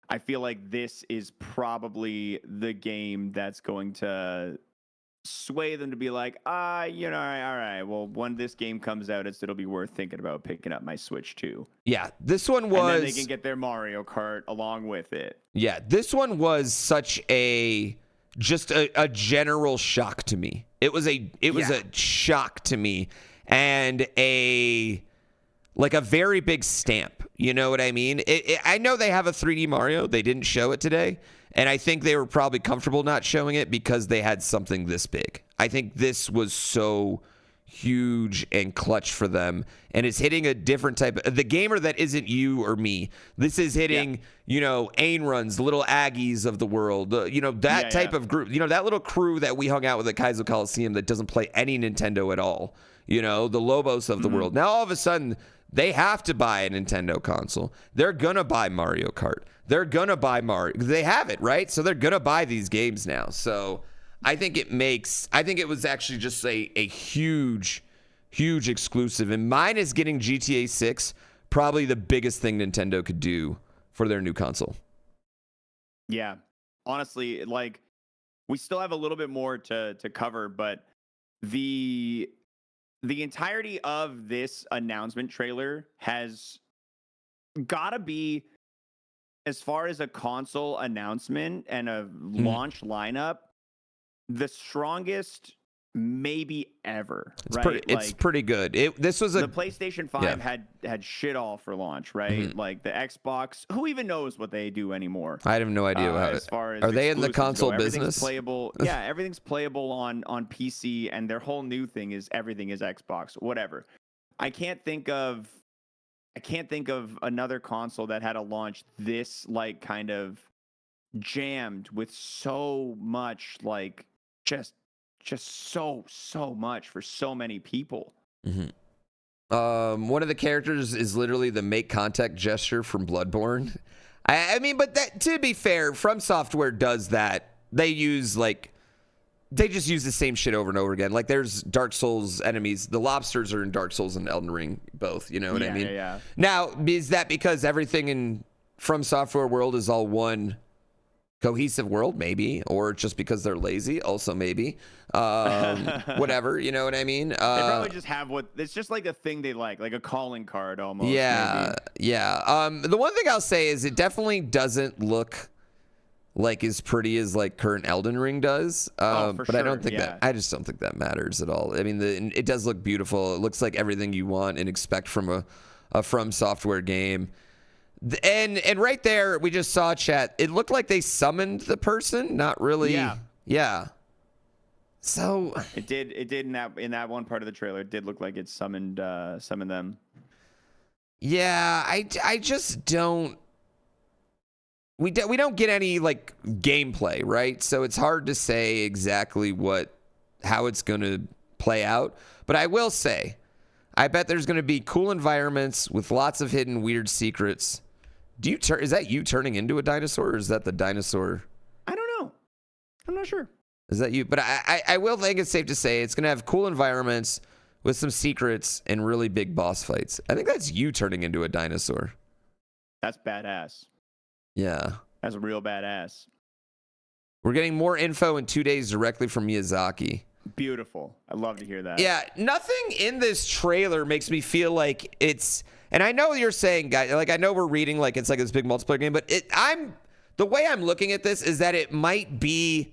I feel like this is probably the game that's going to sway them to be like, you know, all right, well, when this game comes out, it'll be worth thinking about picking up my Switch 2. Yeah, this one was... And then they can get their Mario Kart along with it. Yeah, this one was such a general shock to me. It was a shock to me, and like a very big stamp. You know what I mean? I know they have a 3D Mario. They didn't show it today. And I think they were probably comfortable not showing it because they had something this big. I think this was so huge and clutch for them. And it's hitting a different type of... The gamer that isn't you or me. This is hitting, you know, Ain Runs, little Aggies of the world. You know, that type of group. You know, that little crew that we hung out with at Kaizo Coliseum that doesn't play any Nintendo at all. You know, the Lobos of the world. Now, all of a sudden... They have to buy a Nintendo console. They're going to buy Mario Kart. They're going to buy Mario. They have it, right? So they're going to buy these games now. So I think it was actually just a huge, huge exclusive. And mine is getting GTA 6, probably the biggest thing Nintendo could do for their new console. Yeah. Honestly, like, we still have a little bit more to cover, but the entirety of this announcement trailer has gotta be, as far as a console announcement and a launch lineup, the strongest maybe ever. It's pretty good. This was the PlayStation 5 had shit all for launch, right? Like the Xbox, who even knows what they do anymore? I have no idea as far as are they in the console everything's business? Playable, yeah, everything's playable on PC, and their whole new thing is everything is Xbox, whatever. I can't think of another console that had a launch this like kind of jammed with so much, like just so much for so many people. One of the characters is literally the make contact gesture from Bloodborne. I mean, but that, to be fair, FromSoftware does that. They just use the same shit over and over again. Like there's Dark Souls enemies. The lobsters are in Dark Souls and Elden Ring both. You know what I mean? Yeah. Now, is that because everything in FromSoftware world is all one cohesive world? Maybe. Or just because they're lazy? Also maybe. Whatever. You know what I mean? They probably just have it's just like a thing they like a calling card almost. Yeah. Maybe. Yeah. The one thing I'll say is it definitely doesn't look like as pretty as like current Elden Ring does. But sure. I just don't think that matters at all. I mean, it does look beautiful. It looks like everything you want and expect from a FromSoftware game. And right there, we just saw chat. It looked like they summoned the person, not really. Yeah. So it did in that one part of the trailer. It did look like it summoned them. Yeah, I just don't. We don't get any like gameplay, right? So it's hard to say exactly how it's going to play out. But I will say, I bet there's going to be cool environments with lots of hidden weird secrets. Is that you turning into a dinosaur, or is that the dinosaur? I don't know. I'm not sure. Is that you? But I will think it's safe to say it's going to have cool environments with some secrets and really big boss fights. I think that's you turning into a dinosaur. That's badass. Yeah. That's real badass. We're getting more info in 2 days directly from Miyazaki. Beautiful. I love to hear that. Yeah, nothing in this trailer makes me feel like it's... And I know you're saying, guys, like I know we're reading like it's like this big multiplayer game, but the way I'm looking at this is that it might be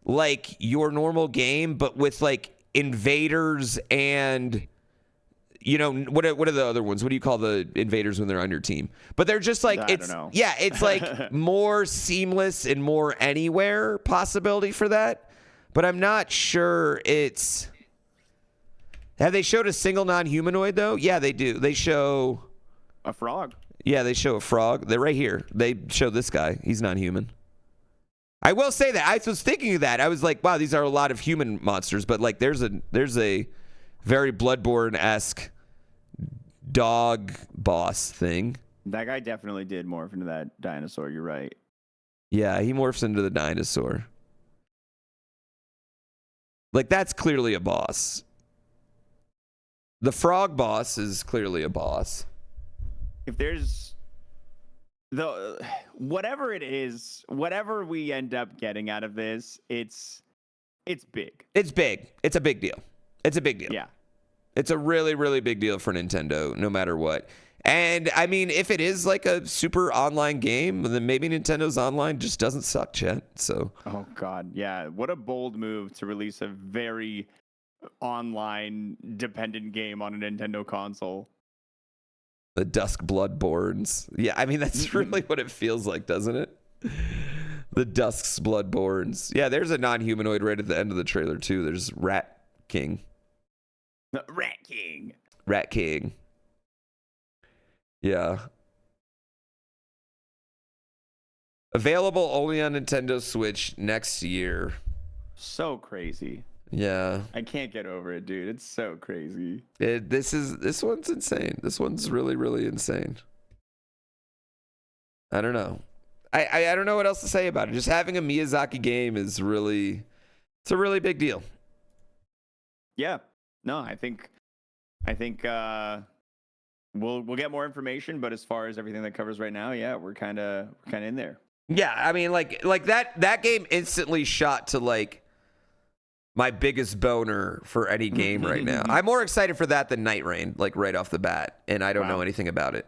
like your normal game, but with like invaders and, you know, what are the other ones? What do you call the invaders when they're on your team? But they're just like, I don't know. Yeah, it's like more seamless and more anywhere possibility for that. But I'm not sure it's... Have they showed a single non-humanoid, though? Yeah, they do. They show... A frog. Yeah, they show a frog. They're right here. They show this guy. He's non-human. I will say that. I was thinking of that. I was like, wow, these are a lot of human monsters. But, like, there's a very Bloodborne-esque dog boss thing. That guy definitely did morph into that dinosaur. You're right. Yeah, he morphs into the dinosaur. Like, that's clearly a boss. The frog boss is clearly a boss. If there's whatever it is, whatever we end up getting out of this, it's big. It's big. It's a big deal. It's a big deal. Yeah. It's a really, really big deal for Nintendo, no matter what. And I mean, if it is like a super online game, then maybe Nintendo's online just doesn't suck, chat. So. Oh God, yeah. What a bold move to release a very online dependent game on a Nintendo console. The Dusk Bloodborns. Yeah, I mean, that's really what it feels like, doesn't it? The Dusk's Bloodborns. Yeah, there's a non-humanoid right at the end of the trailer, too. There's Rat King. Rat King. Rat King. Yeah. Available only on Nintendo Switch next year. So crazy. Yeah. I can't get over it, dude. It's so crazy. This one's insane. This one's really, really insane. I don't know. I don't know what else to say about it. Just having a Miyazaki game is it's a really big deal. Yeah. No, I think we'll get more information, but as far as everything that covers right now, yeah, we're kind of in there. Yeah, I mean, like that game instantly shot to like my biggest boner for any game right now. I'm more excited for that than Night Rain, like right off the bat, and I don't know anything about it.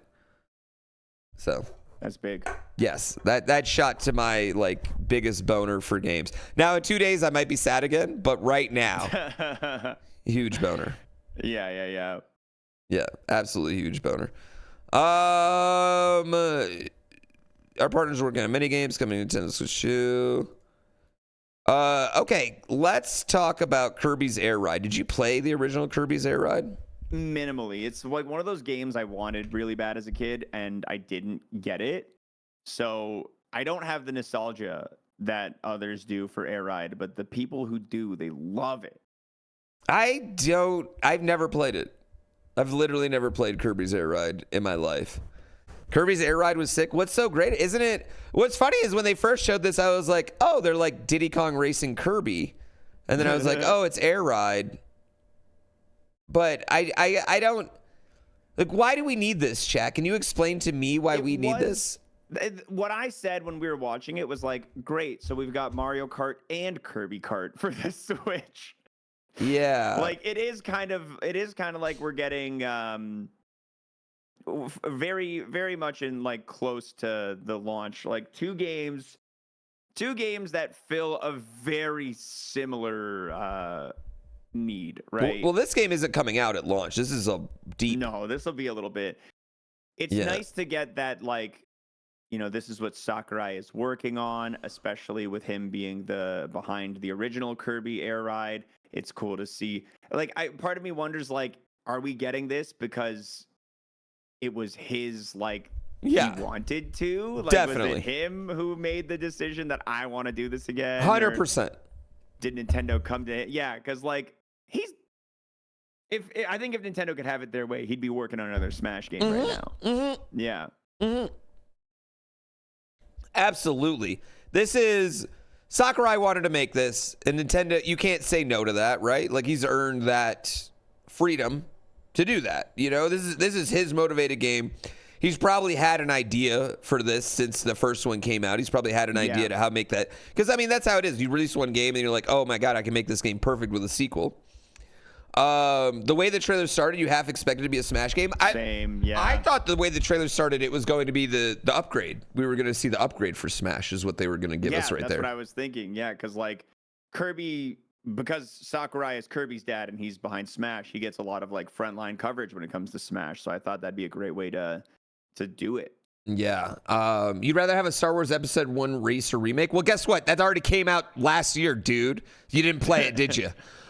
So that's big. Yes, that shot to my like biggest boner for games. Now in 2 days I might be sad again, but right now, huge boner. Yeah. Yeah, absolutely huge boner. Our partners working on mini games coming to Nintendo Switch 2. Okay, let's talk about Kirby's Air Ride. Did you play the original Kirby's Air Ride? Minimally. It's like one of those games I wanted really bad as a kid, and I didn't get it. So I don't have the nostalgia that others do for Air Ride, but the people who do, they love it. I've never played it. I've literally never played Kirby's Air Ride in my life. Kirby's Air Ride was sick. What's so great, isn't it? What's funny is when they first showed this, I was like, oh, they're like Diddy Kong Racing Kirby. And then I was like, oh, it's Air Ride. But I don't, like, why do we need this, chat? Can you explain to me why we need this? What I said when we were watching it was like, great, so we've got Mario Kart and Kirby Kart for the Switch. Yeah. Like, it is kind of like we're getting very, very much in like close to the launch, like two games that fill a very similar need, right? Well, this game isn't coming out at launch. This is a deep. No, this will be a little bit. It's nice to get that, like, you know, this is what Sakurai is working on, especially with him being behind the original Kirby Air Ride. It's cool to see. Like, part of me wonders, like, are we getting this because it was his, like, he wanted to? Like, definitely. Was it him who made the decision that I want to do this again? 100%. Did Nintendo come to it? Yeah, because, like, I think if Nintendo could have it their way, he'd be working on another Smash game right now. Yeah. Absolutely. This is Sakurai wanted to make this, and Nintendo, you can't say no to that, right? Like, he's earned that freedom to do that. You know, this is his motivated game. He's probably had an idea for this since the first one came out. He's probably had an idea to how to make that. Because, I mean, that's how it is. You release one game, and you're like, oh, my God, I can make this game perfect with a sequel. The way the trailer started, you half expected it to be a Smash game. I thought the way the trailer started, it was going to be the upgrade. We were going to see the upgrade for Smash is what they were going to give us right there. Yeah, that's what I was thinking. Yeah, because, like, Kirby, because Sakurai is Kirby's dad and he's behind Smash, he gets a lot of, like, frontline coverage when it comes to Smash. So I thought that'd be a great way to do it. Yeah. You'd rather have a Star Wars Episode 1 race or remake? Well, guess what? That already came out last year, dude. You didn't play it, did you?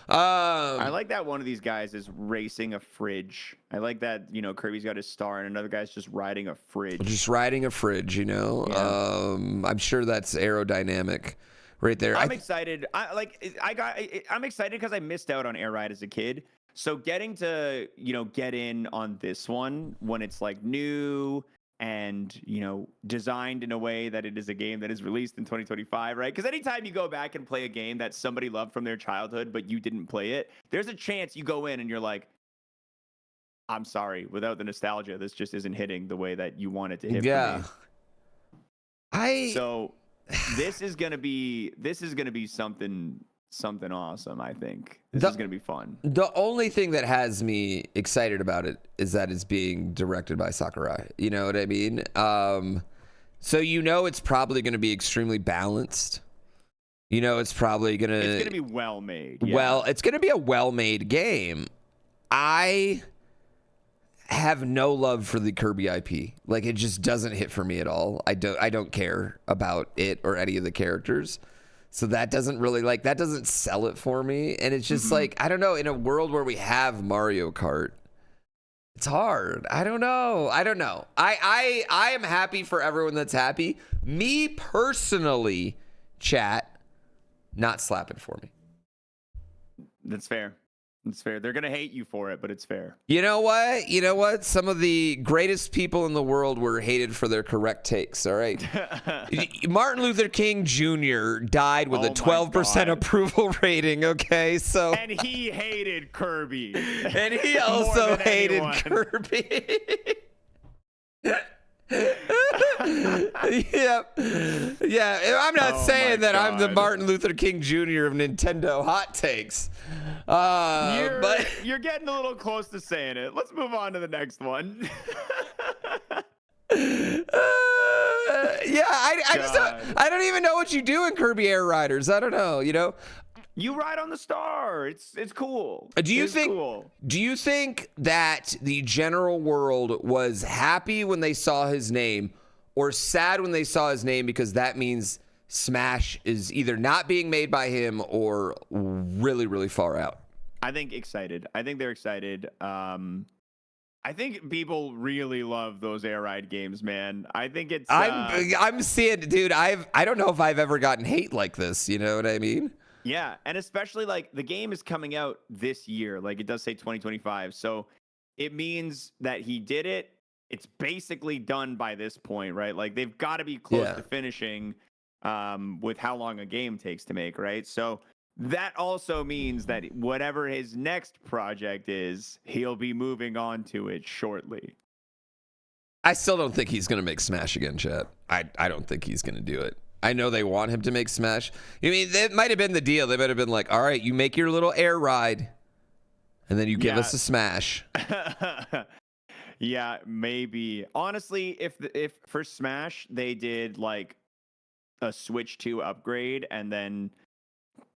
I like that one of these guys is racing a fridge. I like that, you know, Kirby's got his star and another guy's just riding a fridge. Just riding a fridge, you know? Yeah. I'm sure that's aerodynamic right there. I'm excited. I'm excited because I missed out on Air Ride as a kid. So getting to, you know, get in on this one when it's like new and, you know, designed in a way that it is a game that is released in 2025, right? Because anytime you go back and play a game that somebody loved from their childhood, but you didn't play it, there's a chance you go in and you're like, I'm sorry, without the nostalgia, this just isn't hitting the way that you want it to hit for me. So this is gonna be something awesome, I think. This is going to be fun. The only thing that has me excited about it is that it's being directed by Sakurai. You know what I mean? So you know it's probably going to be extremely balanced. You know it's probably going to... It's going to be well-made. Yeah. Well, it's going to be a well-made game. I have no love for the Kirby IP. Like, it just doesn't hit for me at all. I don't care about it or any of the characters. So that doesn't really, like, that doesn't sell it for me. And it's just like, I don't know, in a world where we have Mario Kart, it's hard. I don't know. I am happy for everyone that's happy. Me personally, chat, not slapping for me. That's fair. It's fair. They're going to hate you for it, but it's fair. You know what? Some of the greatest people in the world were hated for their correct takes, all right? Martin Luther King Jr. died with a 12% approval rating, okay? So and he hated Kirby. And he also hated Kirby. Yep. Yeah, I'm not saying that I'm the Martin Luther King Jr. of Nintendo hot takes. But you're getting a little close to saying it. Let's move on to the next one. I don't even know what you do in Kirby Air Riders. I don't know, You ride on the star. It's cool. Do you think that the general world was happy when they saw his name or sad when they saw his name because that means Smash is either not being made by him or really, really far out? I think excited. I think they're excited. I think people really love those Air Ride games, man. I think it's I'm seeing, dude, I don't know if I've ever gotten hate like this, you know what I mean? Yeah, and especially like the game is coming out this year. Like it does say 2025. So it means that he did it. It's basically done by this point, right? Like they've got to be close to finishing with how long a game takes to make, right? So that also means that whatever his next project is, he'll be moving on to it shortly. I still don't think he's going to make Smash again, chat. I don't think he's going to do it. I know they want him to make Smash. I mean, that might have been the deal. They might have been like, all right, you make your little air ride, and then you give us a Smash. Yeah, maybe. Honestly, if for Smash they did like a Switch 2 upgrade and then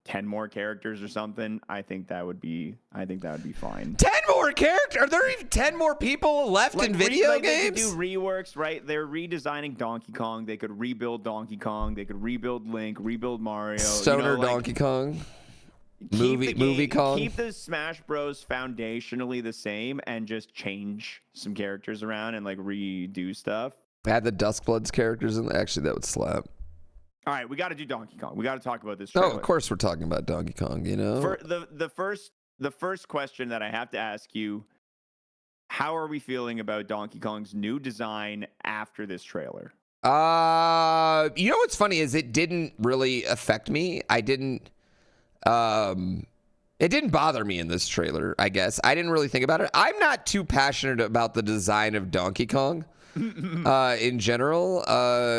10 more characters or something, I think that would be fine. 10 more characters? Are there even 10 more people left in video games? They could do reworks, right? They're redesigning Donkey Kong. They could rebuild Donkey Kong. They could rebuild Link, rebuild Mario. Stoner Donkey Kong. Movie Kong. Keep the Smash Bros foundationally the same and just change some characters around and like redo stuff. Add the Duskbloods characters in. Actually, that would slap. All right, we got to do Donkey Kong. We got to talk about this. Oh, of course we're talking about Donkey Kong, For the first question that I have to ask you, how are we feeling about Donkey Kong's new design after this trailer? What's funny is it didn't really affect me. It didn't bother me in this trailer, I guess. I didn't really think about it. I'm not too passionate about the design of Donkey Kong. In general,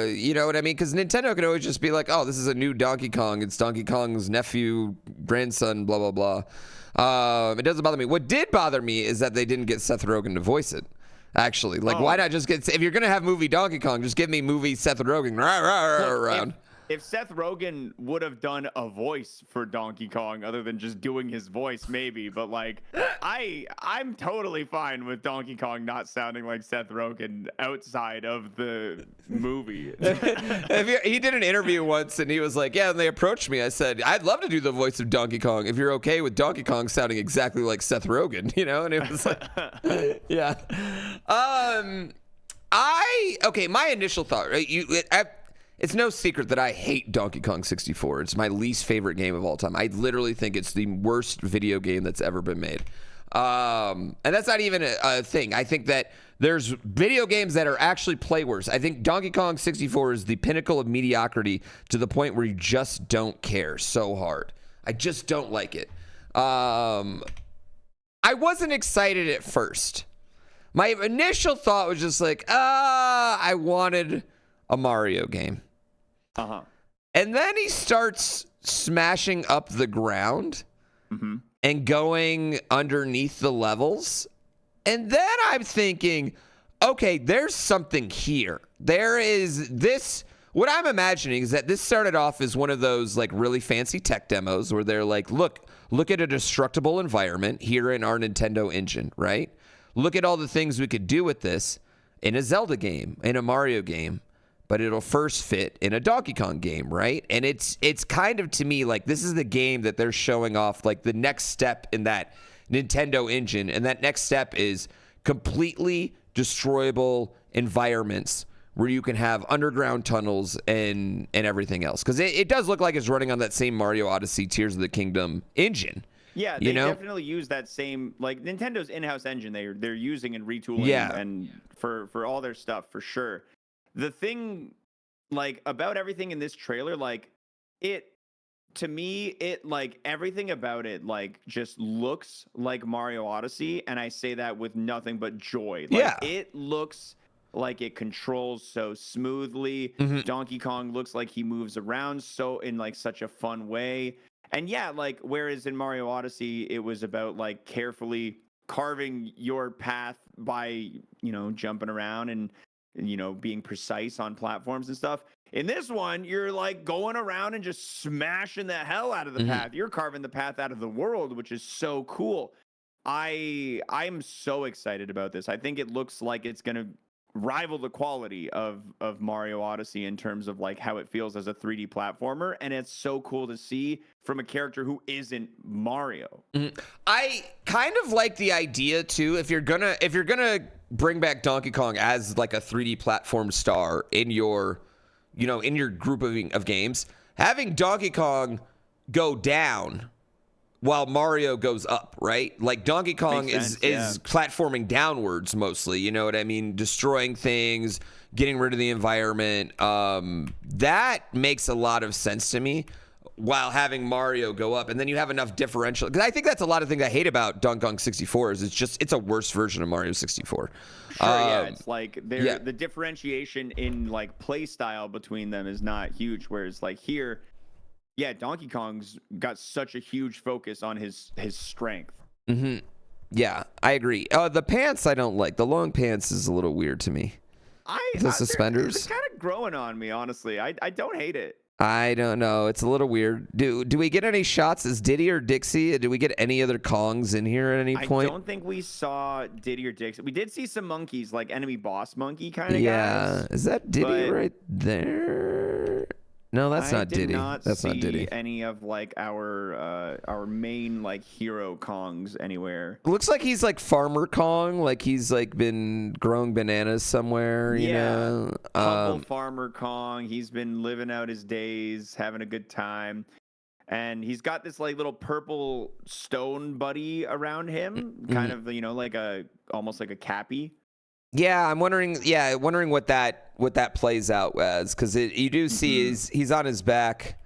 you know what I mean? Because Nintendo could always just be like, oh, this is a new Donkey Kong. It's Donkey Kong's nephew, grandson, blah, blah, blah. It doesn't bother me. What did bother me is that they didn't get Seth Rogen to voice it. Actually, why not just get, if you're going to have movie Donkey Kong, just give me movie Seth Rogen around. If Seth Rogen would have done a voice for Donkey Kong other than just doing his voice, maybe, but like I'm totally fine with Donkey Kong not sounding like Seth Rogen outside of the movie. He did an interview once and he was like, yeah, and they approached me. I said, I'd love to do the voice of Donkey Kong if you're okay with Donkey Kong sounding exactly like Seth Rogen, and it was like, yeah. My initial thought, right? It's no secret that I hate Donkey Kong 64. It's my least favorite game of all time. I literally think it's the worst video game that's ever been made. And that's not even a thing. I think that there's video games that are actually play worse. I think Donkey Kong 64 is the pinnacle of mediocrity to the point where you just don't care so hard. I just don't like it. I wasn't excited at first. My initial thought was just like, I wanted a Mario game. Uh-huh. And then he starts smashing up the ground and going underneath the levels. And then I'm thinking, okay, there's something here. There is this. What I'm imagining is that this started off as one of those like really fancy tech demos where they're like, look at a destructible environment here in our Nintendo engine, right? look at all the things we could do with this in a Zelda game, in a Mario game, but it'll first fit in a Donkey Kong game, right? And it's kind of, to me, like, this is the game that they're showing off, like, the next step in that Nintendo engine, and that next step is completely destroyable environments where you can have underground tunnels and everything else. Because it does look like it's running on that same Mario Odyssey Tears of the Kingdom engine. Yeah, they definitely use that same, like, Nintendo's in-house engine they're using and retooling and for all their stuff, for sure. The thing, like, about everything in this trailer, like, to me, like, everything about it, like, just looks like Mario Odyssey, and I say that with nothing but joy. Like, it looks like it controls so smoothly. Donkey Kong looks like he moves around so in, like, such a fun way. And yeah, like, whereas in Mario Odyssey, it was about, like, carefully carving your path by, you know, jumping around and, you know, being precise on platforms and stuff. In this one, you're, like, going around and just smashing the hell out of the path. You're carving the path out of the world, which is so cool. I'm so excited about this. I think it looks like it's going to rival the quality of Mario Odyssey in terms of, like, how it feels as a 3D platformer, and it's so cool to see from a character who isn't Mario. I kind of like the idea too, if you're gonna bring back Donkey Kong as, like, a 3D platform star in your, you know, in your group of games, having Donkey Kong go down while Mario goes up, right? Like, Donkey Kong is platforming downwards mostly, you know what I mean? Destroying things, getting rid of the environment. That makes a lot of sense to me, while having Mario go up. And then you have enough differential. Because I think that's a lot of things I hate about Donkey Kong 64 is it's a worse version of Mario 64. Sure, yeah. It's like the differentiation in, like, play style between them is not huge. Whereas, like, here, yeah, Donkey Kong's got such a huge focus on his strength. Yeah, I agree. The pants I don't like. The long pants is a little weird to me. The suspenders. They're kind of growing on me, honestly. I don't hate it. I don't know. It's a little weird. Do we get any shots as Diddy or Dixie? Do we get any other Kongs in here at any point? I don't think we saw Diddy or Dixie. We did see some monkeys, like enemy boss monkey kind of guys. Yeah, is that Diddy right there? No, that's not Diddy. That's not Diddy. Any of, like, our main, like, hero Kongs anywhere. Looks like he's, like, Farmer Kong, like he's, like, been growing bananas somewhere, you know. Humble Farmer Kong. He's been living out his days, having a good time. And he's got this, like, little purple stone buddy around him, kind of, you know, like almost like a Cappy. Yeah, I'm wondering what that plays out as, because you do see he's on his back.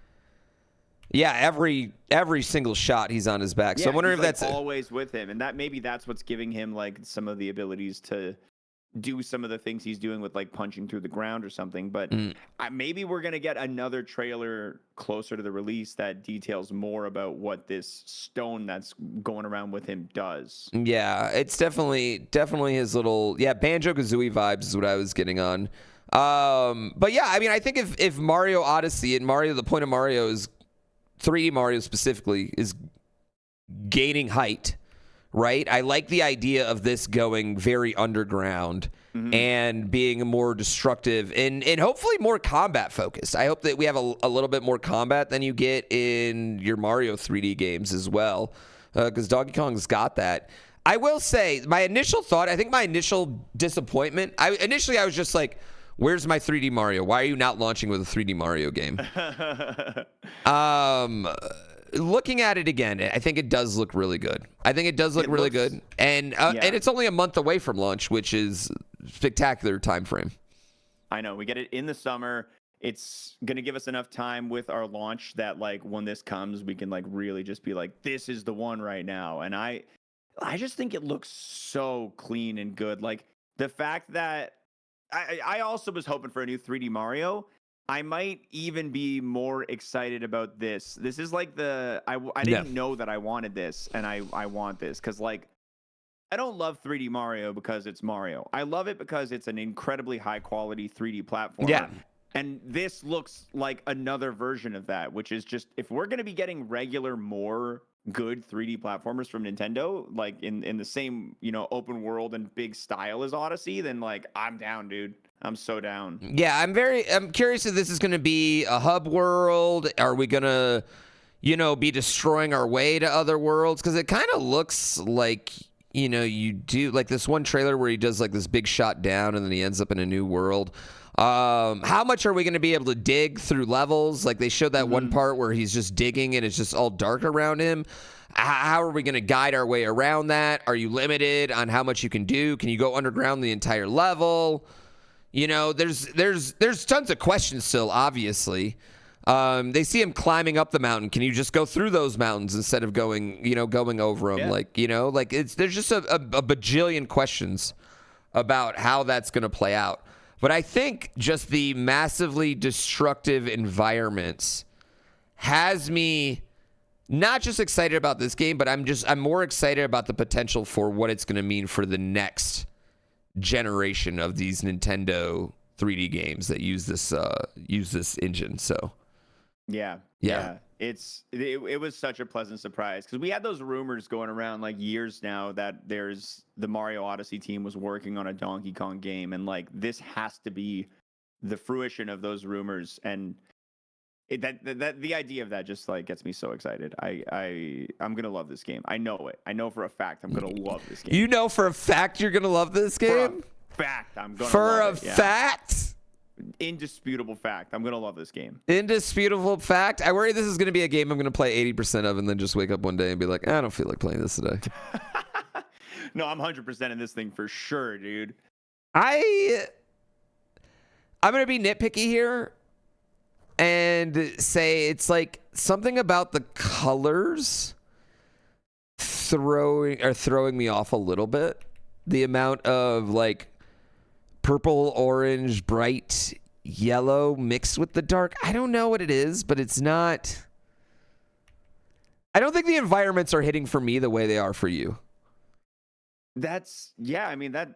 Yeah, every single shot he's on his back. So I'm wondering if that's always with him, and that's what's giving him, like, some of the abilities to do some of the things he's doing with, like, punching through the ground or something. But maybe we're gonna get another trailer closer to the release that details more about what this stone that's going around with him does. Yeah, it's definitely his little Banjo-Kazooie vibes is what I was getting on. But yeah, I mean, I think if Mario Odyssey and the point of Mario is 3D Mario specifically is gaining height. Right? I like the idea of this going very underground and being more destructive and hopefully more combat focused. I hope that we have a little bit more combat than you get in your Mario 3D games as well, because Donkey Kong's got that. I will say, my initial disappointment, I was just like, where's my 3D Mario? Why are you not launching with a 3D Mario game? Looking at it again, I think it does look really good. And it's only a month away from launch, which is spectacular time frame. I know. We get it in the summer. It's going to give us enough time with our launch that, like, when this comes, we can, like, really just be like, this is the one right now. And I just think it looks so clean and good. Like, the fact that I also was hoping for a new 3D Mario. I might even be more excited about this. This is like I didn't know that I wanted this, and I want this because, like, I don't love 3D Mario because it's Mario. I love it because it's an incredibly high quality 3D platformer. Yeah. And this looks like another version of that, which is just, if we're going to be getting regular, more good 3D platformers from Nintendo, like in the same, open world and big style as Odyssey, then like, I'm down, dude. I'm so down. Yeah, I'm curious if this is going to be a hub world. Are we going to, be destroying our way to other worlds? Because it kind of looks like, you do like this one trailer where he does like this big shot down and then he ends up in a new world. How much are we going to be able to dig through levels? Like they showed that one part where he's just digging and it's just all dark around him. How are we going to guide our way around that? Are you limited on how much you can do? Can you go underground the entire level? There's tons of questions still, obviously. They see him climbing up the mountain. Can you just go through those mountains instead of going over them? Yeah. There's just a bajillion questions about how that's going to play out. But I think just the massively destructive environments has me not just excited about this game, but I'm more excited about the potential for what it's going to mean for the next generation of these Nintendo 3D games that use this engine. So yeah. It was such a pleasant surprise because we had those rumors going around like years now that the Mario Odyssey team was working on a Donkey Kong game, and like this has to be the fruition of those rumors. And the idea of that just like gets me so excited. I'm gonna love this game. I know it. I know for a fact I'm gonna love this game. You know for a fact you're gonna love this game? For a fact I'm gonna love it. For a fact? Indisputable fact. I'm gonna love this game. Indisputable fact. I worry this is gonna be a game I'm gonna play 80% of and then just wake up one day and be like, I don't feel like playing this today. No, I'm 100% in this thing for sure, dude. I'm gonna be nitpicky here and say it's like something about the colors throwing me off a little bit. The amount of like purple, orange, bright yellow mixed with the dark. I don't know what it is, but it's not. I don't think the environments are hitting for me the way they are for you. I mean, it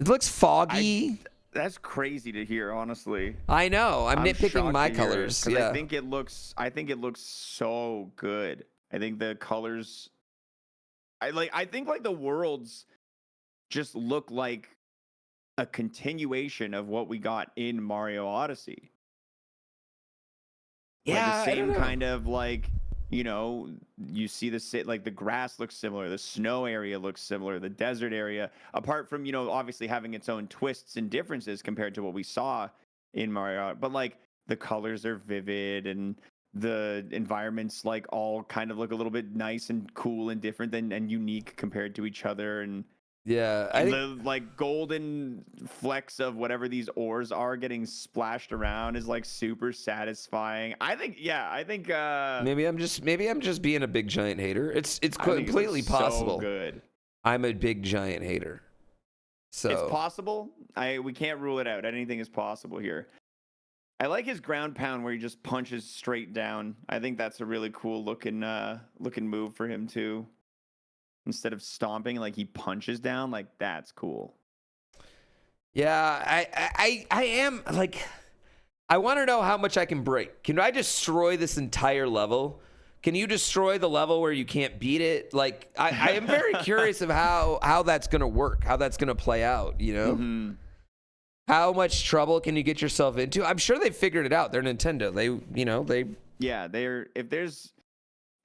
looks foggy. That's crazy to hear, honestly. I know. I'm nitpicking my colors. Yeah. I think it looks so good. I think the colors I think like the worlds just look like a continuation of what we got in Mario Odyssey. Yeah, like the same kind of like, you see like the grass looks similar, the snow area looks similar, the desert area, apart from, obviously having its own twists and differences compared to what we saw in Mario. But like the colors are vivid and the environments like all kind of look a little bit nice and cool and different and unique compared to each other. And yeah, the like golden flecks of whatever these ores are getting splashed around is like super satisfying. I think maybe I'm just being a big giant hater. It's completely possible. So good. I'm a big giant hater. So it's possible. We can't rule it out. Anything is possible here. I like his ground pound where he just punches straight down. I think that's a really cool looking move for him too. Instead of stomping, like he punches down, like that's cool. Yeah, I am like, I want to know how much I can break. Can I destroy this entire level? Can you destroy the level where you can't beat it? Like, I am very curious of how that's gonna work, how that's gonna play out. Mm-hmm. How much trouble can you get yourself into? I'm sure they figured it out. They're Nintendo. If there's.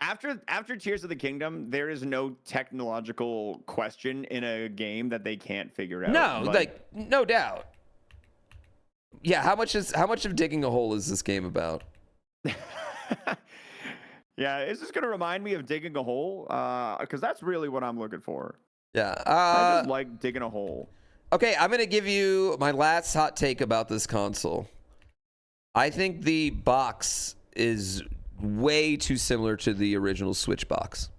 After Tears of the Kingdom, there is no technological question in a game that they can't figure out. No, no doubt. Yeah, how much of digging a hole is this game about? Yeah, is this gonna remind me of digging a hole? Because that's really what I'm looking for. Yeah, I just like digging a hole. Okay, I'm gonna give you my last hot take about this console. I think the box is way too similar to the original Switch box.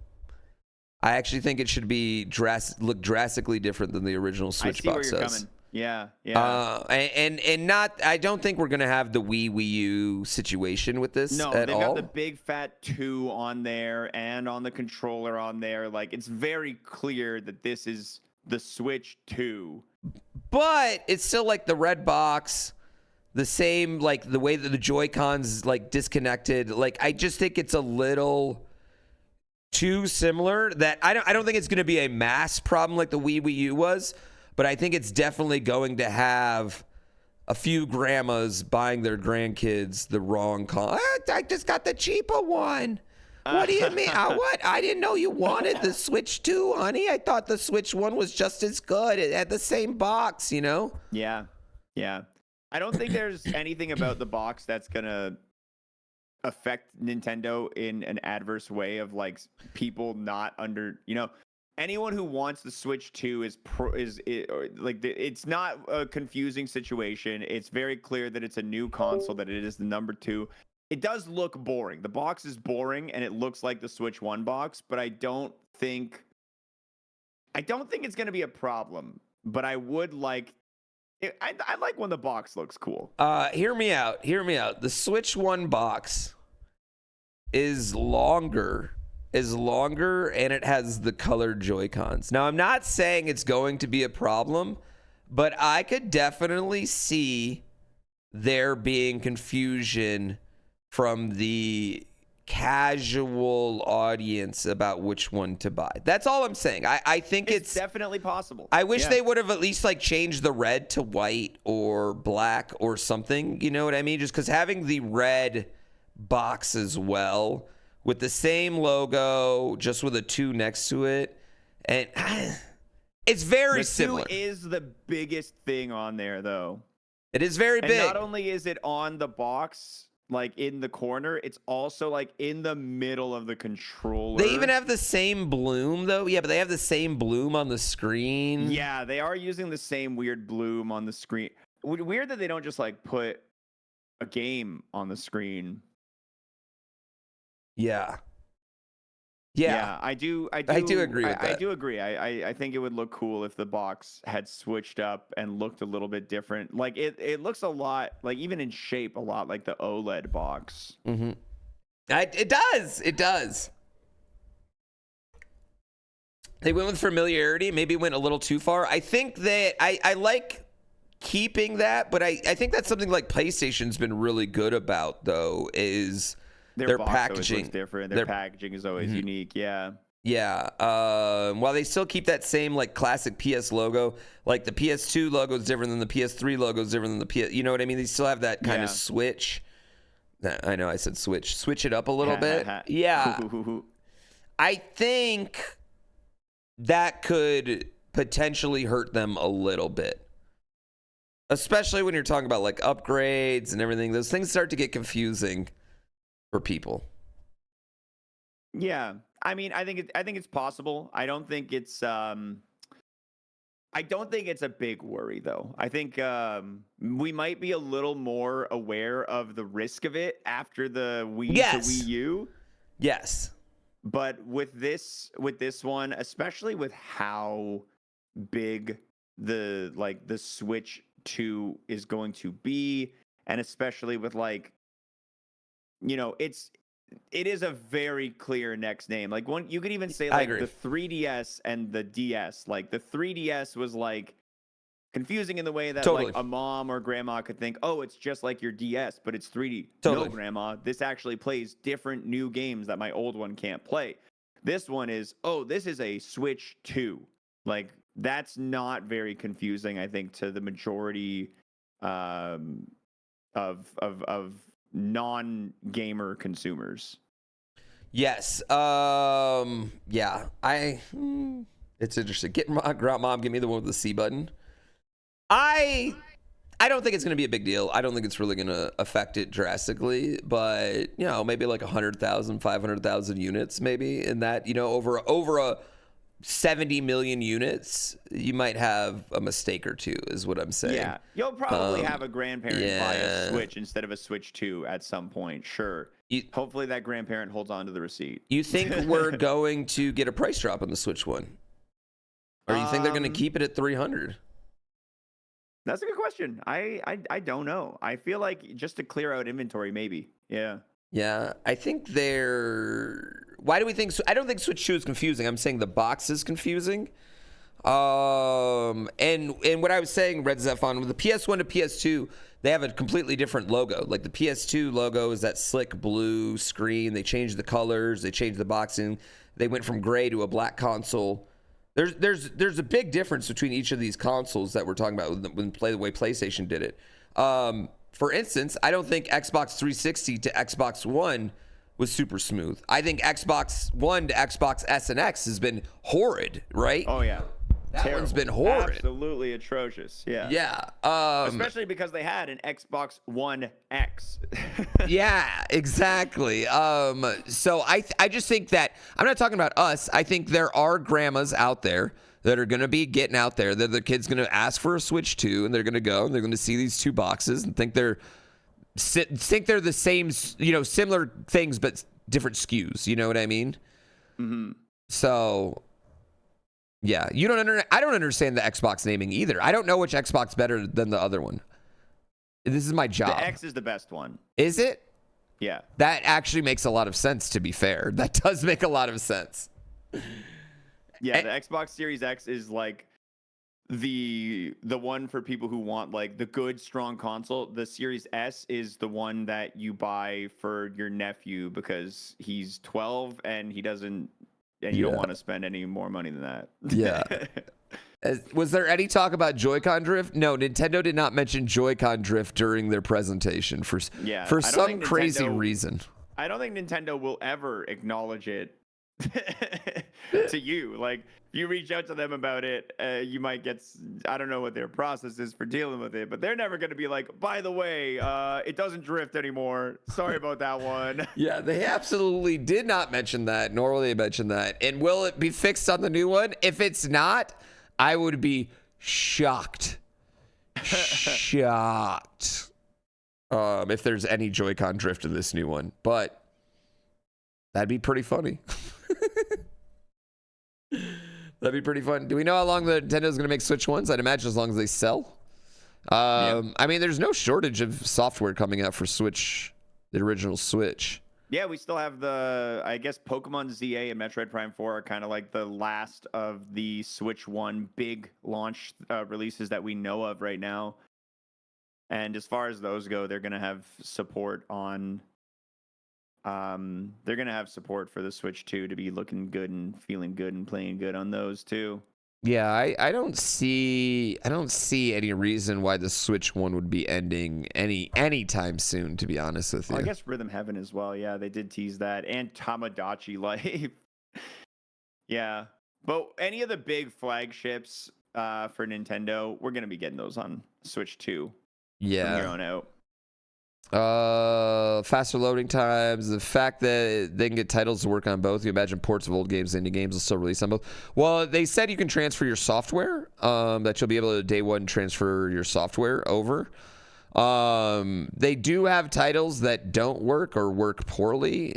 I actually think it should be look drastically different than the original Switch box does. Coming. Yeah. And not. I don't think we're gonna have the Wii U situation with this. No, they've got the big fat 2 on there and on the controller on there. Like it's very clear that this is the Switch 2. But it's still like the red box. the same, like the way that the Joy-Cons like disconnected. Like I just think it's a little too similar. That I don't think it's going to be a mass problem like the Wii U was, but I think it's definitely going to have a few grandmas buying their grandkids the wrong con. I just got the cheaper one. What do you mean? What? I didn't know you wanted the Switch 2, honey. I thought the Switch 1 was just as good. It had the same box, you know? Yeah. Yeah. I don't think there's anything about the box that's going to affect Nintendo in an adverse way of like people not under, anyone who wants the Switch 2 it's not a confusing situation. It's very clear that it's a new console, that it is the number 2. It does look boring. The box is boring and it looks like the Switch 1 box, but I don't think it's going to be a problem, but I would like I like when the box looks cool. Hear me out. The Switch 1 box is longer and it has the colored Joy-Cons. Now, I'm not saying it's going to be a problem, but I could definitely see there being confusion from the casual audience about which one to buy. That's all I'm saying. I think it's definitely possible. I wish they would have at least like changed the red to white or black or something. You know what I mean? Just because having the red box as well with the same logo, just with a 2 next to it, and it's very similar. The 2 is the biggest thing on there, though. It is very big. And not only is it on the box, like in the corner, it's also like in the middle of the controller. They even have the same bloom, though. Yeah, but they have the same bloom on the screen. Yeah, they are using the same weird bloom on the screen. Weird that they don't just like put a game on the screen. Yeah. I do agree with that. I do agree. I think it would look cool if the box had switched up and looked a little bit different. Like it looks a lot, like even in shape, a lot like the OLED box. Mm-hmm. It does. They went with familiarity, maybe went a little too far. I think that I like keeping that, but I think that's something like PlayStation's been really good about, though, is their packaging looks different. Their packaging is always unique. Yeah. While they still keep that same like classic PS logo, like the PS2 logo is different than the PS3 logo is different than the PS. You know what I mean? They still have that kind of switch. I know I said switch. Switch it up a little bit. Yeah. I think that could potentially hurt them a little bit, especially when you're talking about like upgrades and everything. Those things start to get confusing for people. Yeah, I mean, I think it's possible. I don't think it's a big worry though. I think we might be a little more aware of the risk of it after the Wii to Wii U. Yes. But with this one, especially with how big the Switch 2 is going to be, and especially with like, it is a very clear next name. Like you could even say like the 3DS and the DS. Like the 3DS was like confusing in the way that like a mom or grandma could think, oh, it's just like your DS, but it's 3D. No, grandma, this actually plays different new games that my old one can't play. This one is, oh, this is a Switch 2. Like that's not very confusing, I think, to the majority of non-gamer consumers. Yes. Yeah. It's interesting. Get mom, give me the one with the C button. I don't think it's going to be a big deal. I don't think it's really going to affect it drastically, but maybe like 100,000, 500,000 units, maybe in that, over a 70 million units, you might have a mistake or two, is what I'm saying. Yeah, you'll probably have a grandparent buy a Switch instead of a Switch 2 at some point, sure. Hopefully that grandparent holds on to the receipt. You think we're going to get a price drop on the Switch 1? Or you think they're going to keep it at 300? That's a good question. I don't know. I feel like just to clear out inventory, maybe. Yeah. Yeah, I think why do we think... I don't think Switch 2 is confusing. I'm saying the box is confusing. And what I was saying, Red Zephon, with the PS1 to PS2, they have a completely different logo. Like the PS2 logo is that slick blue screen. They changed the colors. They changed the boxing. They went from gray to a black console. There's a big difference between each of these consoles that we're talking about when the way PlayStation did it. For instance, I don't think Xbox 360 to Xbox One was super smooth. I think Xbox One to Xbox S and X has been horrid, right? Oh yeah. That Terrible. one's been horrid. Absolutely atrocious. Yeah. Yeah. Especially because they had an Xbox One X. Yeah, exactly. So I just think that I'm not talking about us. I think there are grandmas out there that are going to be getting out there that the kid's going to ask for a Switch 2 and they're going to go and they're going to see these two boxes and think they're the same, similar things but different SKUs. You know what I mean? Mm-hmm. So. Yeah, I don't understand the Xbox naming either. I don't know which Xbox better than the other one. This is my job. The X is the best one. Is it? Yeah. That actually makes a lot of sense, to be fair. That does make a lot of sense. Yeah, the Xbox Series X is like the one for people who want like the good, strong console. The Series S is the one that you buy for your nephew because he's 12 and he doesn't. And you don't want to spend any more money than that. Yeah. Was there any talk about Joy-Con drift? No, Nintendo did not mention Joy-Con drift during their presentation for some crazy reason. I don't think Nintendo will ever acknowledge it to you. Like, if you reach out to them about it, you might get, I don't know what their process is for dealing with it, but they're never going to be like, by the way, it doesn't drift anymore. Sorry about that one. Yeah, they absolutely did not mention that, nor will they mention that. And will it be fixed on the new one? If it's not, I would be shocked. Shocked. If there's any Joy-Con drift in this new one. But that'd be pretty funny. That'd be pretty fun. Do we know how long the Nintendo's going to make Switch ones? I'd imagine as long as they sell. I mean, there's no shortage of software coming out for Switch, the original Switch. Yeah, we still have I guess Pokemon ZA and Metroid Prime 4 are kind of like the last of the Switch 1 big launch releases that we know of right now. And as far as those go, they're going to have support on... they're gonna have support for the Switch 2 to be looking good and feeling good and playing good on those too. Yeah, I don't see any reason why the Switch 1 would be ending anytime soon, to be honest with you. Well, I guess Rhythm Heaven as well. Yeah, they did tease that, and Tamagotchi Life. Yeah, but any of the big flagships for Nintendo, we're gonna be getting those on Switch 2. Yeah. From here on out. Faster loading times, the fact that they can get titles to work on both. You imagine ports of old games into games will still release on both. Well, they said you can transfer your software, that you'll be able to day one transfer your software over. They do have titles that don't work or work poorly.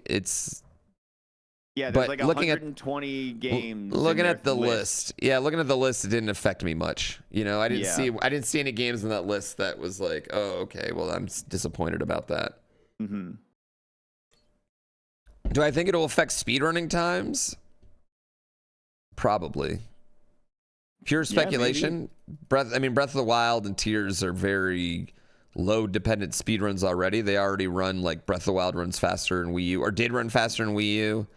Yeah, there's like 120 games. Looking at the list. Yeah, looking at the list, it didn't affect me much. I didn't see any games on that list that was like, oh, okay, well, I'm disappointed about that. Mm-hmm. Do I think it'll affect speedrunning times? Probably. Pure speculation. Breath of the Wild and Tears are very load dependent speedruns already. They already run like Breath of the Wild runs faster in Wii U, or did run faster in Wii U.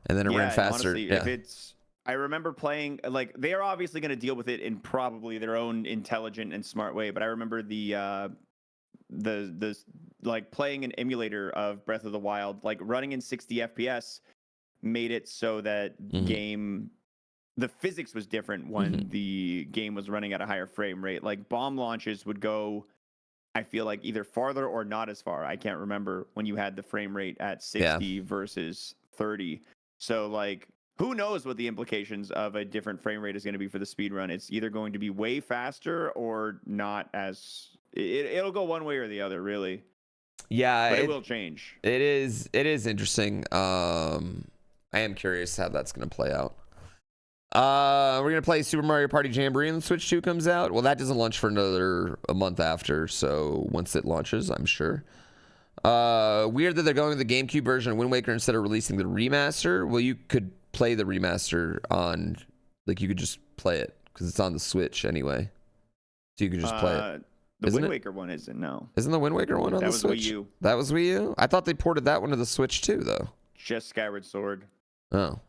And then it ran faster. Honestly, I remember playing, like, they are obviously going to deal with it in probably their own intelligent and smart way. But I remember the like playing an emulator of Breath of the Wild, like running in 60 FPS made it so that the physics was different when the game was running at a higher frame rate. Like bomb launches would go, I feel like either farther or not as far. I can't remember when you had the frame rate at 60 versus 30. So, like, who knows what the implications of a different frame rate is going to be for the speed run? It's either going to be way faster or not as... It'll go one way or the other, really. Yeah. But it will change. It is interesting. I am curious how that's going to play out. We're going to play Super Mario Party Jamboree when the Switch 2 comes out. Well, that doesn't launch for a month after, so once it launches, I'm sure. Weird that they're going to the GameCube version of Wind Waker instead of releasing the remaster. Well, you could play the remaster on, like, you could just play it because it's on the Switch anyway. So you can just play it. The Wind Waker one isn't, no. Isn't the Wind Waker one on the Switch? That was Wii U. That was Wii U? I thought they ported that one to the Switch too, though. Just Skyward Sword. Oh.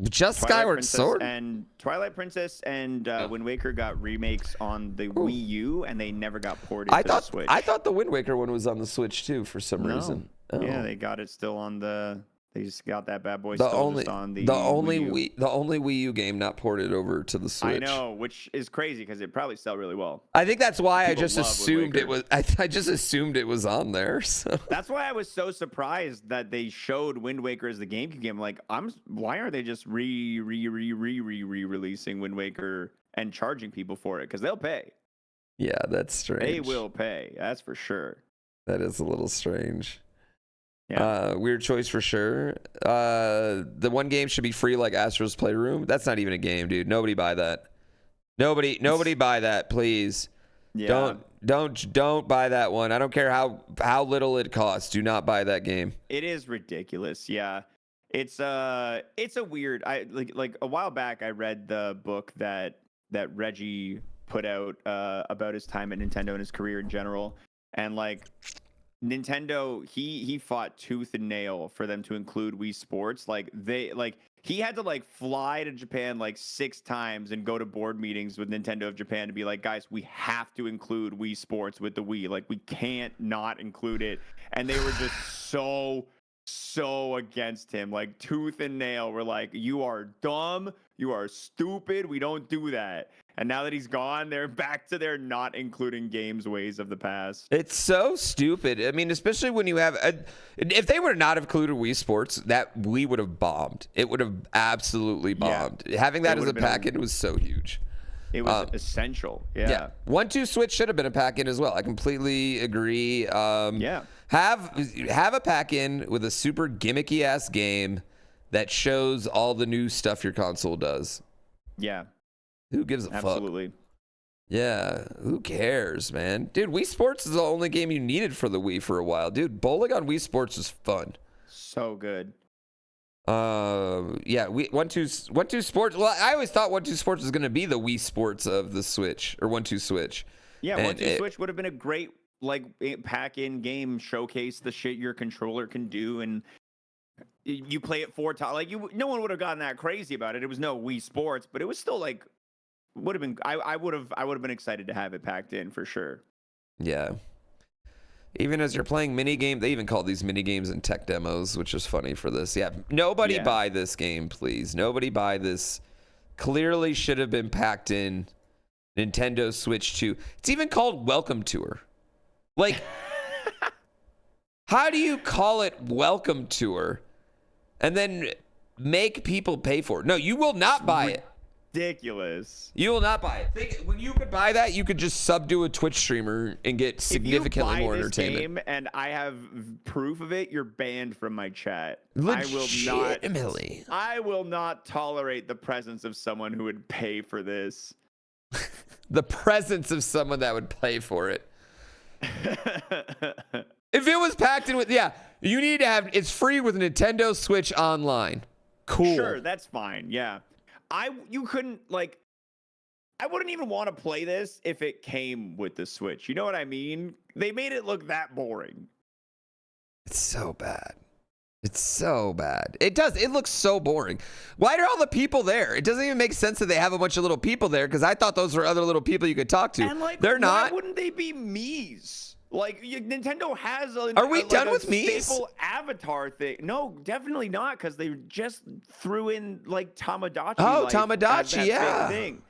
Just Skyward Sword? And Twilight Princess and Wind Waker got remakes on the Wii U, and they never got ported to the Switch. I thought the Wind Waker one was on the Switch too for some reason. Oh. Yeah, they got it still on the... They just got that bad boy just on the only Wii U. The only Wii U game not ported over to the Switch. I know, which is crazy because it probably sell really well. I think that's why I just assumed it was. I just assumed it was on there. So that's why I was so surprised that they showed Wind Waker as the GameCube game. Like, why aren't they just re-releasing Wind Waker and charging people for it? Because they'll pay. Yeah, that's strange. They will pay. That's for sure. That is a little strange. Yeah. Weird choice for sure. The one game should be free like Astro's Playroom. That's not even a game, dude. Nobody buy that. Nobody buy that, please. Yeah. Don't buy that one. I don't care how little it costs. Do not buy that game. It is ridiculous. Yeah. It's a weird. I like a while back I read the book that Reggie put out about his time at Nintendo and his career in general, and like Nintendo, he fought tooth and nail for them to include Wii Sports. He had to fly to Japan 6 times and go to board meetings with Nintendo of Japan to be like, guys, we have to include Wii Sports with the Wii. We can't not include it. And they were just so against him, tooth and nail. We're like, you are dumb, you are stupid, we don't do that. And now that he's gone, they're back to their not including games ways of the past. It's so stupid. I mean, especially when you have if they would not have included Wii Sports, that Wii would have bombed. It would have absolutely bombed. Yeah. Having that as a packet was so huge. It was essential. Yeah. 1-2 Switch should have been a pack-in as well. I completely agree. Yeah. Have a pack-in with a super gimmicky ass game that shows all the new stuff your console does. Yeah. Who gives a fuck? Absolutely. Yeah, who cares, man? Dude, Wii Sports is the only game you needed for the Wii for a while. Dude, bowling on Wii Sports is fun. So good. Yeah, 1-2 Sports. Well, I always thought 1-2 Sports was going to be the Wii Sports of the Switch, or 1-2 Switch. Yeah, 1-2 Switch would have been a great pack-in game, showcase the shit your controller can do, and you play it 4 times. No one would have gotten that crazy about it. It was no Wii Sports, but it was still would have been. I would have been excited to have it packed in for sure. Yeah. Even as you're playing mini game, they even call these mini games in tech demos, which is funny for this. Yeah, nobody buy this game, please. Nobody buy this. Clearly should have been packed in Nintendo Switch 2. It's even called Welcome Tour. How do you call it Welcome Tour and then make people pay for it? No, you will not buy it. Ridiculous. You will not buy it. When you could buy that, you could just subdue a Twitch streamer and get significantly more entertainment. If you buy this game and I have proof of it, you're banned from my chat. Legitimately. I will not tolerate the presence of someone who would pay for this. The presence of someone that would pay for it. If it was packed in with, you need to have, it's free with Nintendo Switch Online. Cool. Sure, that's fine. Yeah. I wouldn't even want to play this if it came with the Switch. You know what I mean? They made it look that boring. It's so bad. It looks so boring. Why are all the people there? It doesn't even make sense that they have a bunch of little people there, because I thought those were other little people you could talk to. And they're not. Why wouldn't they be Mii's? Nintendo has Are we done with Mii's? Staple avatar thing. No, definitely not, because they just threw in Tamagotchi. Oh, Tamagotchi, yeah. Thing.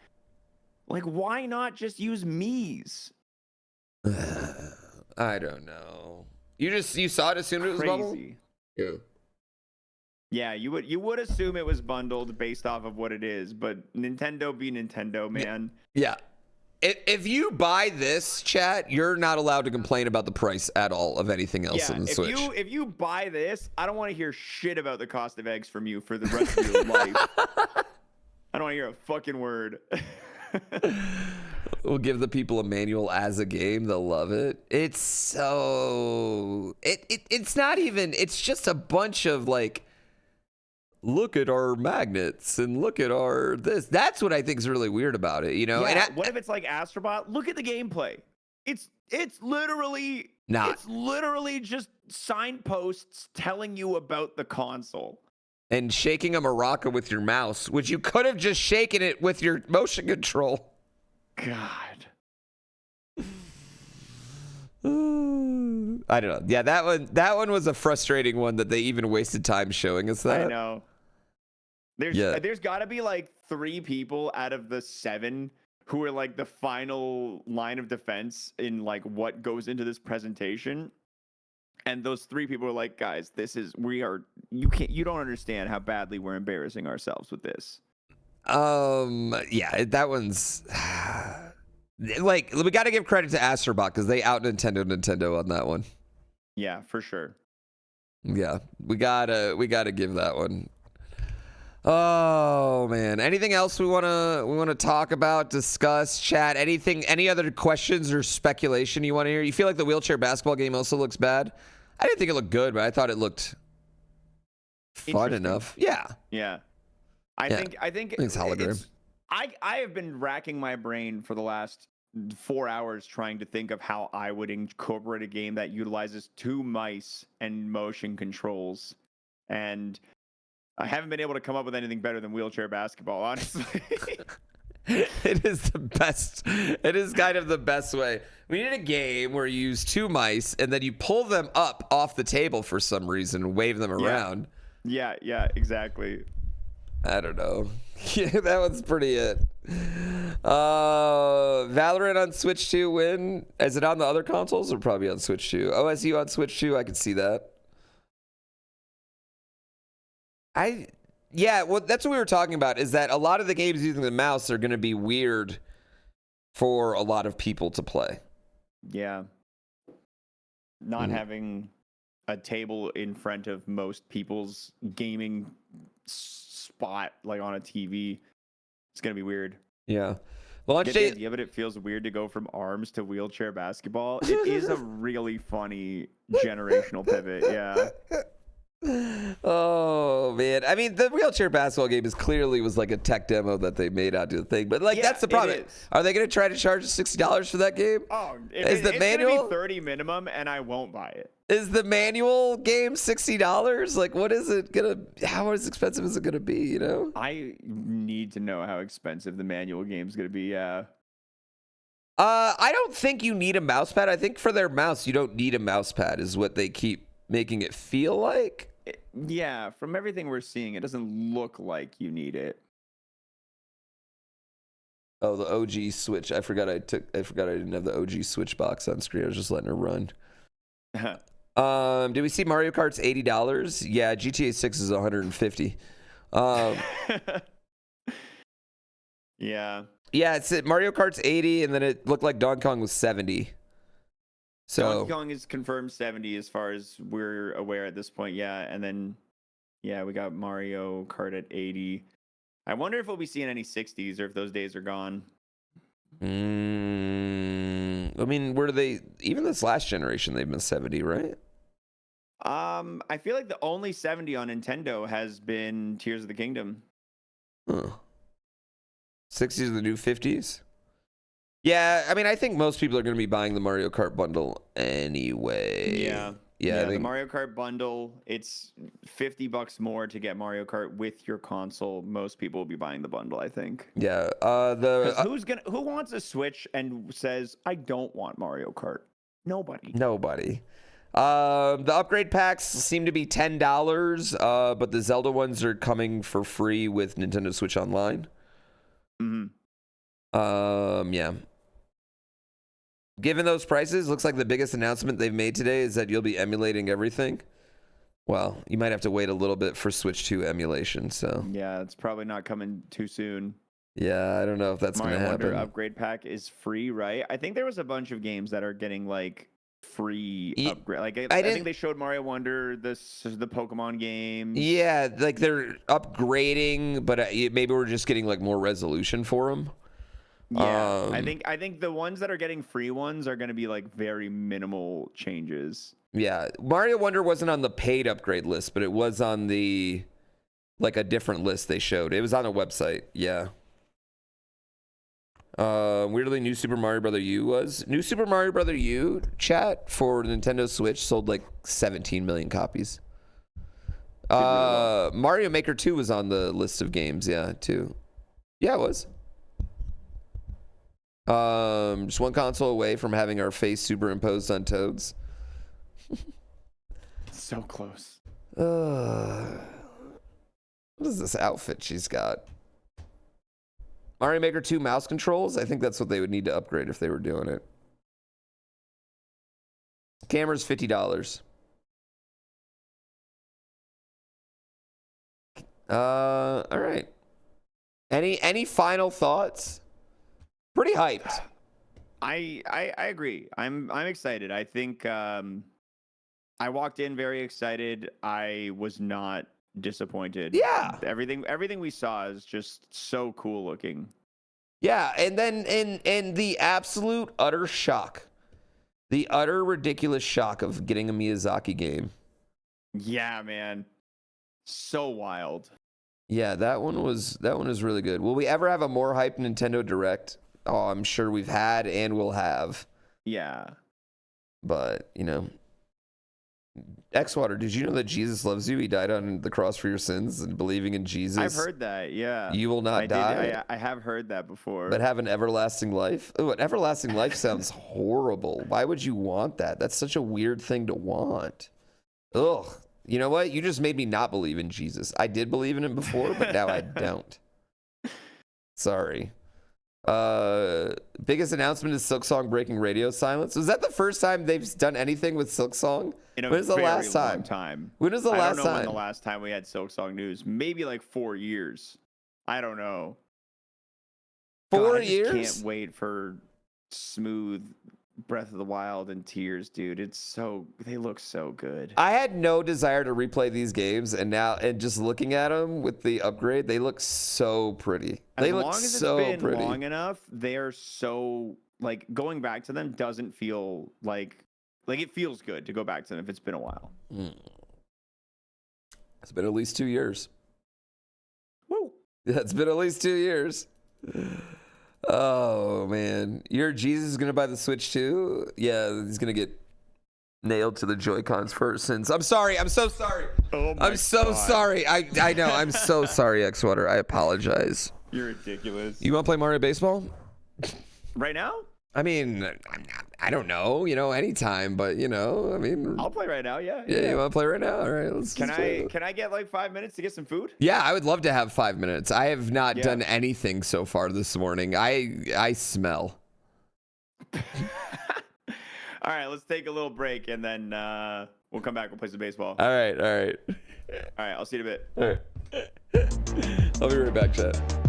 Why not just use Mii's? I don't know. You saw it as soon as it was bundled? Yeah. Yeah, you would assume it was bundled based off of what it is, but Nintendo be Nintendo, man. Yeah. If you buy this, chat, you're not allowed to complain about the price at all of anything else in the Switch. If you buy this, I don't want to hear shit about the cost of eggs from you for the rest of your life. I don't want to hear a fucking word. We'll give the people a manual as a game. They'll love it. It's so... It's not even... It's just a bunch of, look at our magnets and look at our this. That's what I think is really weird about it, you know? Yeah, And what if it's like Astrobot? Look at the gameplay. It's literally not. It's literally just signposts telling you about the console. And shaking a maraca with your mouse, which you could have just shaken it with your motion control. God. I don't know. Yeah, that one was a frustrating one that they even wasted time showing us that. I know. There's got to be like 3 people out of the 7 who are like the final line of defense in like what goes into this presentation. And those 3 people are like, guys, you don't understand how badly we're embarrassing ourselves with this. Yeah, that one's like, we got to give credit to Astrobot because they out Nintendo on that one. Yeah, for sure. Yeah, we gotta give that one. Oh man, anything else we wanna talk about, discuss, chat? Any other questions or speculation you want to hear? You feel like the wheelchair basketball game also looks bad? I didn't think it looked good, but I thought it looked fun enough. Yeah. Yeah. I think it's hologram. I have been racking my brain for the last 4 hours trying to think of how I would incorporate a game that utilizes 2 mice and motion controls, and I haven't been able to come up with anything better than wheelchair basketball, honestly. It is the best. It is kind of the best way. We need a game where you use 2 mice and then you pull them up off the table for some reason and wave them around. Yeah, exactly. I don't know. Yeah, that one's pretty it. Valorant on Switch 2 win. Is it on the other consoles or probably on Switch 2? OSU on Switch 2, I could see that. Yeah, well, that's what we were talking about, is that a lot of the games using the mouse are going to be weird for a lot of people to play. Yeah. Not having a table in front of most people's gaming spot, like on a TV, it's going to be weird. Yeah. Launch date. Yeah, but it feels weird to go from arms to wheelchair basketball. It is a really funny generational pivot. Yeah. Oh man, I mean, the wheelchair basketball game was like a tech demo that they made out to the thing, but like that's the problem. Are they going to try to charge $60 for that game? Oh, it's manual gonna be $30 minimum, and I won't buy it. Is the manual game $60? Like, what is it gonna? How expensive is it gonna be? You know, I need to know how expensive the manual game is gonna be. Yeah. I don't think you need a mouse pad. I think for their mouse, you don't need a mouse pad, is what they keep making it feel like. Yeah, from everything we're seeing, it doesn't look like you need it. Oh, the OG Switch. I forgot I didn't have the OG Switch box on screen. I was just letting her run. Did we see Mario Kart's $80? Yeah, GTA 6 is $150. Yeah. Yeah, Mario Kart's 80, and then it looked like Donkey Kong was 70. So Donkey Kong is confirmed 70 as far as we're aware at this point. Yeah, and then we got Mario Kart at 80. I wonder if we'll be seeing any 60s or if those days are gone. I mean, even this last generation they've been 70, right? I feel like the only 70 on Nintendo has been Tears of the Kingdom. Huh. 60s are the new 50s? Yeah, I mean, I think most people are going to be buying the Mario Kart bundle anyway. Yeah, the Mario Kart bundle, it's $50 more to get Mario Kart with your console. Most people will be buying the bundle, I think. Yeah. Who wants a Switch and says, I don't want Mario Kart? Nobody. The upgrade packs seem to be $10, but the Zelda ones are coming for free with Nintendo Switch Online. Yeah. Given those prices, looks like the biggest announcement they've made today is that you'll be emulating everything. Well, you might have to wait a little bit for Switch 2 emulation, so. Yeah, it's probably not coming too soon. Yeah, I don't know if that's going to happen. Mario Wonder upgrade pack is free, right? I think there was a bunch of games that are getting like free upgrade. Like I think they showed Mario Wonder, the Pokemon games. Yeah, like they're upgrading, but maybe we're just getting like more resolution for them. Yeah, I think the ones that are getting free ones are going to be like very minimal changes. Yeah, Mario Wonder wasn't on the paid upgrade list, but it was on the like a different list they showed. It was on a website. Yeah. Weirdly, New Super Mario Brother U was. New Super Mario Brother U, chat, for Nintendo Switch sold like 17 million copies. Mario Maker 2 was on the list of games, yeah, too. Yeah, it was. Just one console away from having our face superimposed on Toad's. So close. What is this outfit she's got? Mario Maker 2 mouse controls? I think that's what they would need to upgrade if they were doing it. Camera's $50. All right. Any final thoughts? Pretty hyped. I agree. I'm excited. I think I walked in very excited. I was not disappointed. Yeah. Everything we saw is just so cool looking. Yeah, and then in the absolute utter shock. The utter ridiculous shock of getting a Miyazaki game. Yeah, man. So wild. Yeah, that one was really good. Will we ever have a more hyped Nintendo Direct? Oh, I'm sure we've had and will have. Yeah. But, you know, Xwater, did you know that Jesus loves you? He died on the cross for your sins, and believing in Jesus. I've heard that, yeah. You will not die. I have heard that before. But have an everlasting life? Oh, an everlasting life sounds horrible. Why would you want that? That's such a weird thing to want. Ugh. You know what? You just made me not believe in Jesus. I did believe in him before, but now I don't. Sorry. Biggest announcement is Silksong breaking radio silence. Was that the first time they've done anything with Silksong? In a when was the very last long time? When was the last time? I don't know when the last time we had Silksong news. Maybe like 4 years. I don't know. 4 I years? just can't wait for smooth Breath of the Wild and Tears, dude. They look so good. I had no desire to replay these games, and just looking at them with the upgrade, they look so pretty. They look so pretty. As long as it's been long enough, they are so, like, going back to them doesn't feel like it feels good to go back to them if it's been a while. It's been at least 2 years. Woo! Yeah, it's been at least 2 years. Oh man, your Jesus is gonna buy the Switch too? Yeah, he's gonna get nailed to the Joy-Cons for sins. I'm sorry. I'm so sorry. Oh my I'm so God. sorry. I know. I'm so sorry, Xwater. I apologize. You're ridiculous. You want to play Mario Baseball? Right now? I mean, I don't know. You know, anytime. But you know, I mean, I'll play right now. Yeah. Yeah, you want to play right now? All right. Can I get like 5 minutes to get some food? Yeah, I would love to have 5 minutes. I have not done anything so far this morning. I smell. All right, let's take a little break and then we'll come back. We'll play some baseball. All right. All right, I'll see you in a bit. All right. I'll be right back, chat.